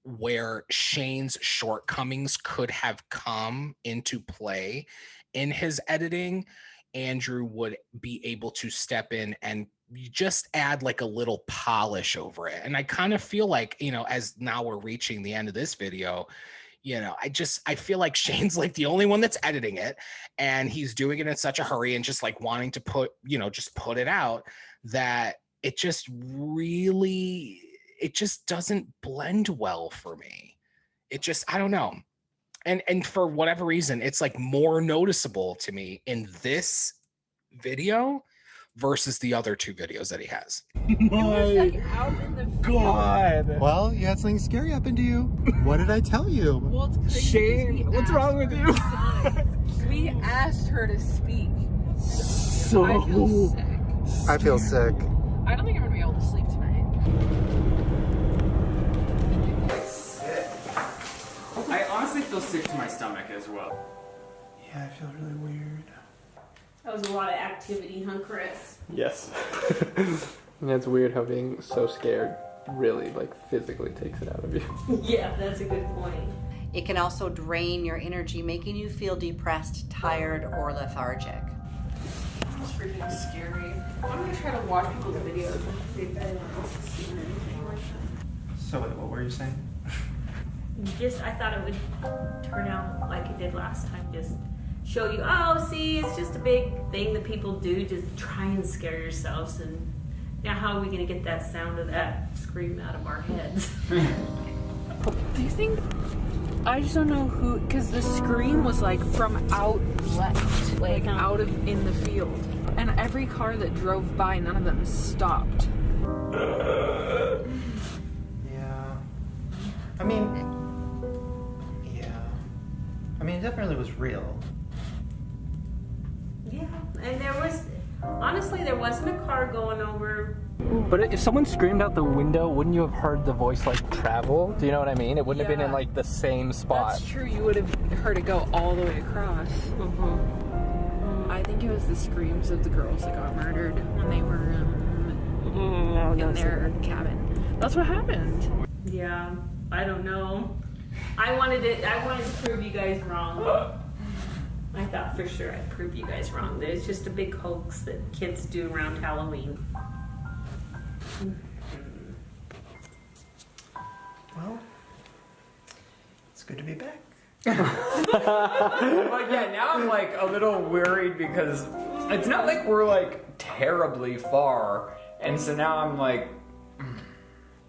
S1: where Shane's shortcomings could have come into play in his editing, Andrew would be able to step in and just add like a little polish over it. And I kind of feel like, you know, as now we're reaching the end of this video, you know, I feel like Shane's like the only one that's editing it, and he's doing it in such a hurry and just like wanting to put, you know, just put it out, that it just really, it just doesn't blend well for me. It just, I don't know. And for whatever reason, it's like more noticeable to me in this video versus the other two videos that he has.
S10: My God.
S7: Well, you had something scary happen to you. What did I tell you?
S11: Well, it's
S10: Shane, what's wrong with you?
S11: We asked her to speak.
S10: So
S11: I feel sick.
S7: I feel sick.
S11: I don't think I'm gonna be able to sleep tonight.
S6: I honestly feel sick to my stomach as well.
S10: Yeah, I feel really weird.
S9: That was a lot of activity, huh, Chris?
S10: Yes. And it's weird how being so scared really like physically takes it out of you.
S9: Yeah, that's a good point.
S5: It can also drain your energy, making you feel depressed, tired, or lethargic.
S11: It's freaking scary. I'm gonna try to watch people's videos and see if anyone else has seen anything like that.
S10: So what were you saying?
S9: I thought it would turn out like it did last time. Just show you, oh, see, it's just a big thing that people do. Just try and scare yourselves. And now how are we going to get that sound of that scream out of our heads?
S11: Do you think, I just don't know who, because the scream was like from out left, like out of in the field. And every car that drove by, none of them stopped.
S7: Yeah. I mean, it definitely was real.
S9: Yeah, and honestly, there wasn't a car going over.
S10: But if someone screamed out the window, wouldn't you have heard the voice like travel? Do you know what I mean? It wouldn't have been in like the same spot.
S11: That's true. You would have heard it go all the way across. I think it was the screams of the girls that got murdered when they were in their cabin. That's what happened.
S9: Yeah, I don't know. I wanted to prove you guys wrong. I thought for sure I'd prove you guys wrong. There's just a big hoax that kids do around Halloween.
S7: Well, good to be back.
S6: But yeah, now I'm like a little worried because it's not like we're like terribly far, and so now I'm like,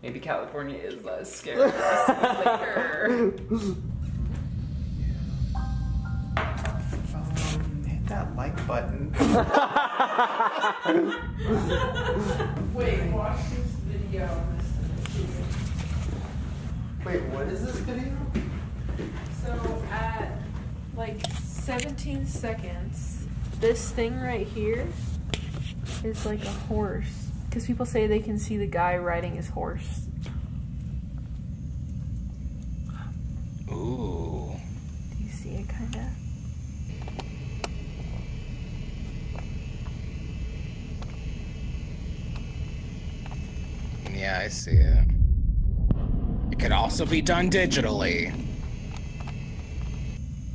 S6: maybe California is less scary. Later.
S7: Hit that like button.
S11: Wait, watch this video.
S7: Wait, what is this video?
S11: So at like 17 seconds, this thing right here is like a horse. Because people say they can see the guy riding his horse.
S1: Ooh.
S11: Do you see it kind of?
S1: Yeah, I see it. It could also be done digitally.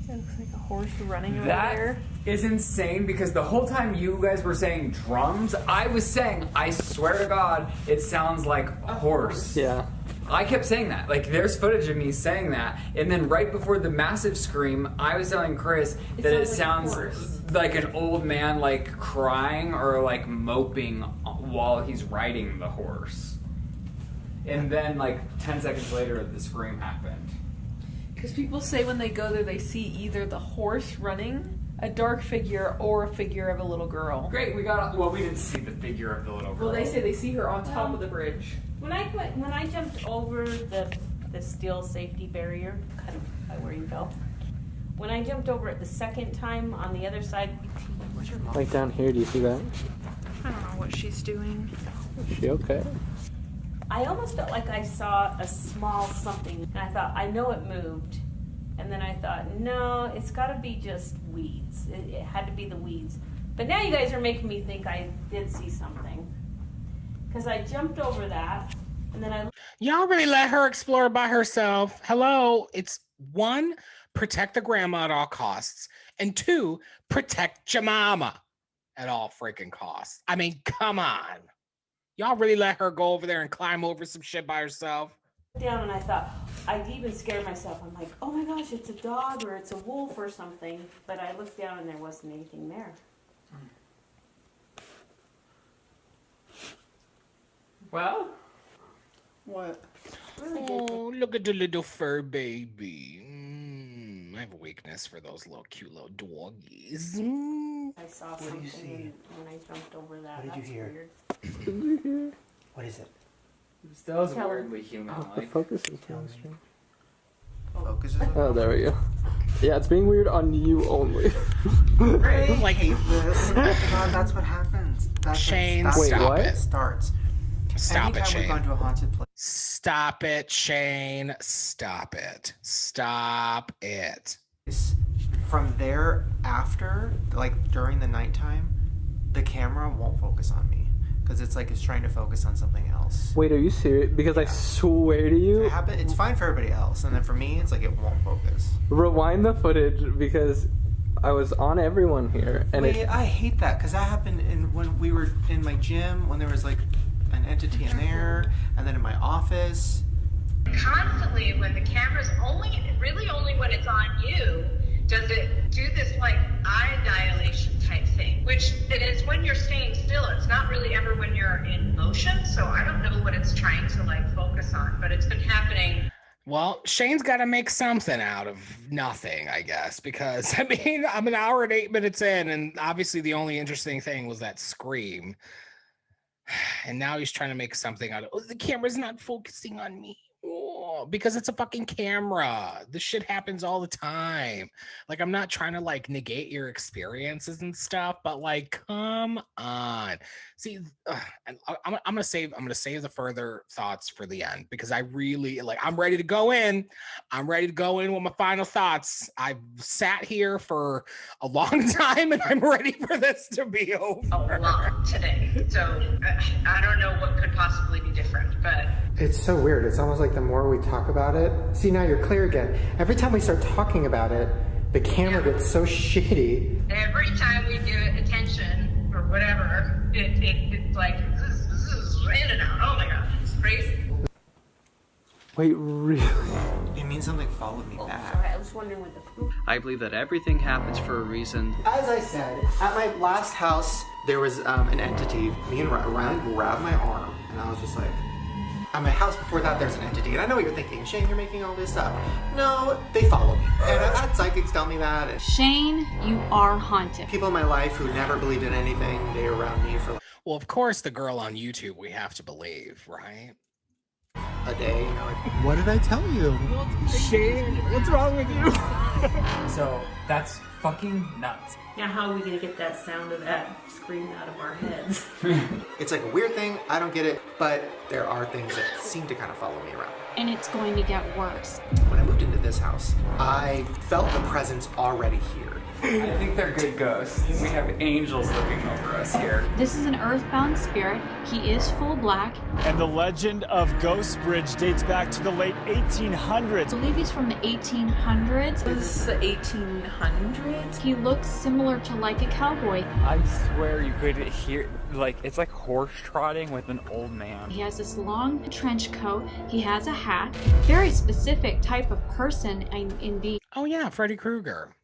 S11: It looks like a horse running over
S6: That
S11: there.
S6: is insane because the whole time you guys were saying drums, I was saying, I swear to God, it sounds like a horse.
S10: Yeah.
S6: I kept saying that. Like, there's footage of me saying that. And then right before the massive scream, I was telling Chris that it sounds like an old man, like, crying or, like, moping while he's riding the horse. And then, like, 10 seconds later, the scream happened.
S11: Because people say when they go there, they see either the horse running, a dark figure, or a figure of a little girl.
S6: Great, we didn't see the figure of the little girl.
S11: Well, they say they see her on top of the bridge.
S9: When I jumped over the steel safety barrier, kind of by where you fell, when I jumped over it the second time on the other side,
S10: Like down here, do you see that?
S11: I don't know what she's doing.
S10: Is she okay?
S9: I almost felt like I saw a small something, and I thought, I know it moved. And then I thought, no, it's got to be just weeds. It had to be the weeds. But now you guys are making me think I did see something. Because I jumped over that, and then I...
S1: Y'all really let her explore by herself. Hello, it's 1, protect the grandma at all costs, and 2, protect your mama at all freaking costs. I mean, come on. Y'all really let her go over there and climb over some shit by herself?
S9: Down and I thought, I even scared myself. I'm like, oh my gosh, it's a dog or it's a wolf or something. But I looked down and there wasn't anything there.
S6: Well?
S7: What?
S1: Oh, look at the little fur baby. I have a weakness for those little cute little doggies.
S9: I saw something when I jumped over that.
S7: What did you hear?
S9: Weird.
S7: What is it?
S6: Still is
S9: Tell
S6: weirdly human-like.
S10: The focus is being strange.
S7: Focus is
S10: Oh, there we go. Yeah, it's being weird on you only.
S1: Like
S7: this. No, that's what happens.
S1: Shane,
S7: that's
S1: stop
S7: how
S1: it.
S7: Starts.
S1: Stop it,
S7: Anytime
S1: Shane.
S7: we've gone to a haunted place.
S1: Stop it, Shane. Stop it. Stop it.
S7: From there, after, like during the nighttime, the camera won't focus on me because it's like it's trying to focus on something else.
S10: Wait, are you serious? Because I swear to you,
S7: It's fine for everybody else, and then for me, it's like it won't focus.
S10: rewind the footage because I was on everyone here, and
S7: Wait, I hate that because that happened when we were in my gym when there was like an entity in there, and then in my office.
S19: Constantly, when the camera's really only when it's on you, does it do this like eye dilation type thing, which it is when you're staying still. It's not really ever when you're in motion, so I don't know what it's trying to like focus on, but it's been happening.
S1: Well, Shane's got to make something out of nothing, I guess, because, I mean, I'm an hour and 8 minutes in, and obviously the only interesting thing was that scream. And now he's trying to make something out of, oh, the camera's not focusing on me. Oh, because it's a fucking camera. This shit happens all the time. Like, I'm not trying to like negate your experiences and stuff, but like, come on. See, and I'm gonna save the further thoughts for the end because I really like. I'm ready to go in. I'm ready to go in with my final thoughts. I've sat here for a long time, and I'm ready for this to be over.
S19: A lot today, so I don't know what could possibly be different, but
S7: It's so weird. It's almost like the more we talk about it, see, now you're clear again. Every time we start talking about it, the camera gets so shitty.
S19: every time we do it, attention or whatever, it's like in and out. Oh my god, it's crazy.
S10: wait, really?
S7: mean something followed me back.
S3: Sorry, I was wondering what the poop.
S12: I believe that everything happens for a reason.
S7: As I said, at my last house, there was an entity. Me and Ryan grabbed my arm, and I was just like, at my house before that, there's an entity. And I know what you're thinking, Shane, you're making all this up. No, they follow me. And I've had psychics tell me that. And
S14: Shane, you are haunted.
S7: people in my life who never believed in anything, they were around me for
S1: Well, of course, the girl on YouTube we have to believe, right?
S7: a day. You know, like,
S4: What did I tell you?
S6: Shane, what's wrong with you? So that's fucking nuts.
S9: Now, how are we going to get that sound of that screaming out of our heads?
S7: it's like a weird thing. I don't get it. But there are things that seem to kind of follow me around.
S14: And it's going to get worse.
S7: When I moved into this house, I felt the presence already here.
S6: I think they're good ghosts. We have angels looking over us here.
S14: This is an earthbound spirit. He is full black.
S16: And the legend of Ghost Bridge dates back to the late 1800s.
S14: I believe he's from the 1800s.
S11: This is the 1800s.
S14: He looks similar to like a cowboy.
S6: I swear you could hear, like, it's like horse trotting with an old man.
S14: He has this long trench coat. He has a hat. Very specific type of person indeed.
S1: Oh yeah, Freddy Krueger.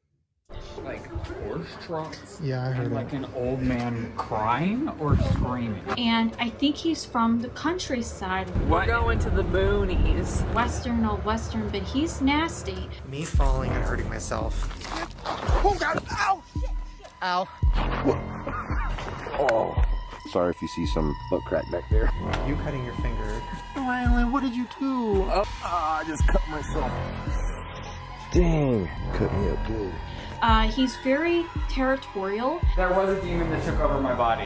S6: Like horse trots?
S4: Yeah, I heard
S6: and like an old man crying or screaming?
S14: And I think he's from the countryside.
S11: We're going to the boonies.
S14: Western, old Western, but he's nasty.
S7: Me falling and hurting myself.
S4: Oh God! Ow! Ow!
S17: Oh, sorry if you see some butt crack back there.
S7: You cutting your finger.
S4: Rylan, what did you do?
S17: I just cut myself. Dang, cut me up good.
S14: He's very territorial.
S6: There was a demon that took over my body.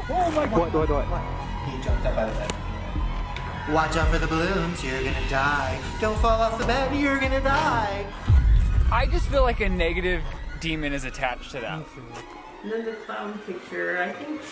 S4: Oh my God!
S7: What? He jumped up out of bed. Watch out for the balloons, you're gonna die. Don't fall off the bed, you're gonna die.
S6: I just feel like a negative demon is attached to that.
S9: And then the clown picture, I think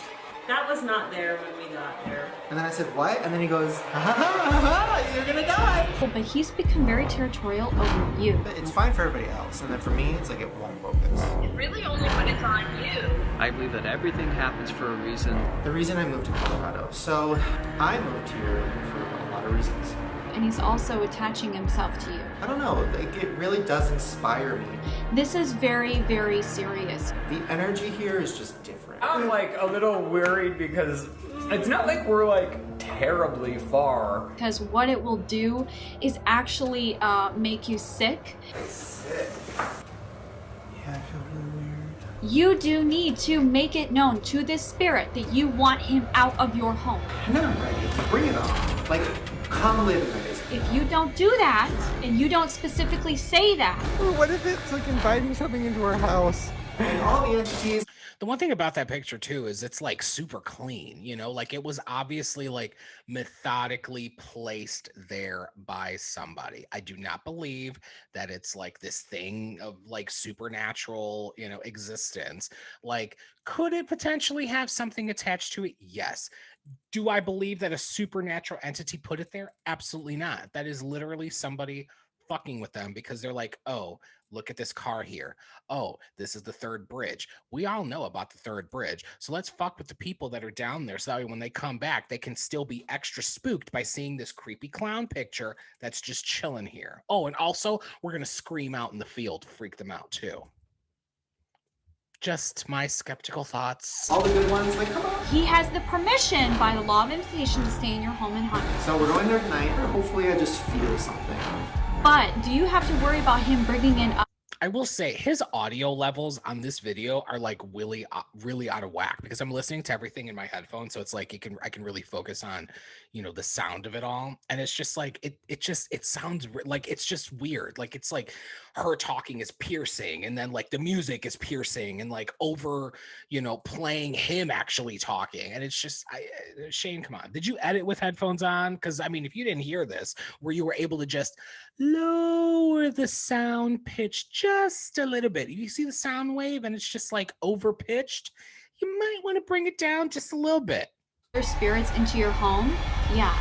S9: that was not there when we got there.
S7: And then I said, what? And then he goes, ha ha ha ha, you're gonna die.
S14: But he's become very territorial over you.
S7: It's fine for everybody else, and then for me, it's like it won't focus.
S19: Really only when it's on you.
S12: I believe that everything happens for a reason.
S7: The reason I moved to Colorado. So I moved here for a lot of reasons.
S14: And he's also attaching himself to you.
S7: I don't know, like, it really does inspire me.
S14: This is very, very serious.
S7: The energy here is just different.
S6: I'm like a little worried because it's not like we're like terribly far.
S14: Because what it will do is actually make you sick.
S7: Sick. Yeah, I feel really weird.
S14: You do need to make it known to this spirit that you want him out of your home.
S7: And then I'm ready. Bring it on. Like, come live in my basement.
S14: If you don't do that, and you don't specifically say that.
S4: What if it's like inviting something into our house?
S7: And all the entities.
S1: The one thing about that picture too is it's like super clean, you know, like it was obviously like methodically placed there by somebody. I do not believe that it's like this thing of like supernatural, you know, existence. Like, could it potentially have something attached to it? Yes. Do I believe that a supernatural entity put it there? Absolutely not. That is literally somebody fucking with them because they're like, oh, look at this car here. Oh, this is the third bridge. We all know about the third bridge. So let's fuck with the people that are down there so that way when they come back, they can still be extra spooked by seeing this creepy clown picture that's just chilling here. Oh, and also we're going to scream out in the field to freak them out too. Just my skeptical thoughts.
S7: All the good ones, like, come on.
S14: He has the permission by the law of invitation to stay in your home and hunt.
S7: So we're going there tonight. Hopefully I just feel something.
S14: But do you have to worry about him bringing in
S1: I will say his audio levels on this video are like really out of whack because I'm listening to everything in my headphones. So it's like I can really focus on, you know, the sound of it all. And it's just like, it sounds like it's just weird. Like it's like her talking is piercing and then like the music is piercing and like over, you know, playing him actually talking. And it's just, Shane, come on. Did you edit with headphones on? Because I mean, if you didn't hear this, where you were able to just lower the sound pitch just a little bit. You see the sound wave and it's just like over pitched. You might want to bring it down just a little bit.
S14: other spirits into your home? Yeah.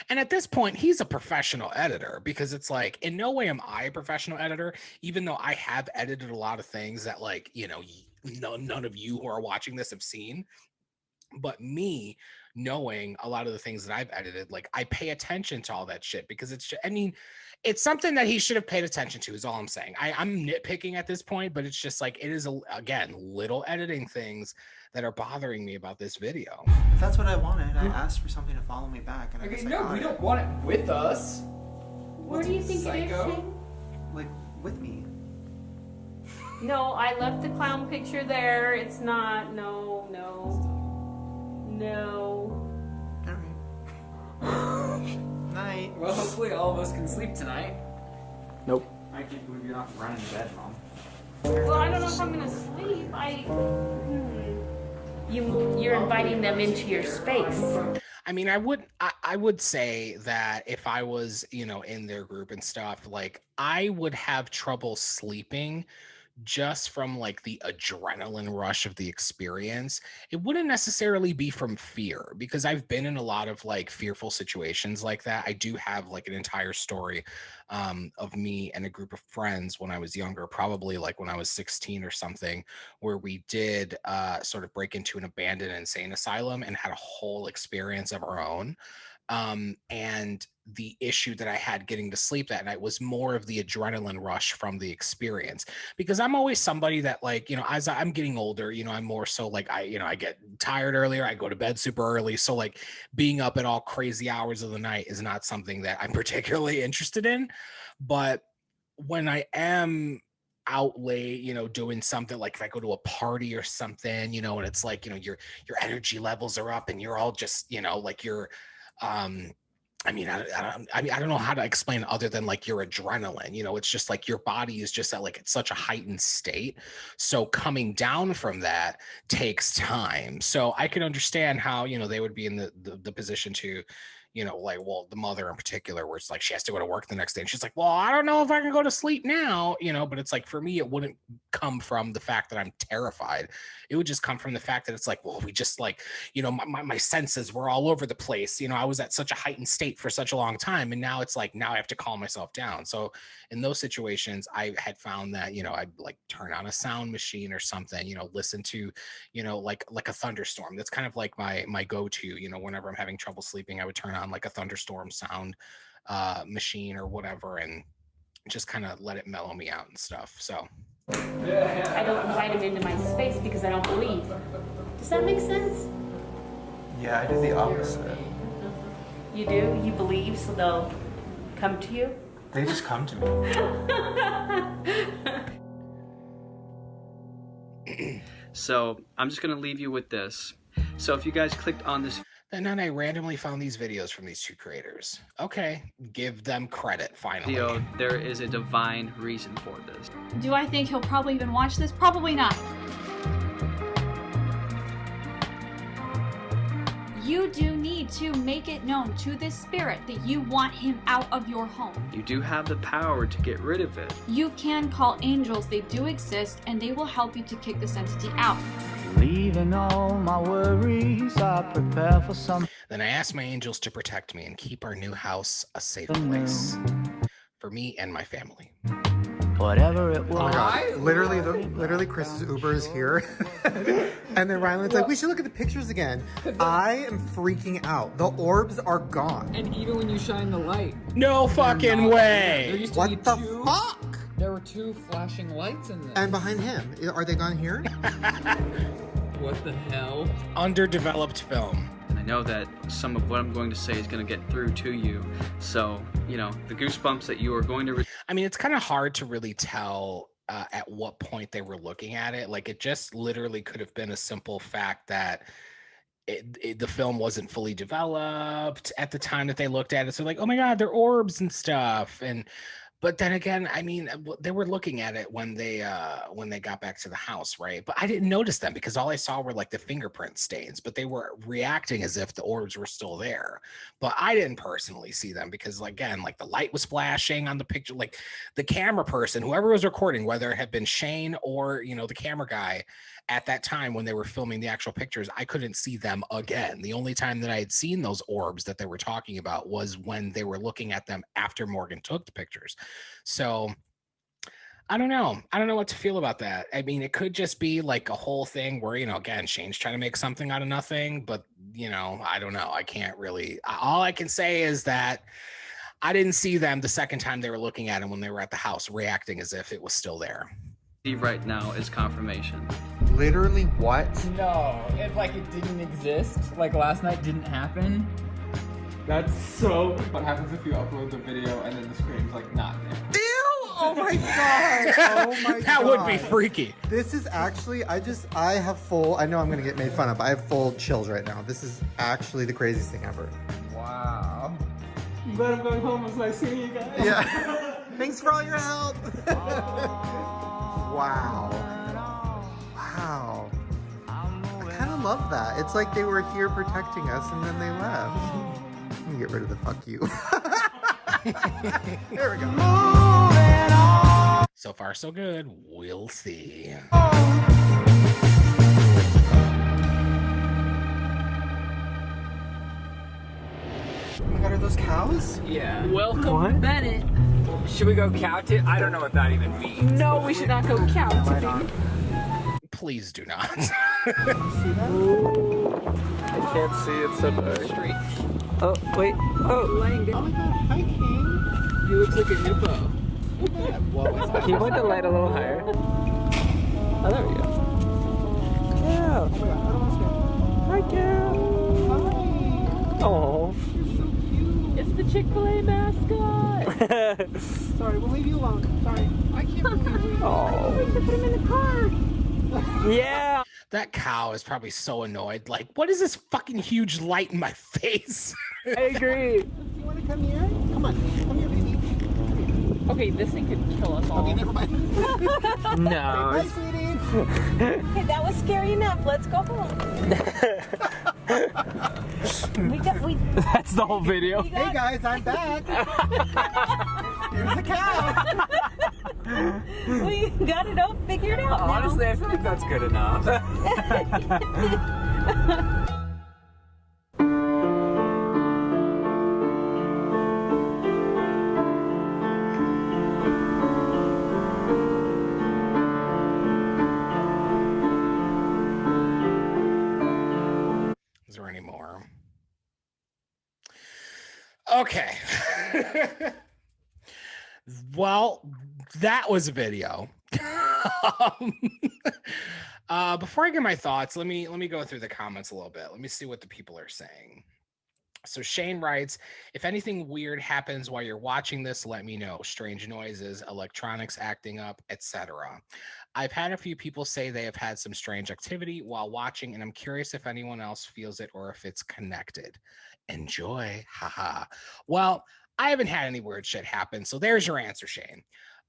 S1: And at this point, he's a professional editor because it's like, in no way am I a professional editor, even though I have edited a lot of things that like, you know, none of you who are watching this have seen. But me knowing a lot of the things that I've edited, like I pay attention to all that shit because I mean, it's something that he should have paid attention to is all I'm saying. I'm nitpicking at this point, but it's just like, it is, again, little editing things that are bothering me about this video.
S7: If that's what I wanted, I asked for something to follow me back, and I guess I got
S6: we
S7: it.
S6: don't want it with us.
S9: Where do you think it is, Shane?
S7: Like, with me.
S9: No, I left the clown picture there. It's not. No.
S7: Night.
S6: Well, hopefully all of us can sleep tonight.
S7: Nope.
S6: I can't believe you're not running to bed, Mom.
S9: Well, I don't know if I'm gonna sleep. You're inviting them into your space.
S1: I mean, I would say that if I was, in their group and stuff, like I would have trouble sleeping just from like the adrenaline rush of the experience. It wouldn't necessarily be from fear, because I've been in a lot of like fearful situations like that. I do have like an entire story of me and a group of friends when I was younger, probably like when I was 16 or something, where we did sort of break into an abandoned insane asylum and had a whole experience of our own. And the issue that I had getting to sleep that night was more of the adrenaline rush from the experience, because I'm always somebody that, like, as I'm getting older, I'm more so like I get tired earlier. I go to bed super early. So like being up at all crazy hours of the night is not something that I'm particularly interested in. But when I am out late, doing something, like if I go to a party or something, and it's like, your energy levels are up and you're all just, like you're, I don't know how to explain it other than like your adrenaline, it's just like your body is just at like it's such a heightened state. So coming down from that takes time. So I can understand how, they would be in the position to, like, well, the mother in particular, where it's like she has to go to work the next day and she's like, well, I don't know if I can go to sleep now, but it's like, for me, it wouldn't come from the fact that I'm terrified. It would just come from the fact that it's like, well, we just like, my senses were all over the place. I was at such a heightened state for such a long time. And now it's like, now I have to calm myself down. So in those situations, I had found that, I'd like turn on a sound machine or something, listen to, like a thunderstorm. That's kind of like my go-to, whenever I'm having trouble sleeping, I would turn on like a thunderstorm sound machine or whatever, and just kind of let it mellow me out and stuff. So
S9: I don't invite them into my space because I don't believe. Does that make sense?
S7: Yeah, I do the opposite.
S9: You do? You believe, so they'll come to you?
S7: They just come to
S12: me. So I'm just going to leave you with this. So if you guys clicked on this,
S1: and then I randomly found these videos from these two creators. Okay, give them credit, finally.
S12: Video, there is a divine reason for this.
S14: Do I think he'll probably even watch this? Probably not. You do need to make it known to this spirit that you want him out of your home.
S12: You do have the power to get rid of it.
S14: You can call angels, they do exist, and they will help you to kick this entity out.
S13: Leaving all my worries, I prepare for some.
S1: Then I asked my angels to protect me and keep our new house a safe place for me and my family.
S13: Whatever it was.
S7: Oh my god! Literally, Chris's Uber is here, and then Ryland's like, "We should look at the pictures again." I am freaking out. The orbs are gone.
S11: And even when you shine the light,
S1: no fucking way.
S11: There used to
S7: what
S11: be
S7: the
S11: two,
S7: fuck?
S11: There were two flashing lights in there.
S7: And behind him, are they gone here?
S11: What the hell?
S1: Underdeveloped film.
S12: And I know that some of what I'm going to say is going to get through to you. So, the goosebumps that you are going to...
S1: I mean, it's kind of hard to really tell at what point they were looking at it. Like, it just literally could have been a simple fact that the film wasn't fully developed at the time that they looked at it. So like, oh my God, they're orbs and stuff. But then again, I mean, they were looking at it when they got back to the house, right? But I didn't notice them because all I saw were like the fingerprint stains, but they were reacting as if the orbs were still there. But I didn't personally see them because, again, like the light was flashing on the picture, like the camera person, whoever was recording, whether it had been Shane or, the camera guy at that time when they were filming the actual pictures, I couldn't see them again. The only time that I had seen those orbs that they were talking about was when they were looking at them after Morgan took the pictures. So I don't know. I don't know what to feel about that. I mean, it could just be like a whole thing where, again, Shane's trying to make something out of nothing, but, I don't know. I can't really. All I can say is that I didn't see them the second time they were looking at him when they were at the house reacting as if it was still there.
S12: Right now is confirmation.
S7: Literally what?
S6: No, it's like it didn't exist. Like last night didn't happen. That's so. What happens if you upload the video and then the screen's like not there?
S7: Ew! Oh my god! Oh my god!
S1: That would be freaky.
S7: This is actually, I have full, I know I'm gonna get made fun of, but I have full chills right now. This is actually the craziest thing ever.
S6: Wow. I'm glad I'm going home. It was nice seeing you guys.
S7: Yeah. Thanks for all your help. Wow. Wow. I kind of love that. It's like they were here protecting us and then they left. Let me get rid of the fuck you. There we go.
S1: So far, so good. We'll see.
S7: Oh my god, are those cows?
S11: Yeah. Welcome, Bennett.
S6: Should we go count it? I don't know what that even means.
S11: No, we should not go counting.
S1: Please do not.
S4: I can't see, it's so dark.
S11: Oh, wait. Oh my god, hi King. He looks like a hippo.
S4: Can you point the light a little higher? Oh, there we go. Yeah. Hi, Cal. Oh.
S11: It's the Chick-fil-A mascot.
S4: Sorry, we'll leave you alone. Sorry. I can't believe we.
S11: Oh.
S4: We should put him in the car.
S11: Yeah.
S1: That cow is probably so annoyed. Like, what is this fucking huge light in my face?
S11: I agree.
S4: Do you want to come here? Come on. Come here, baby.
S11: Okay, this thing could kill us all.
S4: Okay, never mind.
S11: No.
S4: Bye, sweetie.
S3: Okay, that was scary enough. Let's go home.
S11: That's the whole video.
S4: Hey guys, I'm back. Here's the cow.
S3: We got it all figured out.
S6: Honestly, I feel like that's good enough.
S1: Is there any more? Okay. Well, that was a video. Before I get my thoughts, let me go through the comments a little bit. Let me see what the people are saying. So Shane writes, if anything weird happens while you're watching this, let me know. Strange noises, electronics acting up, etc. I've had a few people say they have had some strange activity while watching, and I'm curious if anyone else feels it or if it's connected. Enjoy. Haha. Well, I haven't had any weird shit happen, so there's your answer, Shane.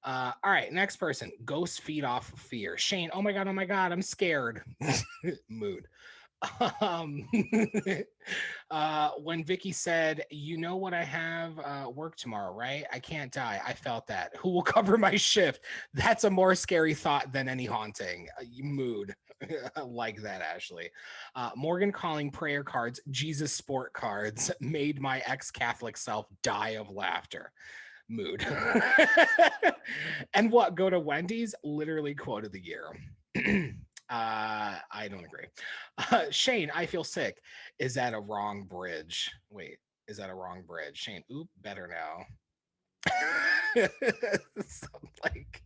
S1: All right, next person. Ghosts feed off of fear. Shane, oh my god, I'm scared. Mood. When Vicky said, you know what, I have work tomorrow, right? I can't die. I felt that. Who will cover my shift? That's a more scary thought than any haunting. Mood. I like that, Ashley. Morgan calling prayer cards Jesus sport cards made my ex-Catholic self die of laughter. Mood. And what, go to Wendy's? Literally quote of the year. I don't agree. Shane, I feel sick. Is that a wrong bridge? Wait, is that a wrong bridge? Shane, oop, better now. So, like,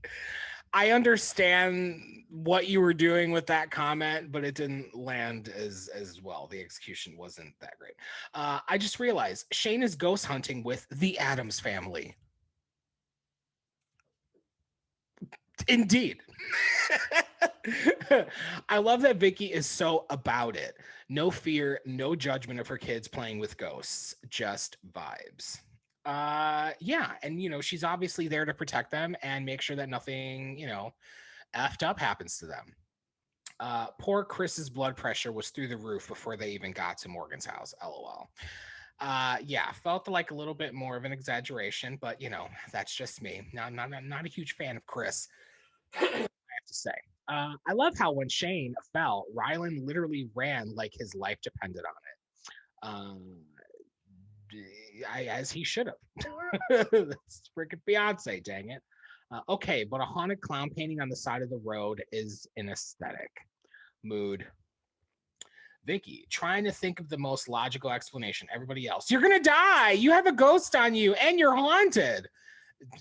S1: I understand what you were doing with that comment, but it didn't land as well. The execution wasn't that great. I just realized Shane is ghost hunting with the Addams Family. Indeed. I love that Vicky is so about it. No fear, no judgment of her kids playing with ghosts, just vibes. Yeah, and she's obviously there to protect them and make sure that nothing, effed up happens to them. Poor Chris's blood pressure was through the roof before they even got to Morgan's house. LOL. Yeah, felt like a little bit more of an exaggeration, but that's just me. Not a huge fan of Chris. I have to say. I love how when Shane fell, Rylan literally ran like his life depended on it. As he should have. That's freaking Beyonce, dang it. Okay, but a haunted clown painting on the side of the road is an aesthetic. Mood. Vicky, trying to think of the most logical explanation. Everybody else, you're gonna die. You have a ghost on you, and you're haunted.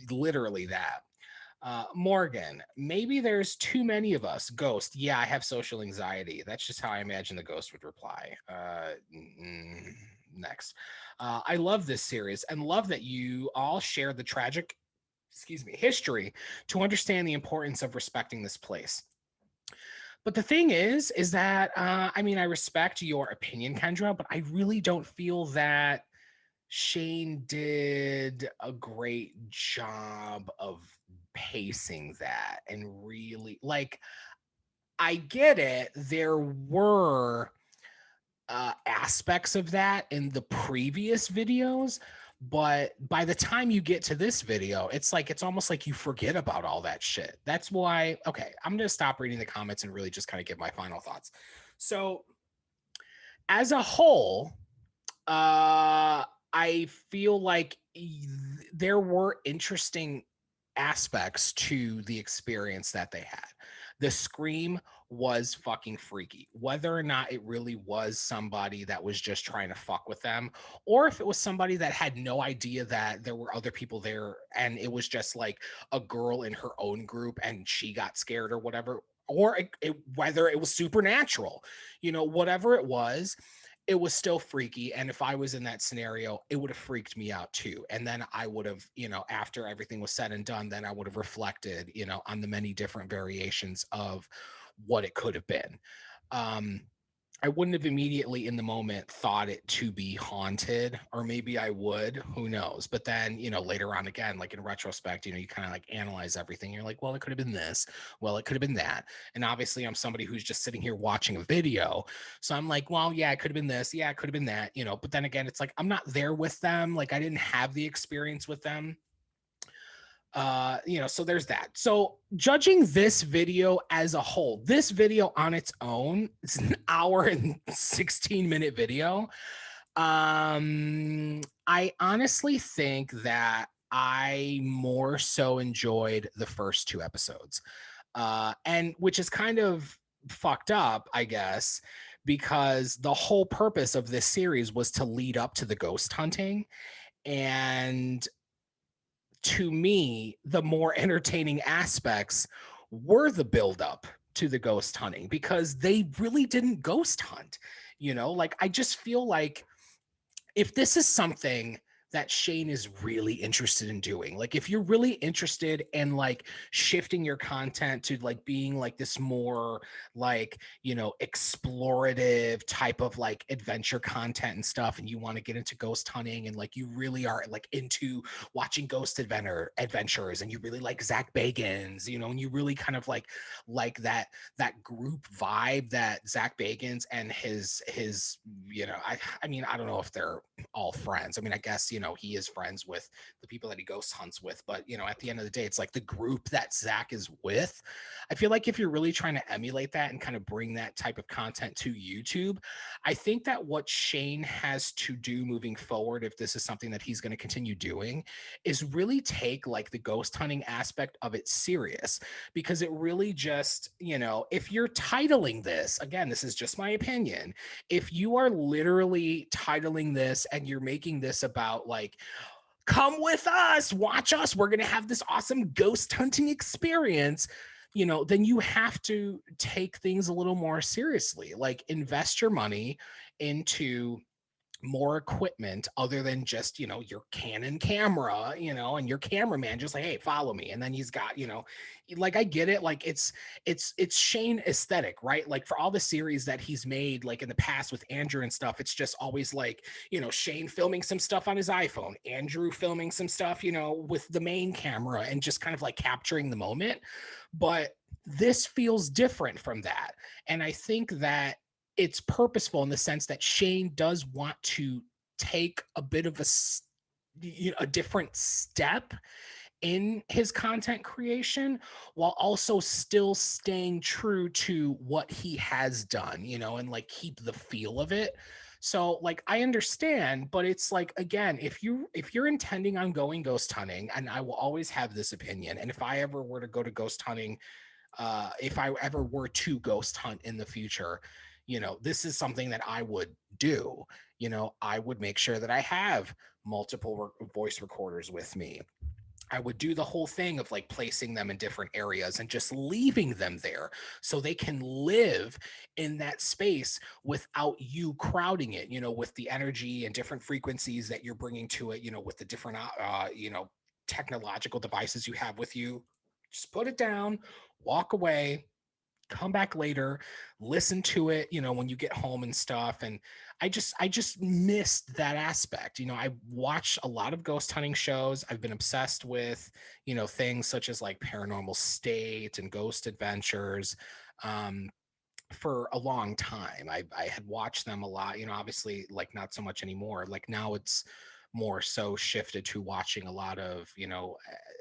S1: Literally that. Morgan, maybe there's too many of us. Ghost, yeah, I have social anxiety. That's just how I imagine the ghost would reply. Next. I love this series and love that you all share the tragic, history to understand the importance of respecting this place. But the thing is that, I mean, I respect your opinion, Kendra, but I really don't feel that Shane did a great job of pacing that and really, like, I get it. There were aspects of that in the previous videos, but by the time you get to this video, it's like it's almost like you forget about all that shit. That's why, okay, I'm gonna stop reading the comments and really just kind of give my final thoughts. So as a whole, I feel like there were interesting aspects to the experience that they had. The scream was fucking freaky. Whether or not it really was somebody that was just trying to fuck with them, or if it was somebody that had no idea that there were other people there and it was just like a girl in her own group and she got scared or whatever, or whether it was supernatural, whatever it was still freaky. And if I was in that scenario, it would have freaked me out too. And then I would have, after everything was said and done, then I would have reflected, on the many different variations of what it could have been. I wouldn't have immediately in the moment thought it to be haunted, or maybe I would, who knows? But then, later on again, like in retrospect, you kind of like analyze everything. You're like, well, it could have been this. Well, it could have been that. And obviously I'm somebody who's just sitting here watching a video. So I'm like, well, yeah, it could have been this. Yeah, it could have been that, but then again, it's like, I'm not there with them. Like I didn't have the experience with them. So there's that. So judging this video as a whole, this video on its own, it's an hour and 16-minute video. I honestly think that I more so enjoyed the first two episodes, and which is kind of fucked up, I guess, because the whole purpose of this series was to lead up to the ghost hunting. And to me, the more entertaining aspects were the buildup to the ghost hunting, because they really didn't ghost hunt. Like I just feel like if this is something that Shane is really interested in doing, like if you're really interested in like shifting your content to like being like this more like, explorative type of like adventure content and stuff, and you want to get into ghost hunting and like you really are like into watching ghost adventures, and you really like Zach Bagans, and you really kind of like that group vibe that Zach Bagans and his I mean, I don't know if they're all friends. I mean, I guess, he is friends with the people that he ghost hunts with, but at the end of the day, it's like the group that Zach is with. I feel like if you're really trying to emulate that and kind of bring that type of content to YouTube, I think that what Shane has to do moving forward, if this is something that he's going to continue doing, is really take like the ghost hunting aspect of it serious, because it really just, if you're titling this, again, this is just my opinion, if you are literally titling this and you're making this about like, come with us, watch us, we're going to have this awesome ghost hunting experience, then you have to take things a little more seriously, like invest your money into more equipment other than just your Canon camera, and your cameraman just like, hey, follow me, and then he's got like, I get it, like it's Shane aesthetic, right? Like for all the series that he's made like in the past with Andrew and stuff, it's just always like Shane filming some stuff on his iPhone, Andrew filming some stuff with the main camera, and just kind of like capturing the moment. But this feels different from that, and I think that it's purposeful in the sense that Shane does want to take a bit of a different step in his content creation, while also still staying true to what he has done, and like keep the feel of it. So like I understand, but it's like again, if you're intending on going ghost hunting, and I will always have this opinion, and if I ever were to go to ghost hunting, if I ever were to ghost hunt in the future, this is something that I would do. I would make sure that I have multiple voice recorders with me. I would do the whole thing of like placing them in different areas and just leaving them there so they can live in that space without you crowding it, with the energy and different frequencies that you're bringing to it, with the different, technological devices you have with you. Just put it down, walk away, come back later, listen to it, when you get home and stuff. And I just missed that aspect. I watch a lot of ghost hunting shows. I've been obsessed with, things such as like Paranormal State and Ghost Adventures. For a long time. I had watched them a lot, obviously like not so much anymore. Like now it's more so shifted to watching a lot of,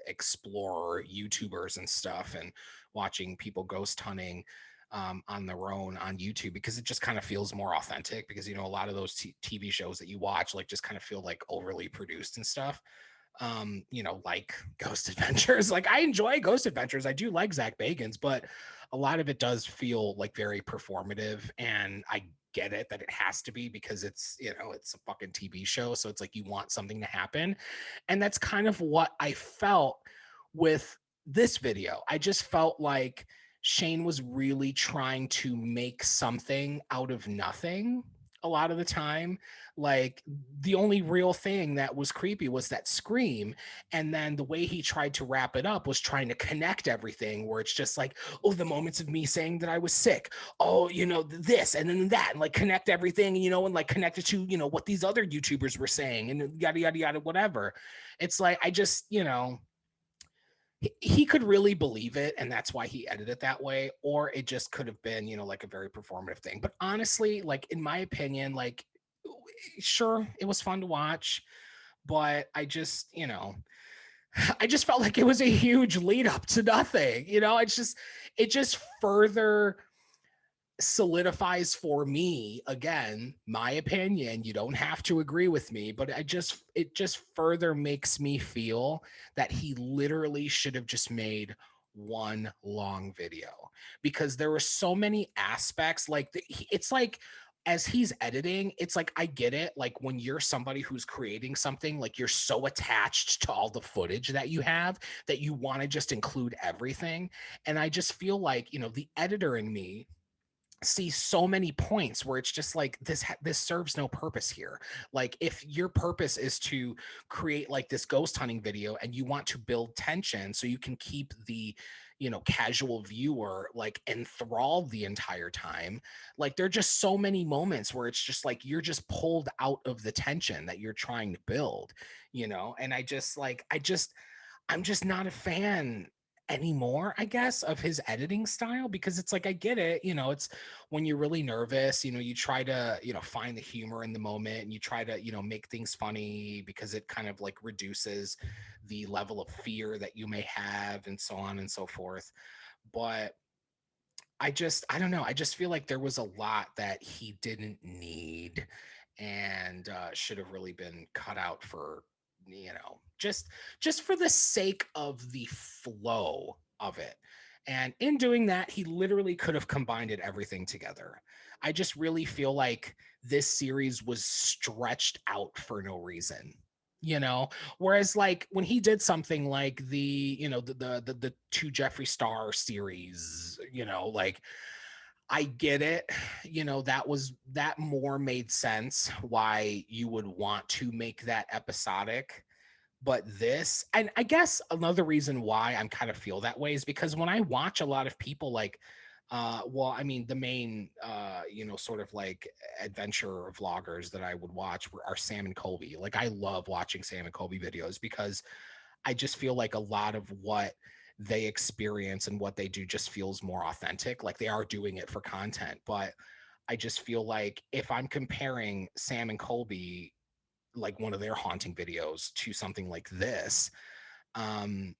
S1: explorer YouTubers and stuff, and watching people ghost hunting on their own on YouTube, because it just kind of feels more authentic, because a lot of those TV shows that you watch like just kind of feel like overly produced and stuff. Like Ghost Adventures. Like I enjoy Ghost Adventures. I do like Zach Bagans, but a lot of it does feel like very performative, and I get it that it has to be because it's a fucking TV show. So it's like you want something to happen. And that's kind of what I felt with this video. I just felt like Shane was really trying to make something out of nothing a lot of the time. Like the only real thing that was creepy was that scream. And then the way he tried to wrap it up was trying to connect everything, where it's just like, oh, the moments of me saying that I was sick. Oh, this and then that, and like connect everything, and like connect it to, what these other YouTubers were saying and yada, yada, yada, whatever. It's like, I just, he could really believe it, and that's why he edited it that way, or it just could have been like a very performative thing. But honestly, like in my opinion, like sure, it was fun to watch, but I just I just felt like it was a huge lead up to nothing. It just further solidifies for me, again, my opinion. You don't have to agree with me, but it just further makes me feel that he literally should have just made one long video, because there were so many aspects. Like it's like, as he's editing, it's like, I get it. Like when you're somebody who's creating something, like you're so attached to all the footage that you have that you want to just include everything. And I just feel like, the editor in me see so many points where it's just like, this serves no purpose here. Like if your purpose is to create like this ghost hunting video and you want to build tension so you can keep the casual viewer like enthralled the entire time, like there are just so many moments where it's just like you're just pulled out of the tension that you're trying to build. And I'm just not a fan anymore, I guess, of his editing style, because it's like, I get it, it's when you're really nervous, you try to, find the humor in the moment, and you try to, make things funny, because it kind of like reduces the level of fear that you may have, and so on and so forth. But I don't know. I just feel like there was a lot that he didn't need, and should have really been cut out for, just for the sake of the flow of it. And in doing that, he literally could have combined everything together. I just really feel like this series was stretched out for no reason. Whereas like when he did something like the two Jeffree Star series, like I get it. That more made sense why you would want to make that episodic. But this, and I guess another reason why I'm kind of feel that way is because when I watch a lot of people like, well, I mean, the main, sort of like adventure vloggers that I would watch are Sam and Colby. Like I love watching Sam and Colby videos, because I just feel like a lot of what they experience and what they do just feels more authentic. Like they are doing it for content, but I just feel like if I'm comparing Sam and Colby, like one of their haunting videos, to something like this, um,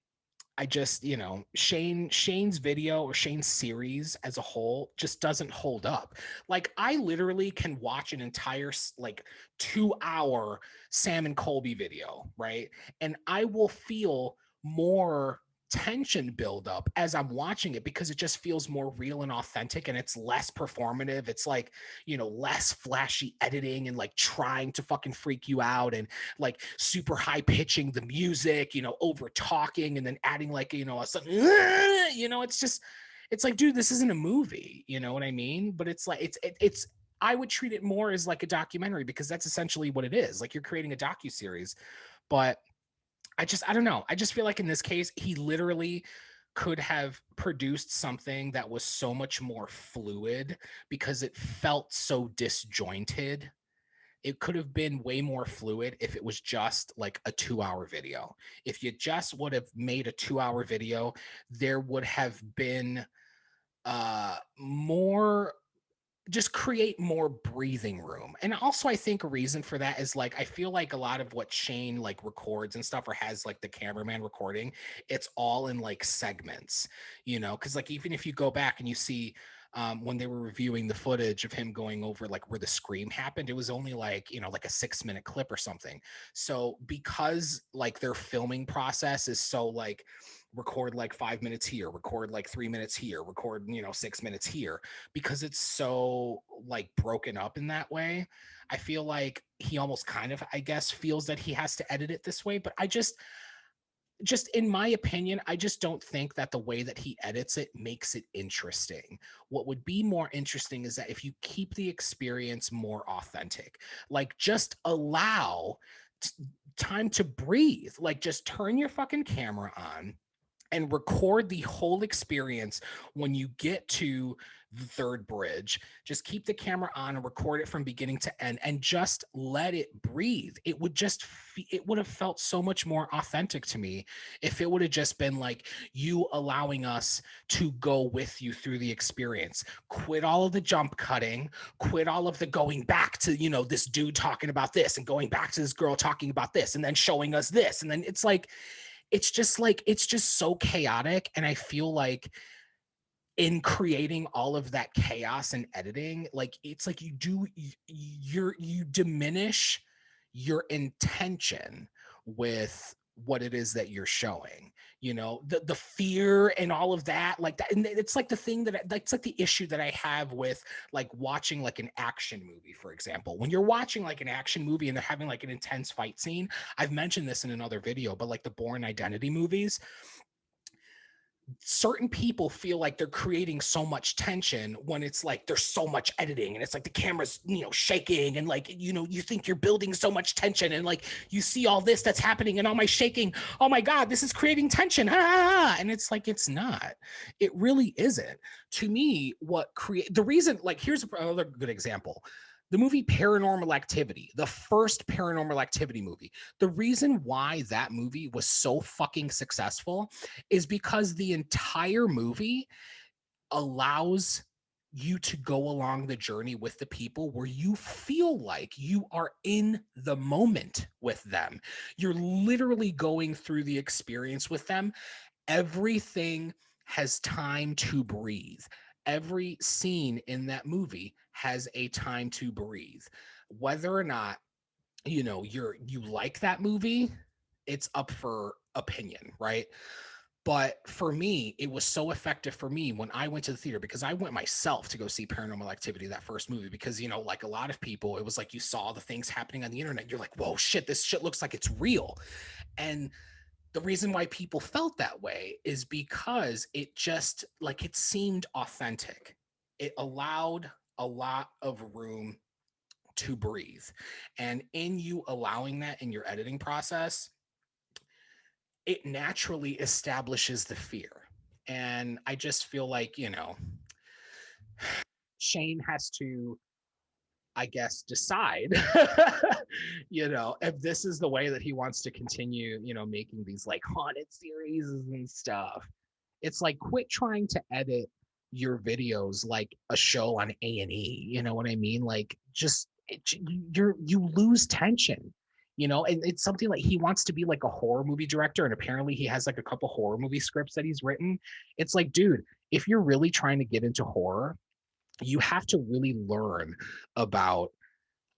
S1: I just, Shane's video or Shane's series as a whole just doesn't hold up. Like, I literally can watch an entire like 2-hour Sam and Colby video, right? And I will feel more tension build up as I'm watching it because it just feels more real and authentic, and it's less performative. It's like, less flashy editing and like trying to fucking freak you out and like super high pitching the music, over talking and then adding like, a sudden, it's like, dude, this isn't a movie, you know what I mean? But it's like, it's I would treat it more as like a documentary because that's essentially what it is. Like, you're creating a docuseries. But I don't know. I just feel like in this case, he literally could have produced something that was so much more fluid because it felt so disjointed. It could have been way more fluid if it was just like a 2-hour video. If you just would have made a 2-hour video, there would have been more, just create more breathing room. And also, I think a reason for that is like, I feel like a lot of what Shane like records and stuff, or has like the cameraman recording, it's all in like segments, because like, even if you go back and you see when they were reviewing the footage of him going over like where the scream happened, it was only like, like a 6-minute clip or something. So because like their filming process is so like, record like 5 minutes here, record like 3 minutes here, record 6 minutes here, because it's so like broken up in that way, I feel like he almost kind of, I guess, feels that he has to edit it this way. But I just in my opinion, I just don't think that the way that he edits it makes it interesting. What would be more interesting is that if you keep the experience more authentic, like just allow time to breathe, like just turn your fucking camera on and record the whole experience. When you get to the third bridge, just keep the camera on and record it from beginning to end and just let it breathe. It would just, it would have felt so much more authentic to me if it would have just been like you allowing us to go with you through the experience. Quit all of the jump cutting, quit all of the going back to, this dude talking about this and going back to this girl talking about this and then showing us this. And then it's just so chaotic. And I feel like in creating all of that chaos and editing, like, it's like you diminish your intention with what it is that you're showing, the fear and all of that, like that. And it's like the thing that's like the issue that I have with like watching like an action movie, for example. When you're watching like an action movie and they're having like an intense fight scene, I've mentioned this in another video, but like the Bourne Identity movies, certain people feel like they're creating so much tension when it's like there's so much editing and it's like the camera's shaking and like you think you're building so much tension and like you see all this that's happening and all my shaking, oh my god, this is creating tension, and it's like, it's not, it really isn't. To me, what create the reason, like, here's another good example. The movie Paranormal Activity, the first Paranormal Activity movie, the reason why that movie was so fucking successful is because the entire movie allows you to go along the journey with the people where you feel like you are in the moment with them. You're literally going through the experience with them. Everything has time to breathe. Every scene in that movie has a time to breathe. Whether or not you like that movie, it's up for opinion, right? But for me, it was so effective for me when I went to the theater, because I went myself to go see Paranormal Activity, that first movie, because like a lot of people, it was like you saw the things happening on the internet, you're like, whoa, shit, this shit looks like it's real. And the reason why people felt that way is because it just, like, it seemed authentic. It allowed a lot of room to breathe. And in you allowing that in your editing process, it naturally establishes the fear. And I just feel like, Shane has to, I guess, decide, if this is the way that he wants to continue, making these like haunted series and stuff. It's like, quit trying to edit your videos like a show on A&E. You know what I mean? Like, just you lose tension. you know, and it's something like he wants to be like a horror movie director, and apparently he has like a couple horror movie scripts that he's written. It's like, dude, if you're really trying to get into horror, you have to really learn about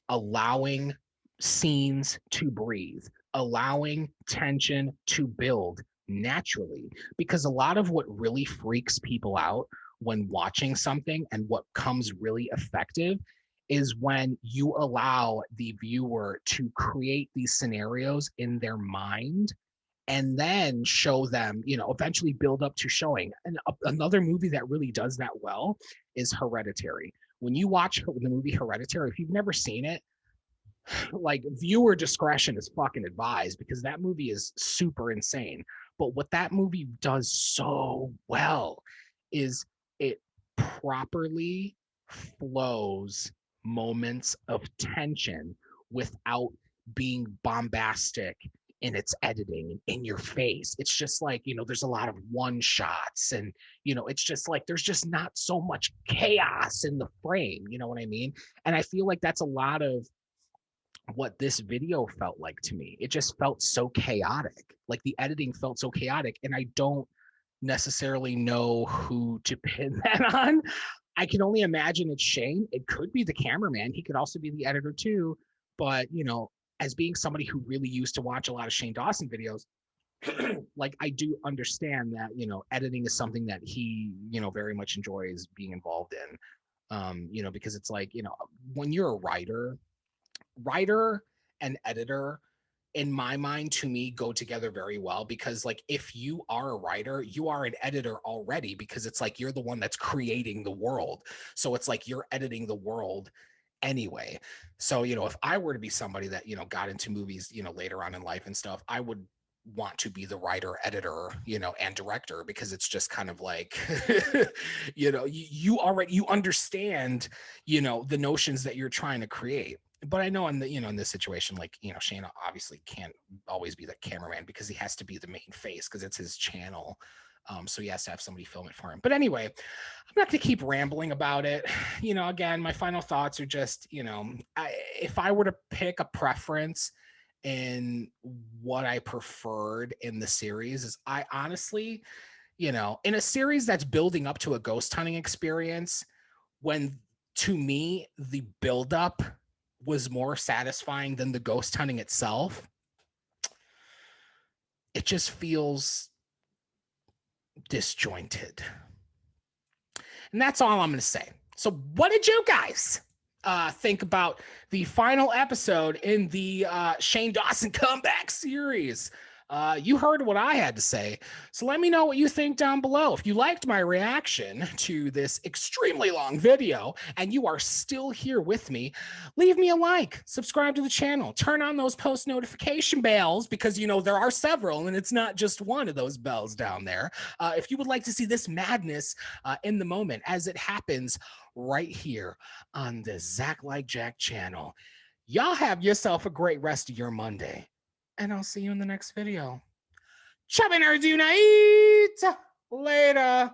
S1: allowing scenes to breathe, allowing tension to build naturally. Because a lot of what really freaks people out when watching something and what comes really effective is when you allow the viewer to create these scenarios in their mind and then show them, you know, eventually build up to showing. And another movie that really does that well is Hereditary. When you watch the movie Hereditary, if you've never seen it, like viewer discretion is fucking advised because that movie is super insane. But what that movie does so well is it properly flows moments of tension without being bombastic in its editing in your face. It's just like, you know, there's a lot of one shots and, you know, it's just like there's just not so much chaos in the frame. You know what I mean? And I feel like that's a lot of what this video felt like to me. It just felt so chaotic. Like the editing felt so chaotic, and I don't necessarily know who to pin that on. I can only imagine it's Shane. It could be the cameraman. He could also be the editor too. But, you know, as being somebody who really used to watch a lot of Shane Dawson videos, like I do understand that, you know, editing is something that he, you know, very much enjoys being involved in. You know, because it's like, you know, when you're a writer and editor, in my mind, to me, go together very well, because like if you are a writer, you are an editor already, because it's like you're the one that's creating the world. So it's like you're editing the world anyway. So, you know, if I were to be somebody that, you know, got into movies, you know, later on in life and stuff, I would want to be the writer, editor, you know, and director, because it's just kind of like, you know, you understand, you know, the notions that you're trying to create. But I know in the, you know, in this situation, like, you know, Shane obviously can't always be the cameraman because he has to be the main face because it's his channel. So he has to have somebody film it for him. But anyway, I'm not going to keep rambling about it. You know, again, my final thoughts are just, you know, if I were to pick a preference in what I preferred in the series, is I honestly, you know, in a series that's building up to a ghost hunting experience, when to me the buildup was more satisfying than the ghost hunting itself, it just feels disjointed. And that's all I'm going to say. So what did you guys think about the final episode in the Shane Dawson comeback series? You heard what I had to say, so let me know what you think down below. If you liked my reaction to this extremely long video and you are still here with me, leave me a like, subscribe to the channel, turn on those post notification bells, because, you know, there are several and it's not just one of those bells down there. If you would like to see this madness in the moment as it happens right here on the Zach Like Jack channel. Y'all have yourself a great rest of your Monday, and I'll see you in the next video. Chubby nerds unite! Later!